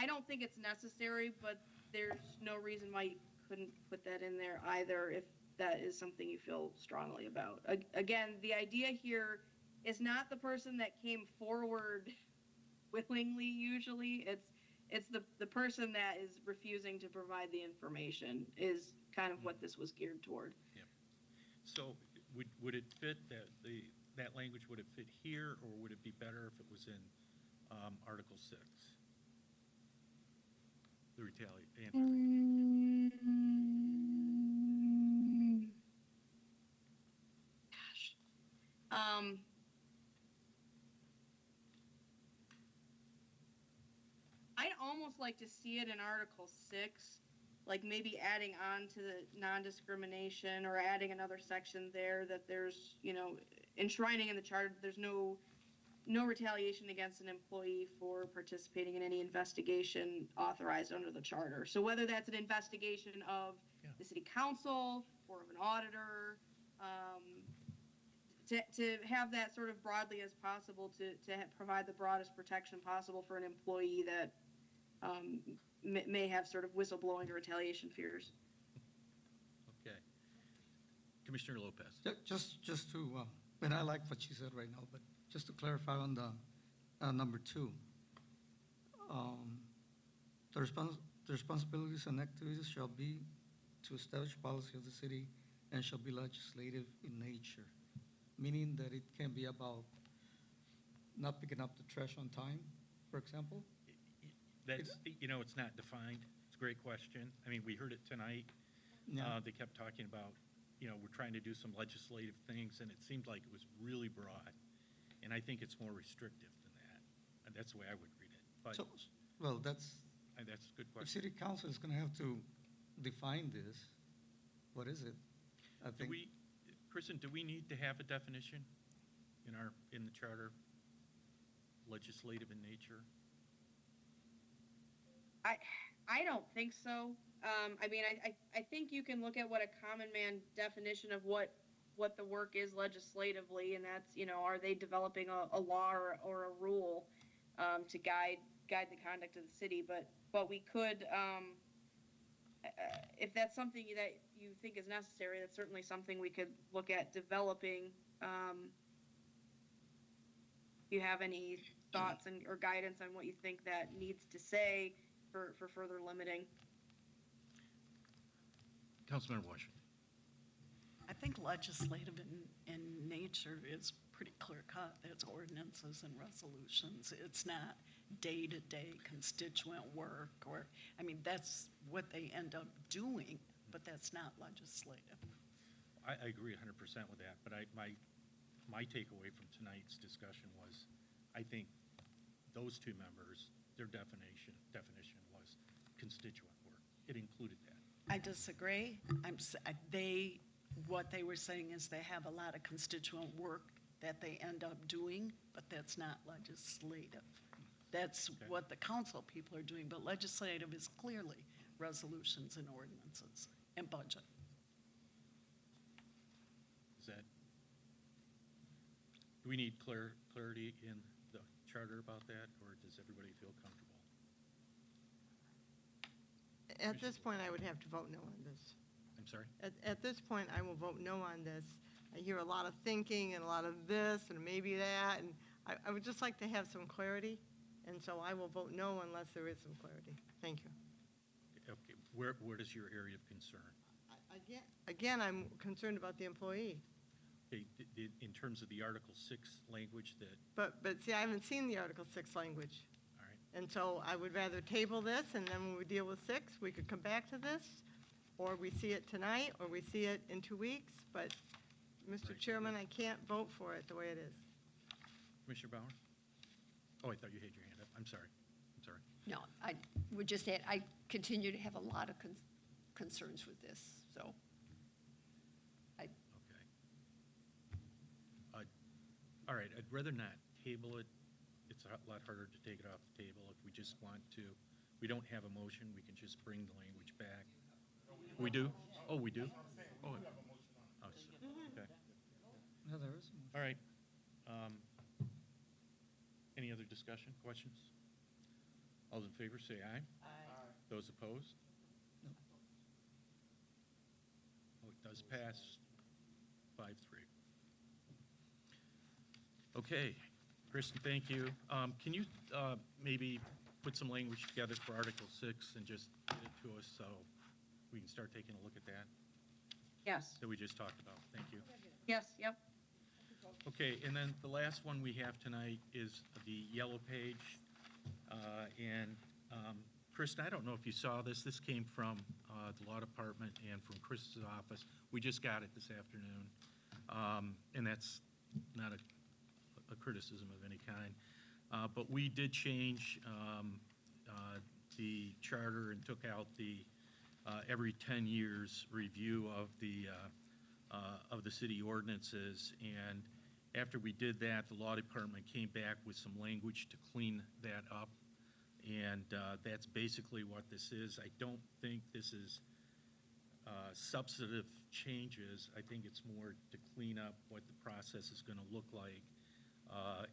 Speaker 15: don't think it's necessary, but there's no reason why you couldn't put that in there either if that is something you feel strongly about. Again, the idea here is not the person that came forward willingly usually. It's the person that is refusing to provide the information is kind of what this was geared toward.
Speaker 1: Yeah. So would it fit that language, would it fit here, or would it be better if it was in Article 6? The retaliation.
Speaker 15: Gosh. I'd almost like to see it in Article 6, like maybe adding on to the non-discrimination or adding another section there that there's, enshrining in the charter that there's no retaliation against an employee for participating in any investigation authorized under the charter. So whether that's an investigation of the city council or of an auditor, to have that sort of broadly as possible to provide the broadest protection possible for an employee that may have sort of whistleblowing or retaliation fears.
Speaker 1: Okay. Commissioner Lopez.
Speaker 12: Just to, and I like what she said right now, but just to clarify on the number 2, the responsibilities and activities shall be to establish policy of the city and shall be legislative in nature, meaning that it can be about not picking up the trash on time, for example.
Speaker 1: That's, it's not defined. It's a great question. I mean, we heard it tonight.
Speaker 12: Yeah.
Speaker 1: They kept talking about, we're trying to do some legislative things, and it seemed like it was really broad. And I think it's more restrictive than that. And that's the way I would read it. But
Speaker 12: So, well, that's,
Speaker 1: that's a good
Speaker 12: if
Speaker 1: question.
Speaker 12: city council is gonna have to define this, what is it? I
Speaker 1: Do
Speaker 12: think,
Speaker 1: we, Kristen, do we need to have a definition in the charter, legislative in nature?
Speaker 15: I don't think so. I mean, I think you can look at what a common man definition of what the work is legislatively, and that's, are they developing a law or a rule to guide the conduct of the city? But we could, if that's something that you think is necessary, that's certainly something we could look at developing. If you have any thoughts or guidance on what you think that needs to say for further limiting.
Speaker 1: Councilmember Washington.
Speaker 14: I think legislative in nature is pretty clear cut. It's ordinances and resolutions. It's not day-to-day constituent work that's what they end up doing, but that's not legislative.
Speaker 1: I agree 100% with that, but my takeaway from tonight's discussion was, I think those two members, their definition was constituent work. It included that.
Speaker 14: I disagree. What they were saying is they have a lot of constituent work that they end up doing, but that's not legislative. That's
Speaker 1: Okay.
Speaker 14: what the council people are doing, but legislative is clearly resolutions and ordinances and budget.
Speaker 1: Do we need clarity in the charter about that, or does everybody feel comfortable?
Speaker 11: At this point, I would have to vote no on this.
Speaker 1: I'm sorry?
Speaker 11: At this point, I will vote no on this. I hear a lot of thinking and a lot of this and maybe that, and I would just like to have some clarity, and so I will vote no unless there is some clarity. Thank you.
Speaker 1: Okay, where is your area of concern?
Speaker 11: Again, I'm concerned about the employee.
Speaker 1: Okay, in terms of the Article 6 language that,
Speaker 11: But see, I haven't seen the Article 6 language.
Speaker 1: all right,
Speaker 11: And so I would rather table this, and then when we deal with 6, we could come back to this, or we see it tonight, or we see it in 2 weeks. But, Mr.
Speaker 1: Right.
Speaker 11: Chairman, I can't vote for it the way it is.
Speaker 1: Commissioner Bauer? Oh, I thought you had your hand up. I'm sorry.
Speaker 10: No, I would just add, I continue to have a lot of concerns with this, so.
Speaker 1: Okay. All right, I'd rather not table it. It's a lot harder to take it off the table. If we just want to, we don't have a motion, we can just bring the language back. We do? Oh, we do? Oh, okay.
Speaker 12: no, there is.
Speaker 1: All right. Any other discussion, questions? All in favor, say aye. Aye. Those opposed?
Speaker 12: No.
Speaker 1: Oh, it does pass 5-3. Okay, Kristen, thank you. Can you maybe put some language together for Article 6 and just get it to us so we can start taking a look at that
Speaker 15: Yes.
Speaker 1: that we just talked about? Thank you.
Speaker 15: Yes. Yep.
Speaker 1: Okay, and then the last one we have tonight is the yellow page. Kristen, I don't know if you saw this. This came from the law department and from Chris's office. We just got it this afternoon. And that's not a criticism of any kind. But we did change the charter and took out the every 10 years review of the city ordinances. And after we did that, the law department came back with some language to clean that up. And that's basically what this is. I don't think this is substantive changes. I think it's more to clean up what the process is going to look like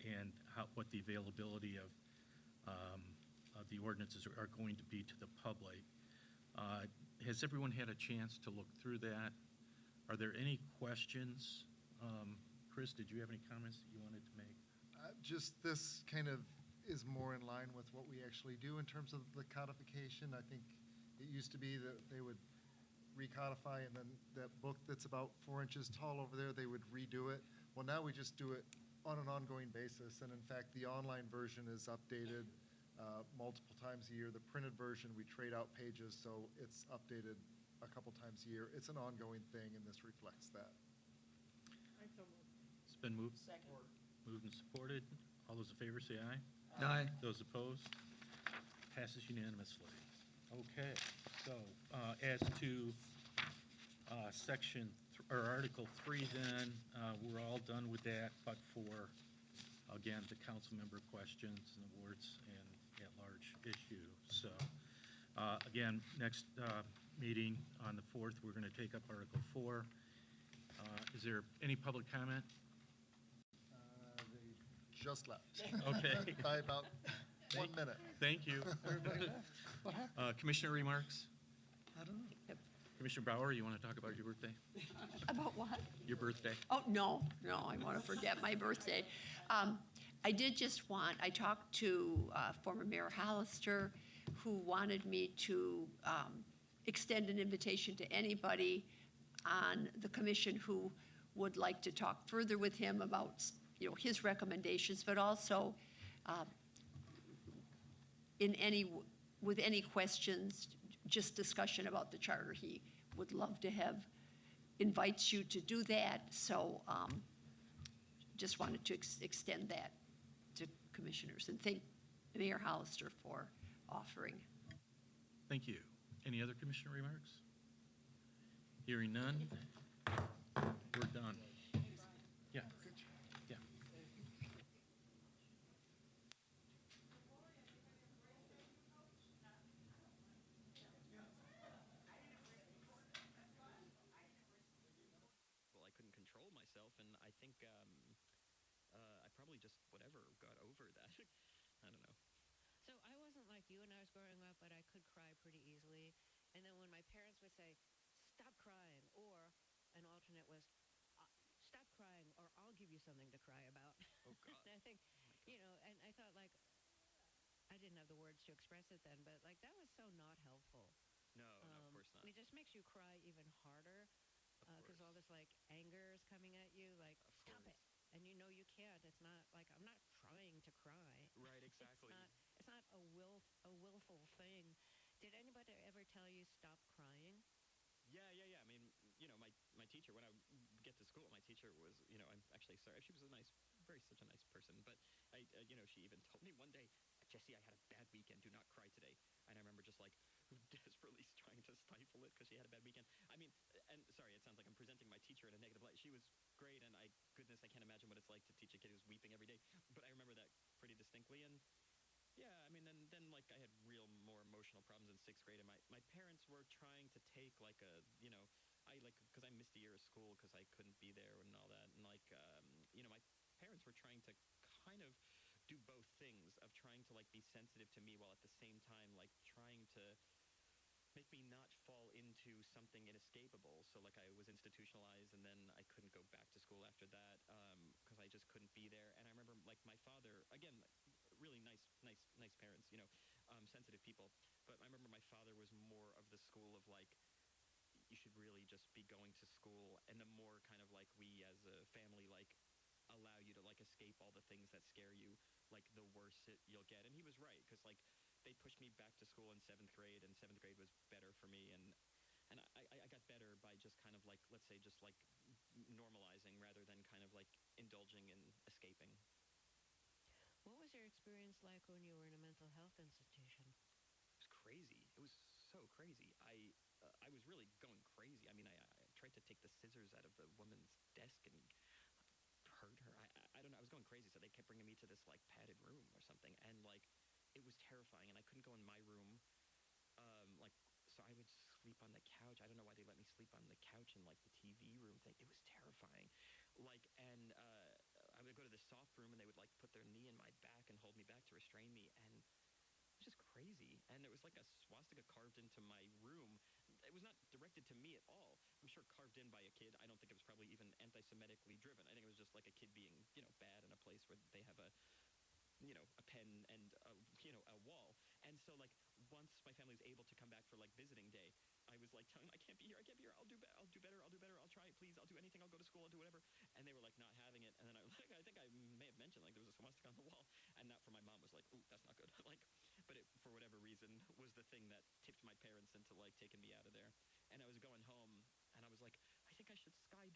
Speaker 1: and what the availability of the ordinances are going to be to the public. Has everyone had a chance to look through that? Are there any questions? Chris, did you have any comments that you wanted to make?
Speaker 2: Just this kind of is more in line with what we actually do in terms of the codification. I think it used to be that they would recodify, and then that book that's about 4 inches tall over there, they would redo it. Well, now we just do it on an ongoing basis, and in fact, the online version is updated multiple times a year. The printed version, we trade out pages, so it's updated a couple times a year. It's an ongoing thing, and this reflects that.
Speaker 1: It's been moved. Moved and supported. All those in favor say aye.
Speaker 12: Aye.
Speaker 1: Those opposed? Passes unanimously. Okay, so as to section, or Article 3 then, we're all done with that, but for, again, the council member questions and awards and at-large issue. So, again, next meeting on the 4th, we're going to take up Article 4. Is there any public comment?
Speaker 2: They just left.
Speaker 1: Okay.
Speaker 2: By about 1 minute.
Speaker 1: Thank you.
Speaker 11: What happened?
Speaker 1: Commissioner remarks?
Speaker 11: I don't know.
Speaker 1: Commissioner Bauer, you want to talk about your birthday?
Speaker 10: About what?
Speaker 1: Your birthday?
Speaker 10: Oh, no, I want to forget my birthday. I did just want, I talked to former Mayor Hollister, who wanted me to extend an invitation to anybody on the commission who would like to talk further with him about, his recommendations, but also with any questions, just discussion about the charter. He would love to invites you to do that, so just wanted to extend that to commissioners and thank Mayor Hollister for offering.
Speaker 1: Thank you. Any other commissioner remarks? Hearing none, we're done. Yeah. Yeah.
Speaker 16: Well, I couldn't control myself, and I think I probably just, whatever, got over that. I don't know.
Speaker 17: So I wasn't like you when I was growing up, but I could cry pretty easily. And then when my parents would say, stop crying, or an alternate was, stop crying, or I'll give you something to cry about.
Speaker 16: Oh, God.
Speaker 17: And I think, and I thought like, I didn't have the words to express it then, but like that was so not helpful.
Speaker 16: No, of course not.
Speaker 17: It just makes you cry even harder because all this like anger is coming at you, like, stop it. And you can't. It's not like, I'm not trying to cry.
Speaker 16: Right, exactly.
Speaker 17: It's not a willful thing. Did anybody ever tell you stop crying?
Speaker 16: Yeah. I mean, my teacher, when I would get to school, my teacher was, I'm actually sorry. She was such a nice person. But she even told me one day, Jesse, I had a bad weekend. Do not cry today. And I remember just like desperately trying to stifle it because she had a bad weekend. I mean, and sorry, it sounds like I'm presenting my teacher in a negative light. She was great, and I can't imagine what it's like to teach a kid who's weeping every day. But I remember that pretty distinctly. And yeah, I mean, then like I had real more emotional problems in 6th grade, and my parents were trying to take like because I missed a year of school because I couldn't be there and all that, and like my parents were trying to kind of do both things of trying to like be sensitive to me while at the same time like trying to make me not fall into something inescapable. So like I was institutionalized, and then I couldn't go back to school after that because I just couldn't be there. And I remember like my father, again, really nice parents, sensitive people. But I remember my father was more of the school of like, you should really just be going to school, and the more kind of like we as a family like allow you to like escape all the things that scare you, like the worse you'll get. And he was right, because like they pushed me back to school in 7th grade, and 7th grade was better for me, and I got better by just kind of like, let's say, just like normalizing rather than kind of like indulging and escaping.
Speaker 17: What was your experience like when you were in a mental health institution?
Speaker 16: It was crazy. It was so crazy. I was really going crazy. I mean, I tried to take the scissors out of the woman's desk and hurt her. I don't know. I was going crazy. So they kept bringing me to this like padded room or something, and like it was terrifying. And I couldn't go in my room. So I would sleep on the couch. I don't know why they let me sleep on the couch in like the TV room thing. It was terrifying. And I would go to the soft room, and they would like put their knee in my back and hold me back to restrain me, and it was just crazy. And there was like a swastika carved into my room. It was not directed to me at all. I'm sure carved in by a kid. I don't think it was probably even anti-Semitically driven. I think it was just like a kid being, bad in a place where they have a pen and a wall. And so like once my family was able to come back for like visiting day, I was like telling them, I can't be here. I'll do better. I'll try, please. I'll do anything. I'll go to school. I'll do whatever. And they were like not having it. And then I think I may have mentioned like there was a swastika on the wall, and that for my mom was like, ooh, that's not good. But it, for whatever reason, was the thing that tipped my parents into like taking me out of there. And I was going home, and I was like, I think I should skydive.